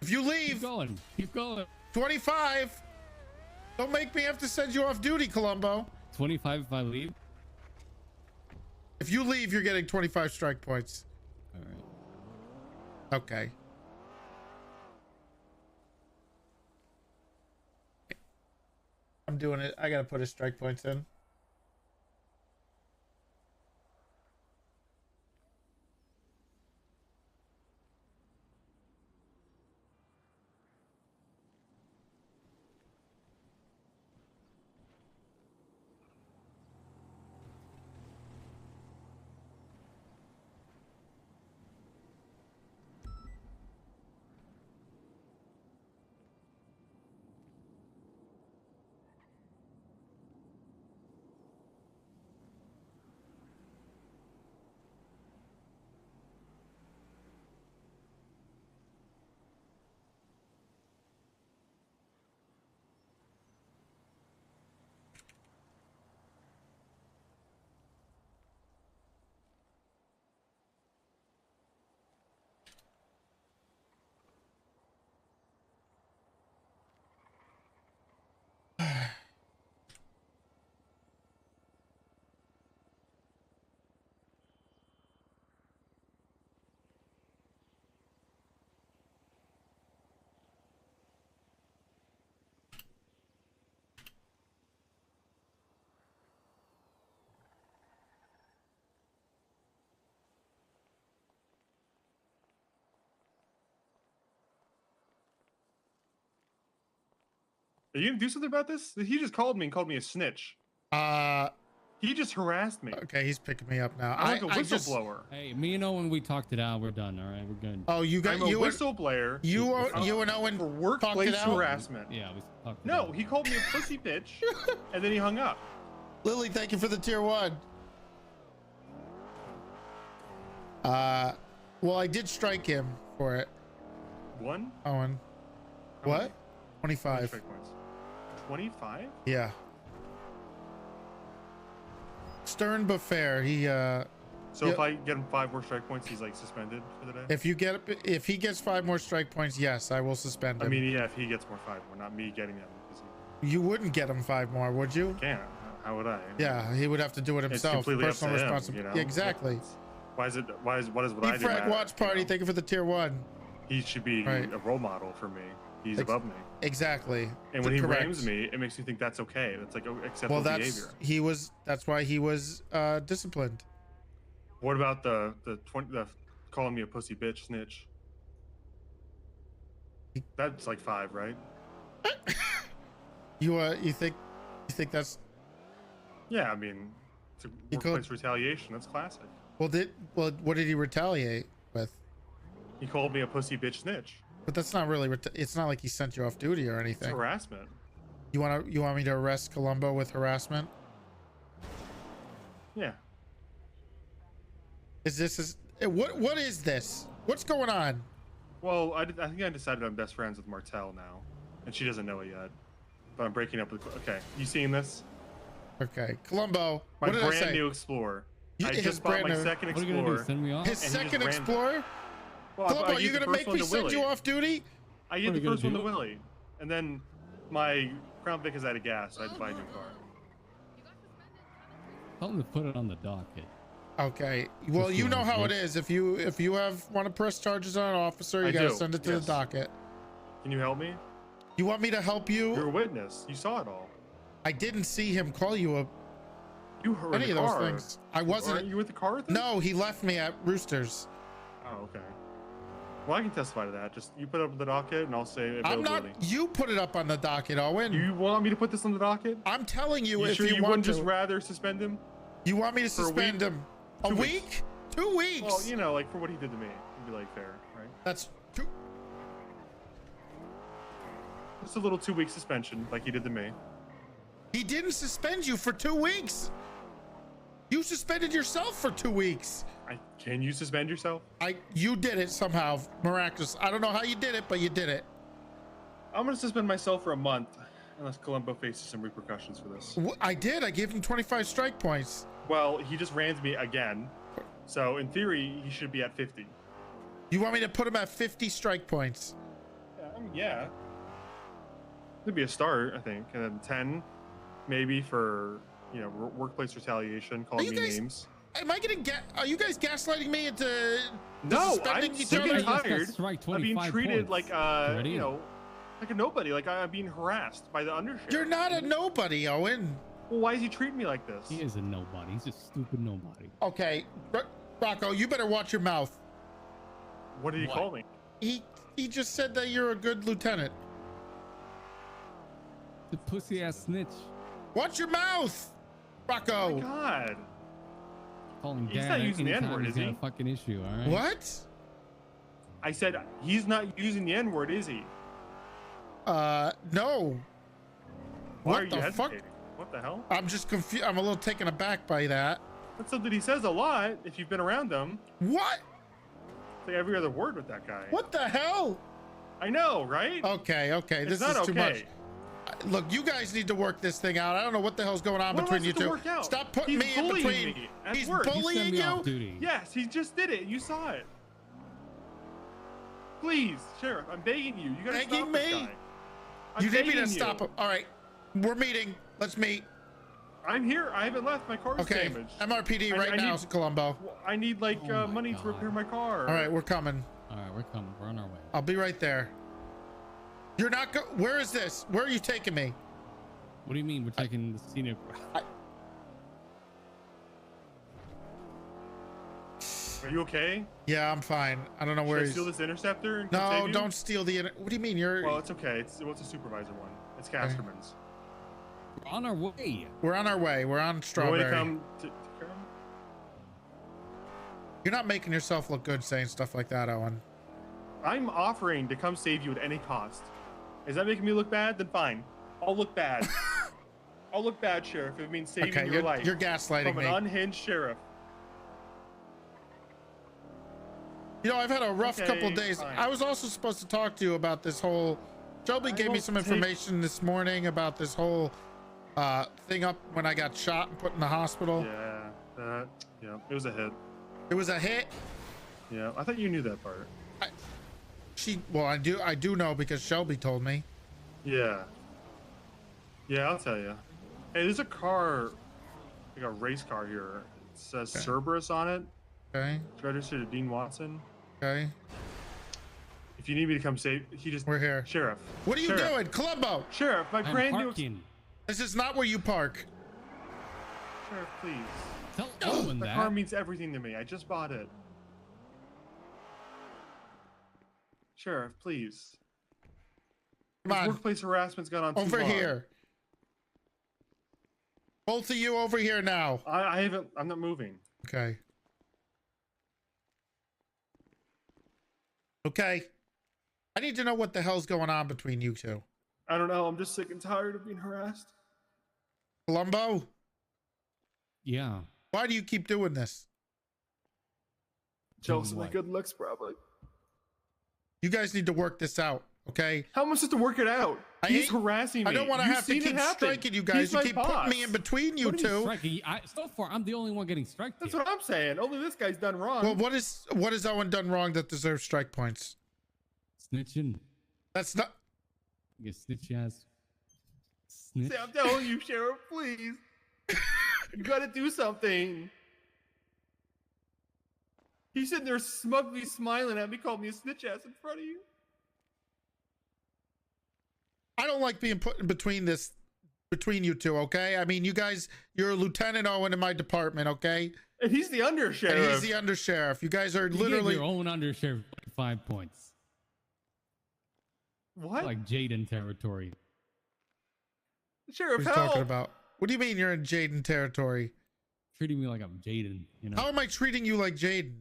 If you leave... Keep going. Keep going. 25. Don't make me have to send you off duty, Columbo. 25 if I leave? If you leave, you're getting 25 strike points. All right. Okay. I'm doing it. I gotta put his strike points in. Are you gonna do something about this? He just called me and called me a snitch. He just harassed me. Okay, he's picking me up now. I'm like a whistleblower. Hey, me and Owen, we talked it out. We're done. All right, we're good. Oh, you got I'm a you whistleblower. You and Owen for talked workplace it out? harassment. Yeah, we talked. No, he called me a pussy bitch, and then he hung up. Lily, thank you for the tier 1. Well, I did strike him for it. 1? Owen. What? 25. 25? Yeah. Stern but fair. He So if I get him 5 more strike points, he's like suspended for the day. If he gets 5 more strike points, yes, I will suspend him. I mean, yeah, if he gets more 5 more, not me getting them. You wouldn't get him 5 more, would you? Can't. How would I? Yeah, he would have to do it himself. It's completely Personal up to him, responsibility. you know? Exactly. What is what I do Frag matter, watch party. Thank you for the tier 1. He should be a role model for me. He's above me. Exactly. And when he rams me, it makes me think that's okay. That's like acceptable behavior. That's why he was disciplined. What about the calling me a pussy bitch snitch? That's like 5, right? You think that's? Yeah, I mean, it's a workplace retaliation. That's classic. Well, what did he retaliate with? He called me a pussy bitch snitch. But that's not really. It's not like he sent you off duty or anything. It's harassment. You want me to arrest Columbo with harassment? Yeah. What is this? What's going on? Well, I think I decided I'm best friends with Martel now, and she doesn't know it yet. But I'm breaking up with. Okay, you seeing this? Okay, Columbo. My what did I brand say? new Explorer. I His just bought my brand new- second What are you gonna do, Explorer. send me off? His second Explorer? Well, Columbo, I are you used the gonna first make one me to send you Willie. off duty? I used the first one to Willie, and then my Crown Vic is out of gas, so I had to buy a new car. Tell him to put it on the docket. Okay. Well, you know how it is. If you want to press charges on an officer, you gotta send it to the docket. Can you help me? You want me to help you? You're a witness. You saw it all. I didn't see him call you any of those things. I wasn't. Aren't you with the car with him? No, he left me at Roosters. Oh, okay. Well, I can testify to that. Just you put it up on the docket, and I'll say I'm availability. not. You put it up on the docket, Owen. You want me to put this on the docket? I'm telling you, You if sure you you want wouldn't to. just rather suspend him? You want me to For a suspend week? him? A 2 week? weeks. 2 weeks? Well, you know, like for what he did to me, it'd be like fair, right? That's 2. Just a little 2-week suspension, like he did to me. He didn't suspend you for 2 weeks. You suspended yourself for 2 weeks. Can you suspend yourself? You did it somehow, miraculous. I don't know how you did it, but you did it. I'm gonna suspend myself for a month, unless Columbo faces some repercussions for this. I did. I gave him 25 strike points. Well, he just rams me again, so in theory he should be at 50. You want me to put him at 50 strike points? Yeah. It'd be a start, I think, and then 10, maybe for workplace retaliation, calling me names. Am I getting are you guys gaslighting me into No, suspending I'm each sick other? and tired of being 25 treated points. like like a nobody. Like I'm being harassed by the undersheriff. You're not a nobody, Owen. Well, why is he treating me like this? He is a nobody. He's a stupid nobody. Okay, Rocco, you better watch your mouth. What did he call me? He just said that you're a good lieutenant. The pussy ass snitch. Watch your mouth, Rocco. Oh my God. Calling He's dad not using the anytime N-word, he's is got he? a fucking issue, all right? What? I said he's not using the N-word, is he? No. Why What are you the fuck? hesitating? What the hell? I'm just confused. I'm a little taken aback by that. That's something he says a lot if you've been around him. What? It's like every other word with that guy. What the hell? I know, right? Okay. It's This not is too okay. much. Look, you guys need to work this thing out. I don't know what the hell's going on What between am I you supposed to two. work out? Stop putting He's me in bullying between. me at He's work. bullying you. Yes, he just did it. You saw it. Please, Sheriff, I'm begging you. You gotta Begging stop this me? guy. I'm You need me to begging stop you. him. All right, we're meeting. Let's meet. I'm here. I haven't left. My car's Okay, damaged. MRPD I right now, need- Columbo. I need like money to repair my car. All right, we're coming. All right, we're coming. We're on our way. I'll be right there. You're not Where is this? Where are you taking me? What do you mean we're taking the scenic? Are you okay? Yeah, I'm fine. I don't know where Should I he's. steal this interceptor? And come No, save you? don't steal the. What do you mean? You're. Well, it's okay. It's a supervisor one. It's Casterman's. We're on our way. We're on our way. We're on Strawberry. You want me to come to care of him? You're not making yourself look good saying stuff like that, Owen. I'm offering to come save you at any cost. Is that making me look bad? Then fine. I'll look bad. I'll look bad, Sheriff, if it means saving Okay, your life. you're gaslighting from me. an unhinged sheriff. You know, I've had a rough Okay, couple days. fine. I was also supposed to talk to you about this whole. Shelby gave me won't some take- information this morning about this whole thing up when I got shot and put in the hospital. Yeah, it was a hit. It was a hit. Yeah, I thought you knew that part. I do know because Shelby told me. Yeah. Yeah, I'll tell you. Hey, there's a car, like a race car here. It says Cerberus on it. Okay. Register to Dean Watson. Okay. If you need me to come save, We're here. Sheriff. What are you Sheriff. doing, Columbo? Sheriff, my brand new. This is not where you park. Sheriff, please. Tell Owen The that. car means everything to me. I just bought it. Sheriff, please. Come on. Workplace harassment's gone on too Over long. here. Both of you over here now. I haven't. I'm not moving. Okay. Okay. I need to know what the hell's going on between you two. I don't know. I'm just sick and tired of being harassed. Columbo? Yeah. Why do you keep doing this? Jealous of my good looks, probably. You guys need to work this out, okay? How am I supposed to work it out? He's harassing me. I don't want to You've have to seen it keep happen. striking you guys. He's You my keep boss. putting me in between you What are you two. striking? So far, I'm the only one getting striked. That's what I'm saying. Only this guy's done wrong. Well, what has Owen done wrong that deserves strike points? Snitching. That's not. You snitch ass. Snitch. I'm telling you, Sheriff, please. You gotta do something. He's sitting there smugly smiling at me, calling me a snitch ass in front of you. I don't like being put in between you two, okay? I mean, you guys, you're a Lieutenant Owen in my department, okay? And he's the undersheriff. And he's the undersheriff. You guys are You literally gave your own undersheriff 5 points. What? Like Jaden territory. Sheriff, What are you talking about? What do you mean you're in Jaden territory? Treating me like I'm Jaden, you know. How am I treating you like Jaden?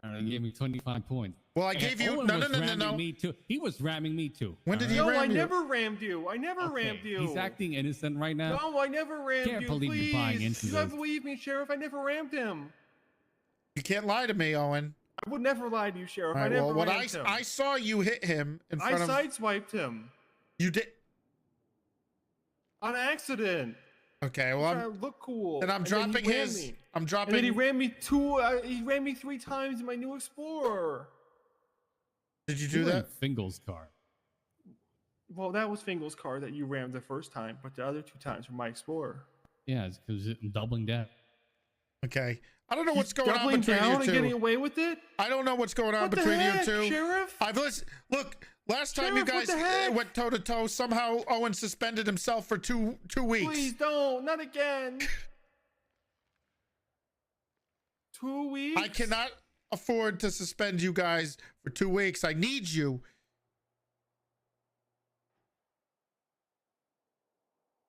I don't know, he gave me 25 points. Well, I And gave you Owen no. was ramming me too. He was ramming me too. When did he No, ram I you? never rammed you. I never Okay, rammed you. He's acting innocent right now. No, I never rammed Can't you. believe Please. you're buying into You don't this. believe me, Sheriff. I never rammed him. You can't lie to me, Owen. I would never lie to you, Sheriff. All right, I never well, what rammed him. I saw you hit him in I front of. sideswiped him You did. on accident. Okay, well, Trying to look cool. then I'm And dropping he rammed his. me. I'm dropping. And then he ran me he ran me 3 times in my new Explorer. Did you You do were in that? Fingal's car. Well, that was Fingal's car that you rammed the first time, but the other 2 times were my Explorer. Yeah, it's because I'm doubling down. Okay. I don't know what's going on Doubling between down you and two. getting away with it? I don't know what's going on What the between heck, you two. Sheriff? I've listened. Look, last time Sheriff, you what guys the heck? went toe to toe, somehow Owen suspended himself for two weeks. Please don't. Not again. 2 weeks? I cannot afford to suspend you guys for 2 weeks. I need you.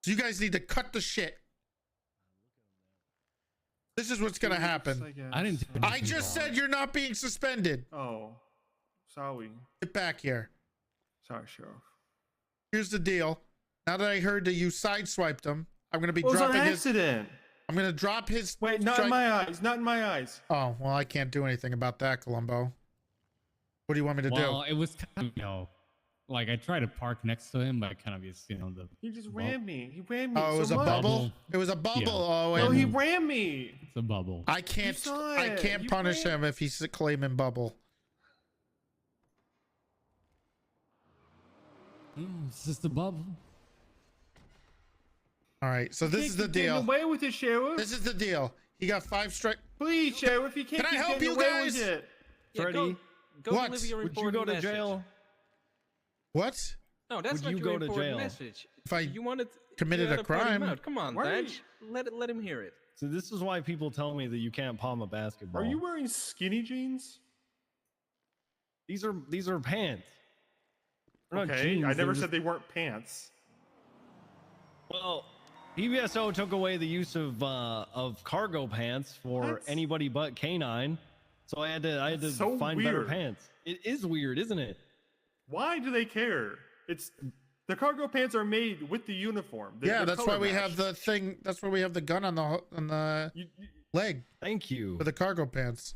So you guys need to cut the shit. This is what's gonna happen. I didn't. I just said you're not being suspended. Oh, sorry. Get back here. Sorry, Sheriff. Here's the deal. Now that I heard that you sideswiped him, I'm gonna be It was dropping an his. accident. I'm gonna drop his. Wait, not in my eyes. Not in my eyes. Oh well, I can't do anything about that, Columbo. What do you want me to Well, it was kind of, like I tried to park next to him, but I kind of just, the. He just rammed me. He rammed me. do? Oh, it so was a much. bubble. It was a bubble. Yeah. Oh, No, and he rammed me. It's a bubble. I can't. You saw I it. can't You punish ran- him if he's claiming bubble. It's just a bubble. All right. So this Can't is the keep getting deal. away with it, Sheriff. This is the deal. He got 5 strike. Please, Sheriff, you can't Can I keep help getting you away guys? with it. Freddie, Go What? deliver your would you important go to message. jail? What? No, that's Would not you your go to important jail? message. If I You wanted committed you a had to point him crime? out. Come on, Why are Dad. Let him hear it. So this is why people tell me that you can't palm a basketball. Are you wearing skinny jeans? These are pants. They're not Okay, jeans, I never they're said they weren't pants. Well, PBSO took away the use of cargo pants for What? anybody but K9, so I had to That's so find better weird. pants. It is weird, isn't it? Why do they care? It's the cargo pants are made with the uniform. Yeah, They're that's why color we have matched. the thing. That's why we have the gun on the leg Thank you. for the cargo pants.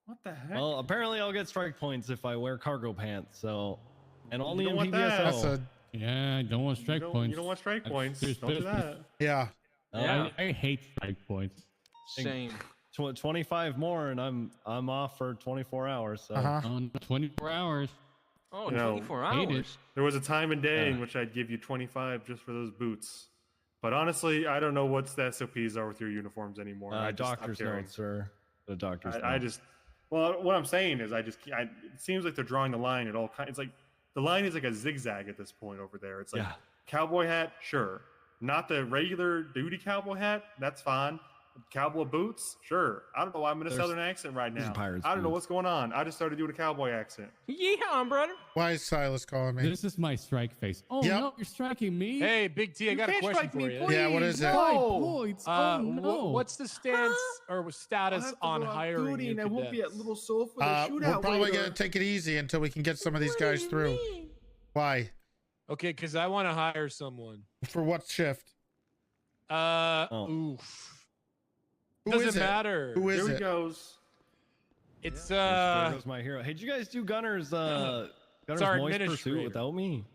What the heck? Well, apparently I'll get strike points if I wear cargo pants. So, and You only don't in want PBSO. that. That's a Yeah, I don't want strike points. You don't want strike That's points. serious Don't do business. that. yeah. Yeah. I hate strike points. Same. 25 more, and I'm off for 24 hours. So. On 24 hours. Oh, You know, 24 hate it. hours. There was a time and day in Yeah. which I'd give you 25 just for those boots. But honestly, I don't know what the SOPs are with your uniforms anymore. I just stopped Doctor's caring. note, sir. The doctor's. I just, well, what I'm saying is, it seems like they're drawing the line at all kinds. It's like the line is like a zigzag at this point over there. It's like cowboy hat, sure, not the regular duty cowboy hat. That's fine. Cowboy boots, sure. I don't know why I'm in a southern accent right now. I don't know what's going on. I just started doing a cowboy accent. Yeehaw, brother. Why is Silas calling me? This is my strike face. Oh no, you're striking me. Hey, Big T, I got a question for you. Yeah, what is it? 5 points. Oh no. What's the stance or status on hiring new and I won't be at cadets? Little Soul for the shootout. We're probably later. gonna take it easy until we can get some of these guys through. Why? Okay, because I want to hire someone. For what shift? Oof. Who Doesn't is it? matter. Who is There it? he goes. It's There goes my hero. Hey, did you guys do Gunner's our Moist Pursuit administrator. without me?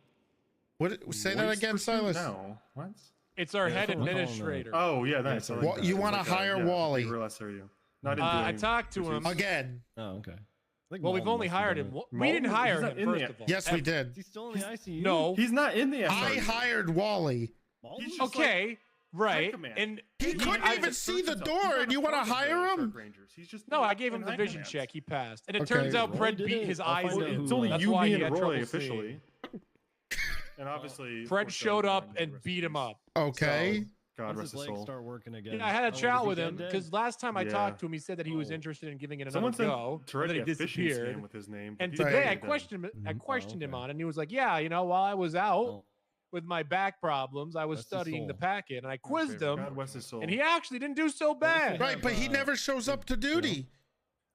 What? Say that again, Silas. No. What? It's our head that's what I'm calling administrator. Oh yeah, that's What, you want to hire Wally? No, I didn't do I any talked to him again? Oh, okay. Well, we've only hired him. We didn't hire him, first of all. Yes, we did. He's still in the ICU. No. He's not in the I SRU. hired Wally. Okay, right. command. And He couldn't even see the door, and you want to hire him? He's just no, I gave him the high vision commands. check. He passed. And it Okay. turns out Roy Fred did beat it. his I'll eyes find out in. who It's only That's you, why me, he and had Roy trouble officially. seeing. And obviously, Fred showed up and beat him up. Okay. God Once rest his his legs soul. start working again. Yeah, I had a Oh, chat is he with him dead? because last time I Yeah. talked to him, he said that he was interested in giving it another Someone said go. And then Toretti he a fishing disappeared. scam with his name. but And he's today I dead. questioned him. I questioned him okay. on it, and he was like, "Yeah, while I was out Oh. with my back problems, I was Rest his studying the soul. packet, and I quizzed him, God rest his soul. and he actually didn't do so bad." Right, but he never shows up to duty.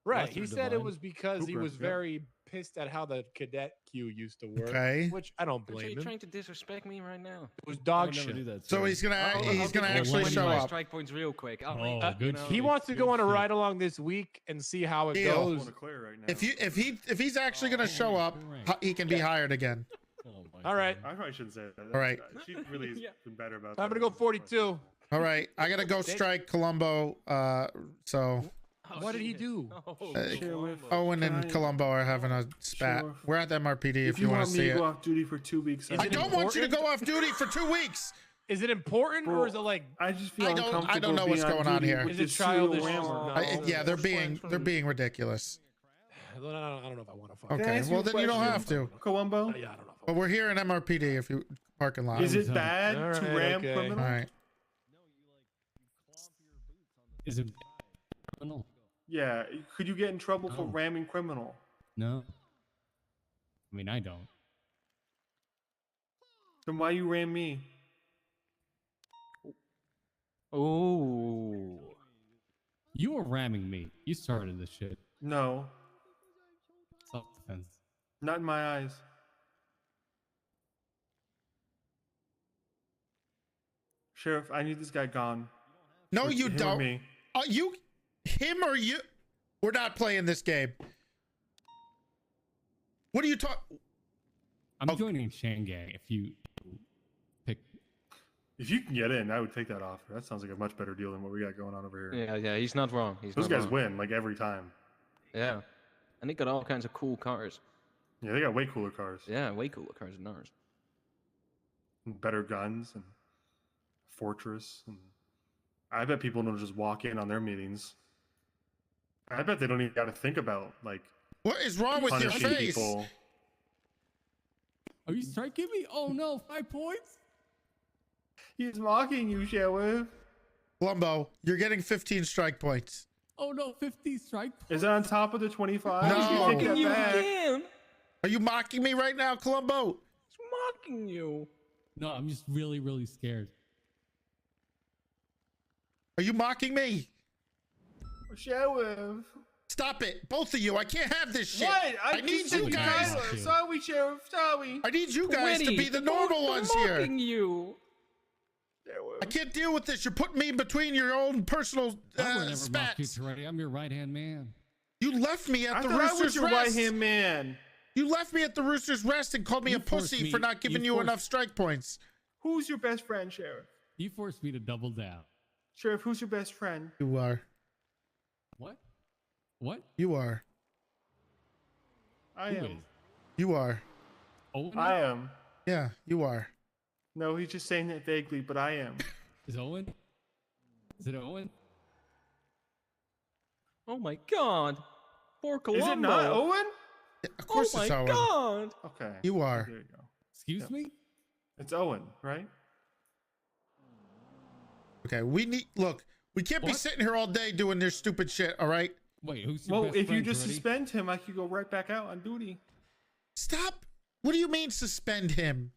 Right. He Lester said it Divine. was because he Cooper, was yep. very pissed at how the cadet queue used to work. Okay. Which I don't Are blame you him. trying to disrespect me right now? It was I dog would never shit. do that. So sir. he's gonna I'll actually give show my up. strike points real quick. I'll Oh, make good He shit. wants to go on a Good ride along this week and see how it Deal. I goes. want to clear right now. If he's actually gonna show up, he can be hired again. Oh, my All right. God. I probably shouldn't say that. All right. She really has been better about that. I'm gonna go 42. All right, I gotta go strike Columbo. So What did he do? Owen and Columbo are having a spat. Sure. We're at the MRPD if you want to me see to it. go off duty for 2 weeks, Is I it don't want you to important? go off duty for 2 weeks. Is it important or is it like? I just feel I don't uncomfortable know what's being going on duty here. with Is it this serial childish? rammer. No. Yeah, they're being ridiculous. I don't know if I want to fuck. Can I Okay, ask well you a then you don't question? have to. Columbo, Yeah, I don't know. But we're here in MRPD if you parking lot. is it bad All to right, ram okay. All criminals? right. Is it criminal? Yeah, could you get in trouble for No. ramming criminal? No. I mean, I don't. Then why you ram me? Oh. You were ramming me. You started this shit. No, Self-defense. not in my eyes. Sheriff, I need this guy gone. No, Or you him or don't. me. Him or you? We're not playing this game. What are you talking? I'm joining Shangang if you pick. If you can get in, I would take that offer. That sounds like a much better deal than what we got going on over here. Yeah, he's not wrong. Those guys win like every time. Yeah. And they got all kinds of cool cars. Yeah, they got way cooler cars. Yeah, way cooler cars than ours. And better guns and fortress. And I bet people don't just walk in on their meetings. I bet they don't even got to think about like What is wrong with your punishing face? people. Are you striking me? Oh no, 5 points. He's mocking you, Sheriff. Columbo, you're getting 15 strike points. Oh no, 50 strike. Is that on top of the 25? No. You take that You back. again. Are you mocking me right now, Columbo? He's mocking you. No, I'm just really, really scared. Are you mocking me? Sheriff. Stop it, both of you. I can't have this shit. What? I need you guys. Sorry, Sheriff. Sorry. I need you guys to be the normal ones here. Mocking you. I can't deal with this. You're putting me in between your own personal I would never mock you, spats. Toretti. I'm your right-hand man. You left me at I the thought I was Roosters your Rest. right-hand man. You left me at the Roosters Rest and called me You a forced pussy me- for not giving you you forced- enough strike points. Who's your best friend, Sheriff? You forced me to double down. Sheriff, who's your best friend? You are. What? What? You are. I Who am. is? You are. Owen? I am. Yeah, you are. No, he's just saying that vaguely, but I am. Is Owen? Is it Owen? Oh my god. Poor Columbo. Is it not Owen? Of course oh it's my Owen. god. Okay. You are. There you go. Excuse me? It's Owen, right? Okay, we can't be What? sitting here all day doing this stupid shit, all right? Wait, who's your Well, best if you friend, just Toretti? suspend him, I could go right back out on duty. Stop. What do you mean suspend him?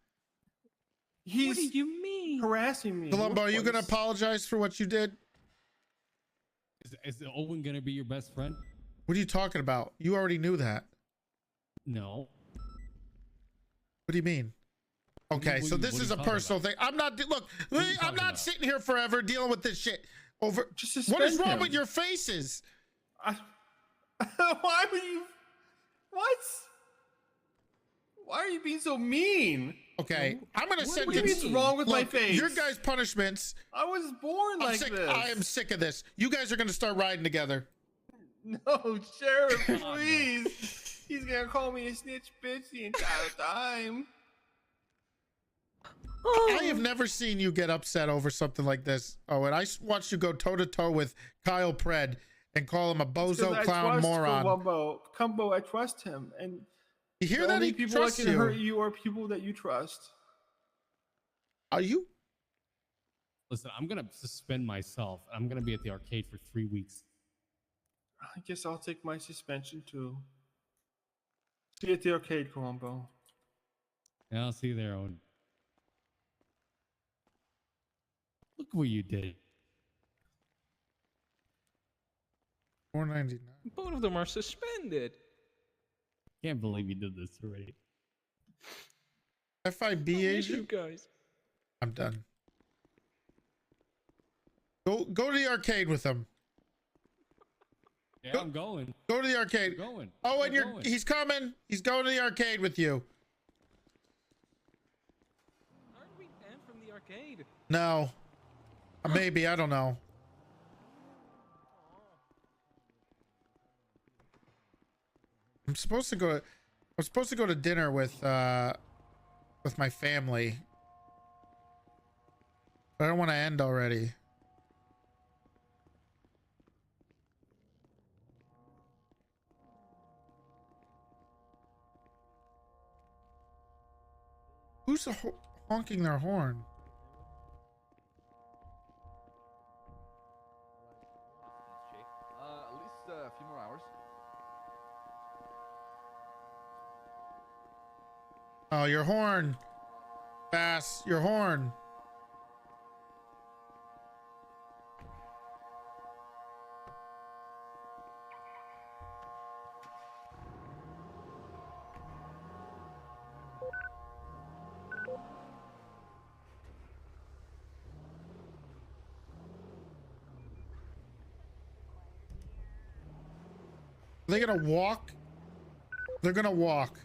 He's What do you mean? harassing me. Columbo, are you going to workplace. apologize for what you did? Is Owen gonna be your best friend? What are you talking about? You already knew that. No. What do you mean? Okay, so this is a personal thing. I'm not, look, I'm not sitting here forever dealing with this shit over. Just What is suspend wrong him. with your faces? Why would you? What? Why are you being so mean? Okay, I'm gonna send What do you mean's wrong with my face? Your guys' punishments. I was born like sick, this. I am sick of this. You guys are gonna start riding together. No, Sheriff, please. He's gonna call me a snitch bitch the entire time. I have never seen you get upset over something like this. Oh, and I watched you go toe to toe with Kyle Pred and call him a bozo clown moron. Columbo, I trust him, and you hear the that? only He people trusts that can you. hurt you are people that you trust. Are you? Listen, I'm gonna suspend myself. I'm gonna be at the arcade for 3 weeks. I guess I'll take my suspension too. See you at the arcade, Columbo. Yeah, I'll see you there, Owen. Look what you did. $4.99. Both of them are suspended. Can't believe you did this already. FIB You agent. guys. I'm done. Go to the arcade with him. Yeah, I'm going. Go to the arcade. I'm going. Oh, and I'm going. he's coming. He's going to the arcade with you. Aren't we banned from the arcade? No. Maybe, I don't know. I'm supposed to go to dinner with my family. But I don't want to end already. Who's honking their horn? At least a few more hours. Oh, your horn. Baas, your horn. Are they gonna walk? They're gonna walk.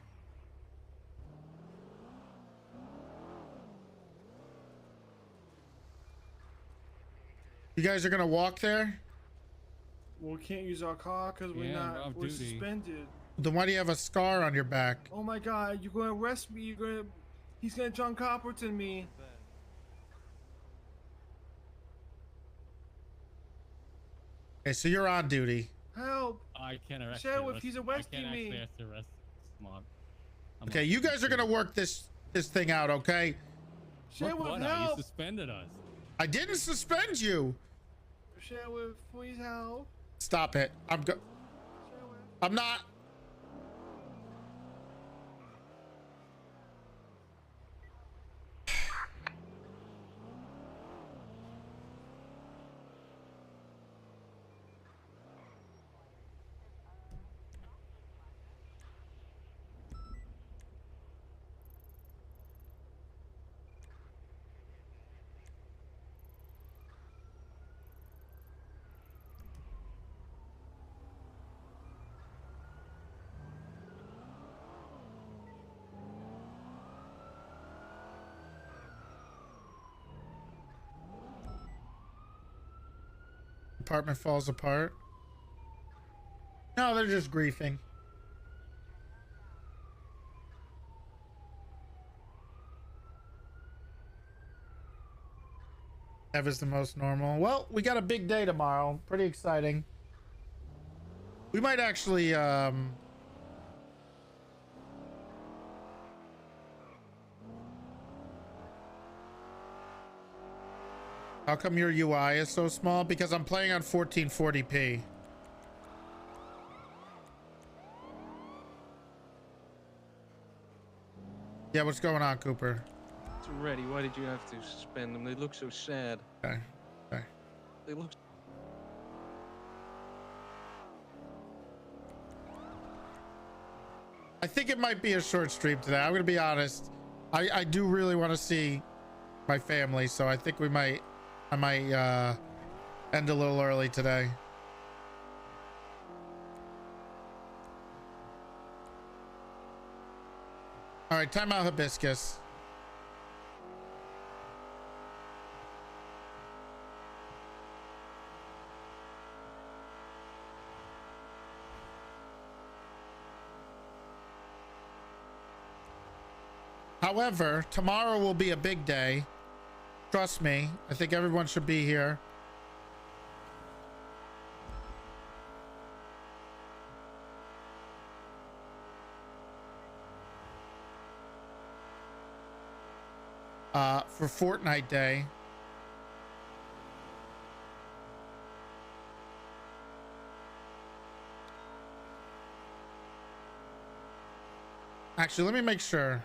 You guys are gonna walk there? Well, we can't use our car because we're not. We're suspended. Then why do you have a scar on your back? Oh my God! You're gonna arrest me. He's gonna John Copperton me. Okay, so you're on duty. Help! I can't arrest Sheriff, you. he's I arresting can't me. actually have to arrest Smog. Okay, you guys are gonna work this thing out, okay? Sheriff, What? help! You suspended us. I didn't suspend you. Sheriff, please help. Stop it. I'm not. Apartment falls apart. No, they're just griefing. Ev is the most normal. Well, we got a big day tomorrow. Pretty exciting. We might actually how come your UI is so small? Because I'm playing on 1440p. Yeah, what's going on, Cooper? Toretti, why did you have to suspend them? They look so sad. Okay. Okay. They look. I think it might be a short stream today. I'm gonna be honest. I do really want to see my family, so I think I might end a little early today. All right, time out, Hibiscus. However, tomorrow will be a big day. Trust me. I think everyone should be here. For Fortnite Day. Actually, let me make sure.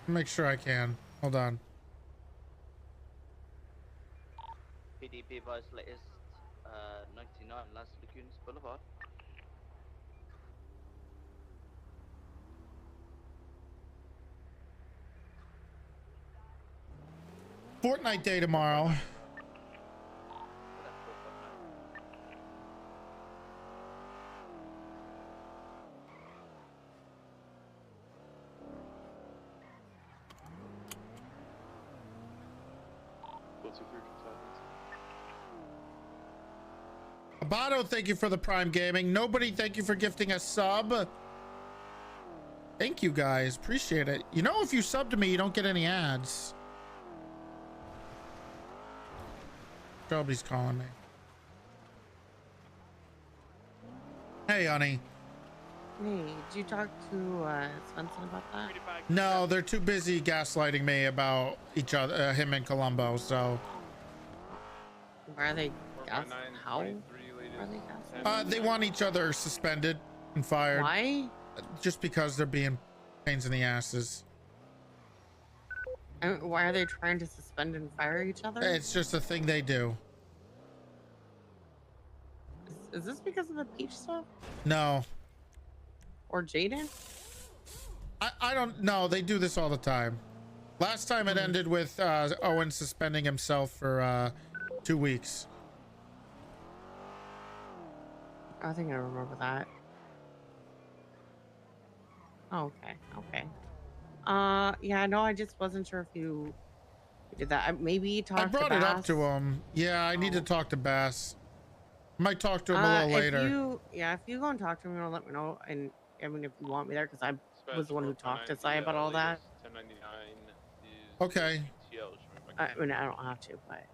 Make sure I can. Hold on. PDP Baas latest 99 Las Lagunes Boulevard. Fortnite Day tomorrow. Abato, thank you for the Prime Gaming. Nobody, thank you for gifting a sub. Thank you guys, appreciate it. You know, if you sub to me, you don't get any ads. Shelby's calling me. Hey, honey. Hey, did you talk to Svensson about that? No, they're too busy gaslighting me about each other, him and Columbo, so. Why are they how? Are they They want each other suspended and fired. Why? Just because they're being pains in the asses. Why are they trying to suspend and fire each other? It's just a thing they do. Is this because of the Peach stuff? No. Or Jaden? I don't know. They do this all the time. Last time it ended with Owen suspending himself for 2 weeks. I think I remember that. Oh, okay. Okay. Yeah, no, I just wasn't sure if you did that. Maybe talk to I brought it up to him. Yeah, I need to talk to Baas. Might talk to him a little later. If you go and talk to him, you'll let me know. And I mean, if you want me there, because I was the one who talked to Sai about all that. 1099 Okay. I mean, I don't have to, but.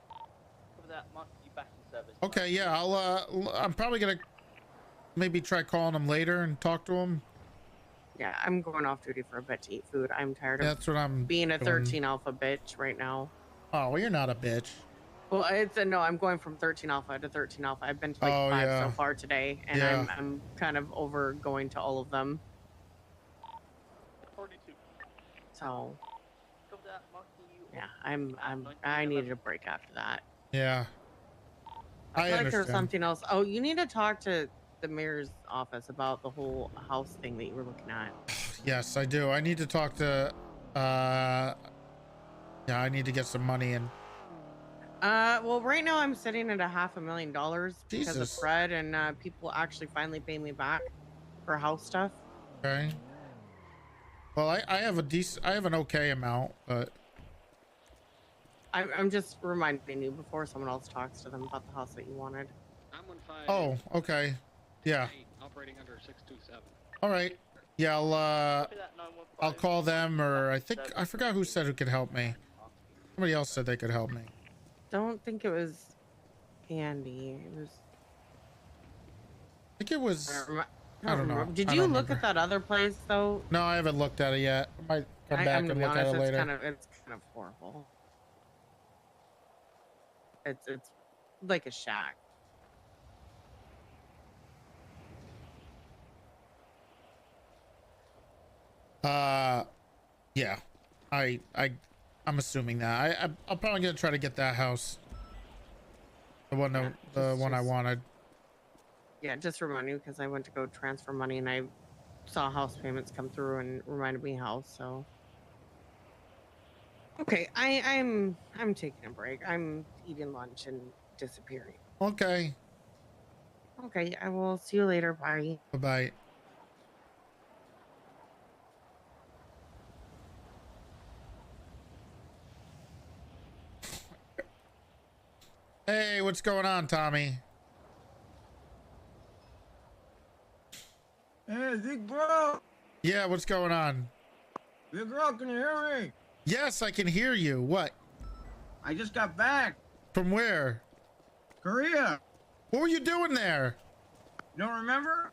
Cover that, Mark, you back in service. Okay, yeah, I'm probably gonna maybe try calling him later and talk to him. Yeah, I'm going off duty for a bit to eat food. I'm tired of That's what I'm being a doing. 13 alpha bitch right now. Oh, well, you're not a bitch. Well, no, I'm going from 13 alpha to 13 alpha. I've been to like 5 so far today, and I'm kind of over going to all of them. 42. So. Cover that, Mark, you. Yeah, I needed a break after that. Yeah. I feel like understand. there's something else. Oh, you need to talk to the mayor's office about the whole house thing that you were looking at. Yes, I do. I need to talk to yeah, I need to get some money in. Well, right now I'm sitting at $500,000 because of Jesus. Fred, and people actually finally pay me back for house stuff. Okay. Well, I have an okay amount, but I'm just reminding you before someone else talks to them about the house that you wanted. oh, okay. Yeah. Operating under 627. All right. Yeah, I'll call them, or I forgot who said who could help me. Somebody else said they could help me. Don't think it was Andy. It was. think it was. I don't know. Did you look at that other place though? No, I haven't looked at it yet. I might come back and look at it later. It's kind of horrible. It's like a shack. Yeah, I'm assuming that. I'm probably gonna try to get that house. The one I wanted. Yeah, just remind me because I went to go transfer money and I saw house payments come through and reminded me house. So okay, I'm taking a break. I'm eating lunch and disappearing. Okay. Okay, I will see you later. Bye. Bye. Hey, what's going on, Tommy? Hey, big bro. Yeah, what's going on? Big bro, can you hear me? Yes, I can hear you. What? I just got back. From where? Korea. What were you doing there? You don't remember?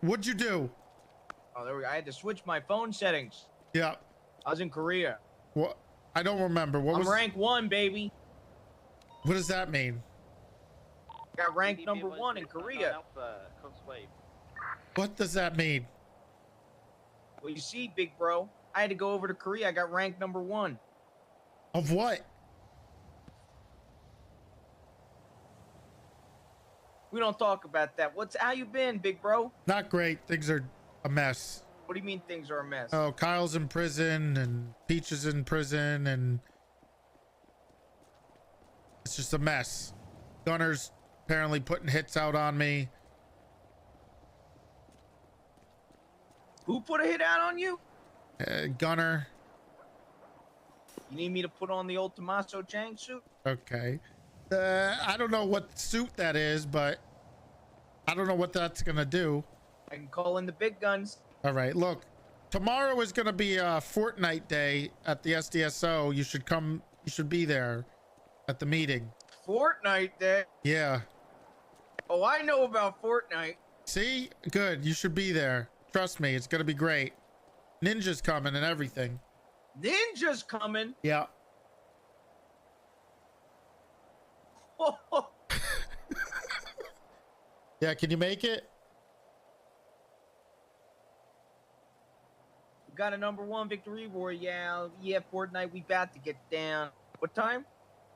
What'd you do? Oh, there we go. I had to switch my phone settings. Yeah. I was in Korea. What? I don't remember. What was? I'm rank 1, baby. What does that mean? Got ranked number 1 in Korea. What does that mean? Well, you see, big bro, I had to go over to Korea. I got ranked number 1. Of what? We don't talk about that. How you been, big bro? Not great. Things are a mess. What do you mean things are a mess? Oh, Kyle's in prison and Peach is in prison and it's just a mess. Gunner's apparently putting hits out on me. Who put a hit out on you? Gunner. You need me to put on the old Tommaso Chang suit? Okay. I don't know what suit that is, but I don't know what that's gonna do. I can call in the big guns. All right, look, tomorrow is gonna be a Fortnite day at the SDSO. You should come. You should be there at the meeting. Fortnite day? Yeah. Oh, I know about Fortnite. See, good. You should be there. Trust me, it's gonna be great. Ninja's coming and everything. Ninja's coming? Yeah. Yeah, can you make it? We got a number 1 victory royale. Yeah, Fortnite, we about to get down. What time?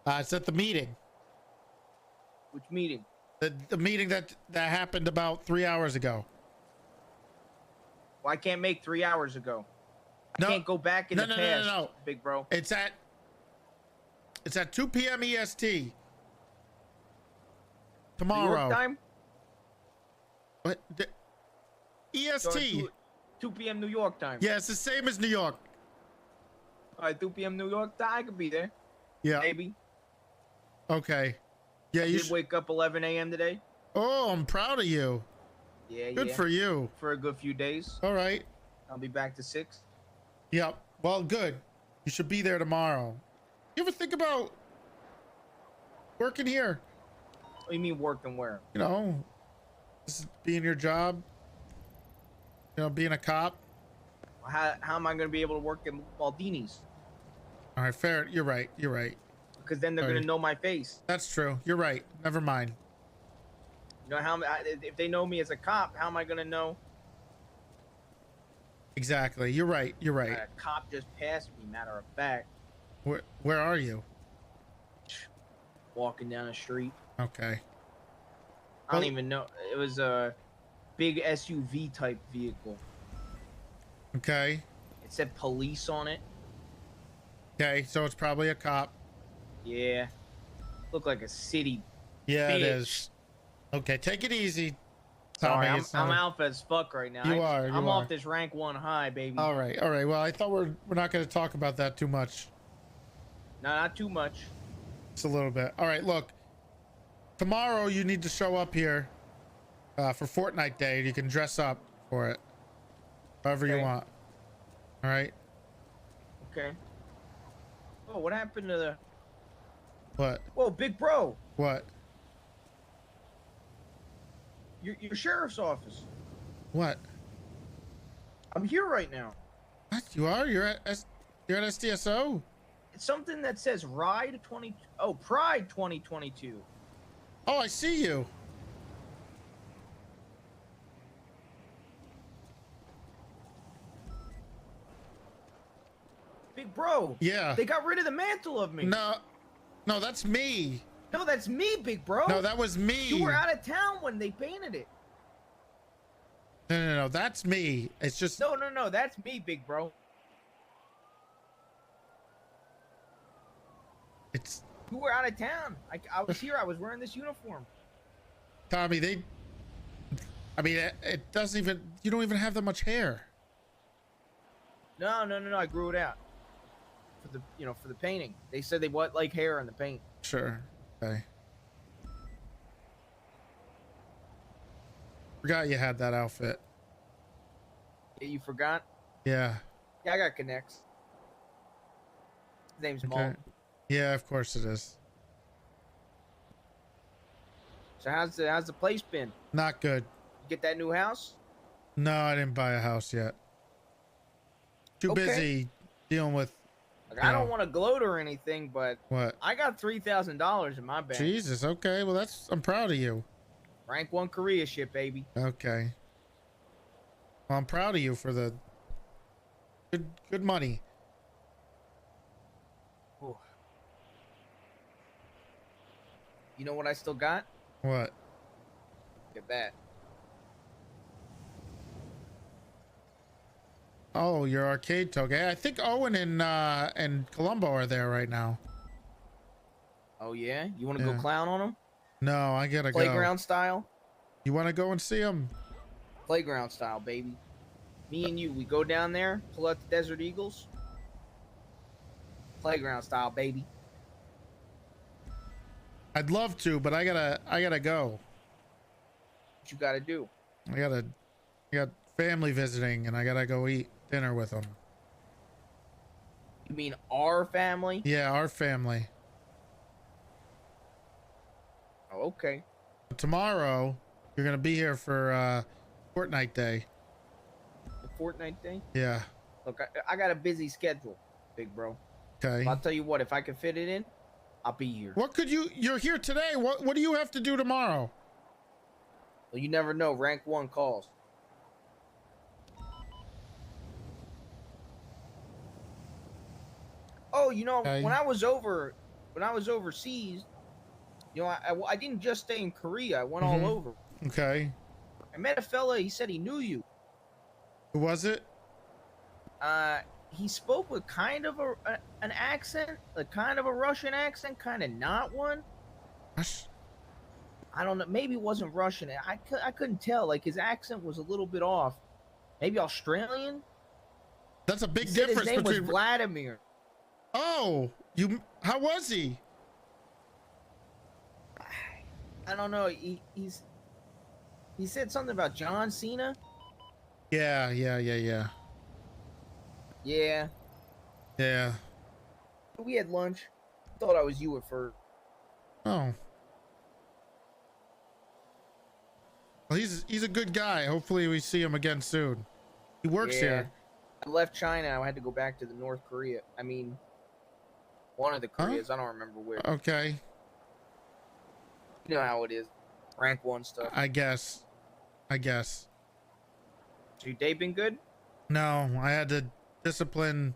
It's at the meeting. Which meeting? The meeting that happened about 3 hours ago. Well, I can't make 3 hours ago. I can't go back in the past, no. big bro. It's at 2 p.m. EST. Tomorrow. New York time? What? EST. 2 p.m. New York time. Yeah, it's the same as New York. All right, 2 p.m. New York time. I could be there. Yeah. Maybe. Okay. Yeah, you did wake up 11 a.m. today. Oh, I'm proud of you. Yeah, Good for you. For a good few days. All right. I'll be back to 6. Yep. Well, good. You should be there tomorrow. You ever think about working here? What do you mean working where? You know, this is being your job. You know, being a cop. How am I going to be able to work at Maldini's? All right, fair. You're right. You're right. Because then they're going to know my face. That's true. You're right. Never mind. You know, if they know me as a cop, how am I going to know? Exactly. You're right. You're right. A cop just passed me, matter of fact. Where are you? Walking down the street. Okay. I don't even know. It was a big SUV type vehicle. Okay. It said police on it. Okay, so it's probably a cop. Yeah. Looked like a city. Yeah, bitch. it is. Okay, take it easy. Sorry, Tommy, I'm alpha as fuck right now. You I'm are. off this rank 1 high, baby. All right, all right. Well, I thought we're not going to talk about that too much. No, not too much. Just a little bit. All right, look. Tomorrow you need to show up here for Fortnite Day. You can dress up for it, however you want. All right. Okay. Oh, what happened to the? What? Whoa, big bro. What? Your sheriff's office. What? I'm here right now. What? You are? You're at SDSO? It's something that says Pride 2022. Oh, I see you. Big bro. Yeah. They got rid of the mantle of me. No, that's me. No, that's me, big bro. No, that was me. You were out of town when they painted it. No, that's me. It's just. No, that's me, big bro. It's. You were out of town. I was here. I was wearing this uniform. Tommy, I mean, it doesn't even. You don't even have that much hair. No. I grew it out for the for the painting. They said they want like hair in the paint. Sure. Okay. Forgot you had that outfit. Yeah, you forgot? Yeah. Yeah, I got connects. His name's Mal. Yeah, of course it is. So how's the place been? Not good. You get that new house? No, I didn't buy a house yet. Too busy dealing with. Like, I don't want to gloat or anything, but what? I got $3,000 in my bank. Jesus. Okay. Well, I'm proud of you. Rank 1 Korea shit, baby. Okay. Well, I'm proud of you for the good money. Ooh. You know what I still got? What? Look at that. Oh, your arcade token. I think Owen and Columbo are there right now. Oh yeah? You want to go clown on them? No, I gotta go. Playground style? You want to go and see them? Playground style, baby. Me and you, we go down there, pull out the Desert Eagles. Playground style, baby. I'd love to, but I gotta go. What you gotta do? I got family visiting, and I gotta go eat dinner with them. You mean our family? Yeah, our family. Oh, okay. Tomorrow, you're gonna be here for Fortnite Day. Fortnite Day? Yeah. Look, I got a busy schedule, big bro. Okay. I'll tell you what, if I can fit it in, I'll be here. You're here today. What do you have to do tomorrow? Well, you never know. Rank 1 calls. Oh, when I was overseas, I didn't just stay in Korea. I went all over. Okay. I met a fella. He said he knew you. Who was it? He spoke with kind of an accent, like kind of a Russian accent, kind of not one. I don't know. Maybe it wasn't Russian. I couldn't tell. Like his accent was a little bit off. Maybe Australian. That's a big He said difference his name between was Vladimir. Oh, how was he? I don't know. He said something about John Cena. Yeah. Yeah. We had lunch. Thought I was you at first. Oh. Well, he's a good guy. Hopefully we see him again soon. He works here. I left China. I had to go back to the North Korea. I mean, one of the Koreas. I don't remember where. Okay. You know how it is. Rank 1 stuff. I guess. So your day been good? No, I had to discipline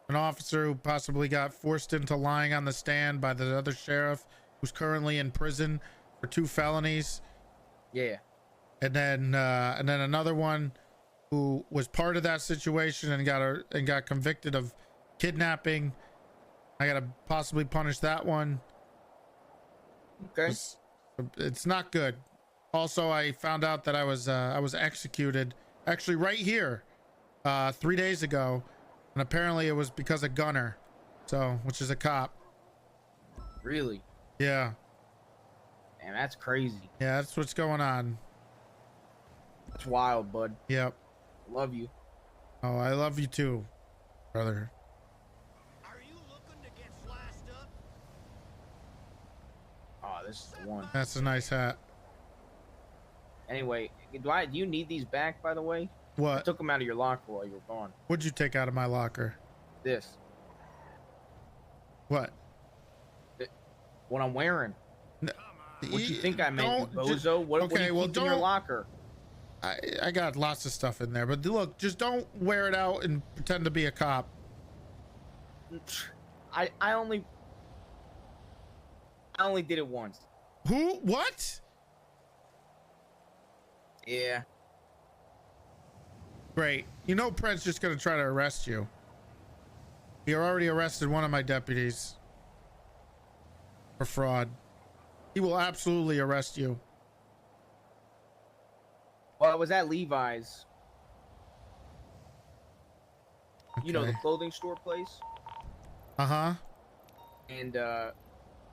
an officer who possibly got forced into lying on the stand by the other sheriff who's currently in prison for 2 felonies. Yeah. And then another one who was part of that situation and got convicted of kidnapping. I gotta possibly punish that one. Okay. It's not good. Also, I found out that I was executed actually right here 3 days ago, and apparently it was because of Gunner, which is a cop. Really? Yeah. Man, that's crazy. Yeah, that's what's going on. That's wild, bud. Yep. Love you. Oh, I love you too, brother. Oh, this is the one. That's a nice hat. Anyway, do you need these back, by the way? I What? took them out of your locker while you were gone. What'd you take out of my locker? This. What? What I'm wearing. What you think I meant, you Don't just- bozo? What okay, do you well, keep in your don't- locker? I got lots of stuff in there, but look, just don't wear it out and pretend to be a cop. I only did it once. Who? What? Yeah. Great. You know Pred's just gonna try to arrest you. He already arrested one of my deputies for fraud. He will absolutely arrest you. Well, I was at Levi's. You know, the Okay. clothing store place? Uh-huh. And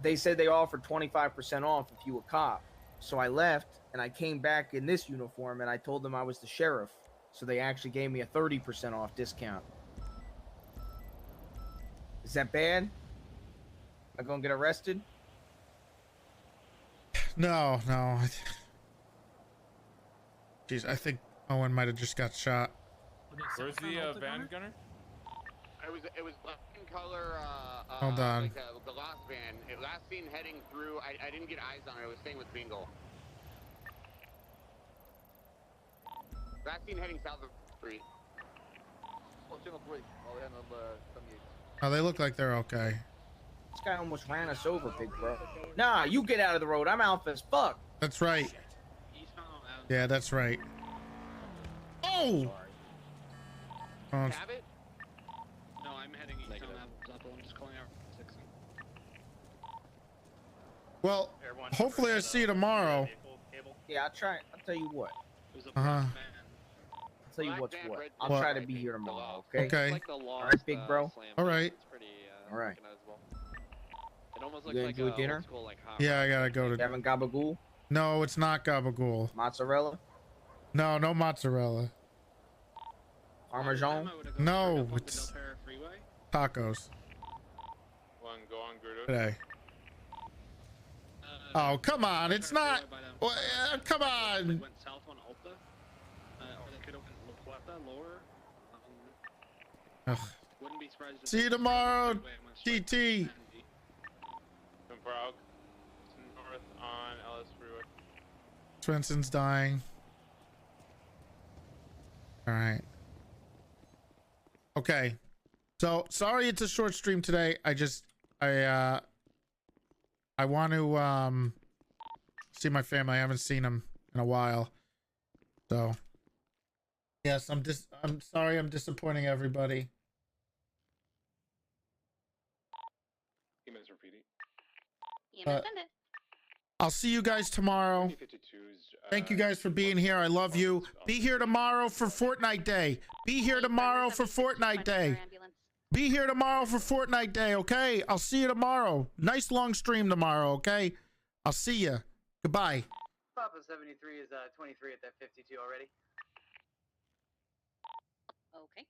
they said they offered 25% off if you were a cop. So I left and I came back in this uniform and I told them I was the sheriff. So they actually gave me a 30% off discount. Is that bad? Am I gonna get arrested? No. Jeez, I think Owen might have just got shot. Where's the van gunner? It was black in color. Hold on. Like the last van. It last seen heading through. I didn't get eyes on it. I was staying with Bingo. Last seen heading south of the street. Oh, they look like they're okay. This guy almost ran us over, big bro. Nah, you get out of the road. I'm alpha as fuck. That's right. Yeah, that's right. Oh! Oh, Cabot? No, I'm heading east on that. I'm just calling out 60. well, hopefully I see you tomorrow. Yeah, I'll tell you what. Uh-huh. I'll tell you what's what. I'll What? try to be here tomorrow, okay? Okay. Like the All right, big bro. All right. It's pretty All right. recognizable. It almost You looks gonna like do a a dinner? old school, like, hot Yeah, I rod. gotta go to... Having gabagool? No, it's not gabagool. Mozzarella? No mozzarella. Parmesan? No, it's tacos One, go on, Gruder. today. Oh, come on. It's not... Well, come on. Went south on Alta, or they could open La Puerta lower. Ugh. Wouldn't be surprised if See you tomorrow, TT. From Prague. North on Ellis Freeway. Swenson's dying. All right. Okay. So, sorry it's a short stream today. I want to see my family. I haven't seen them in a while. So, yes, I'm sorry I'm disappointing everybody. Emails repeating. I'll see you guys tomorrow. Thank you guys for being here. I love you. Be here tomorrow for Fortnite Day. Be here tomorrow for Fortnite Day. Be here tomorrow for Fortnite Day, okay? I'll see you tomorrow. Nice long stream tomorrow, okay? I'll see you. Goodbye. Papa 73 is 23 at that 52 already. Okay.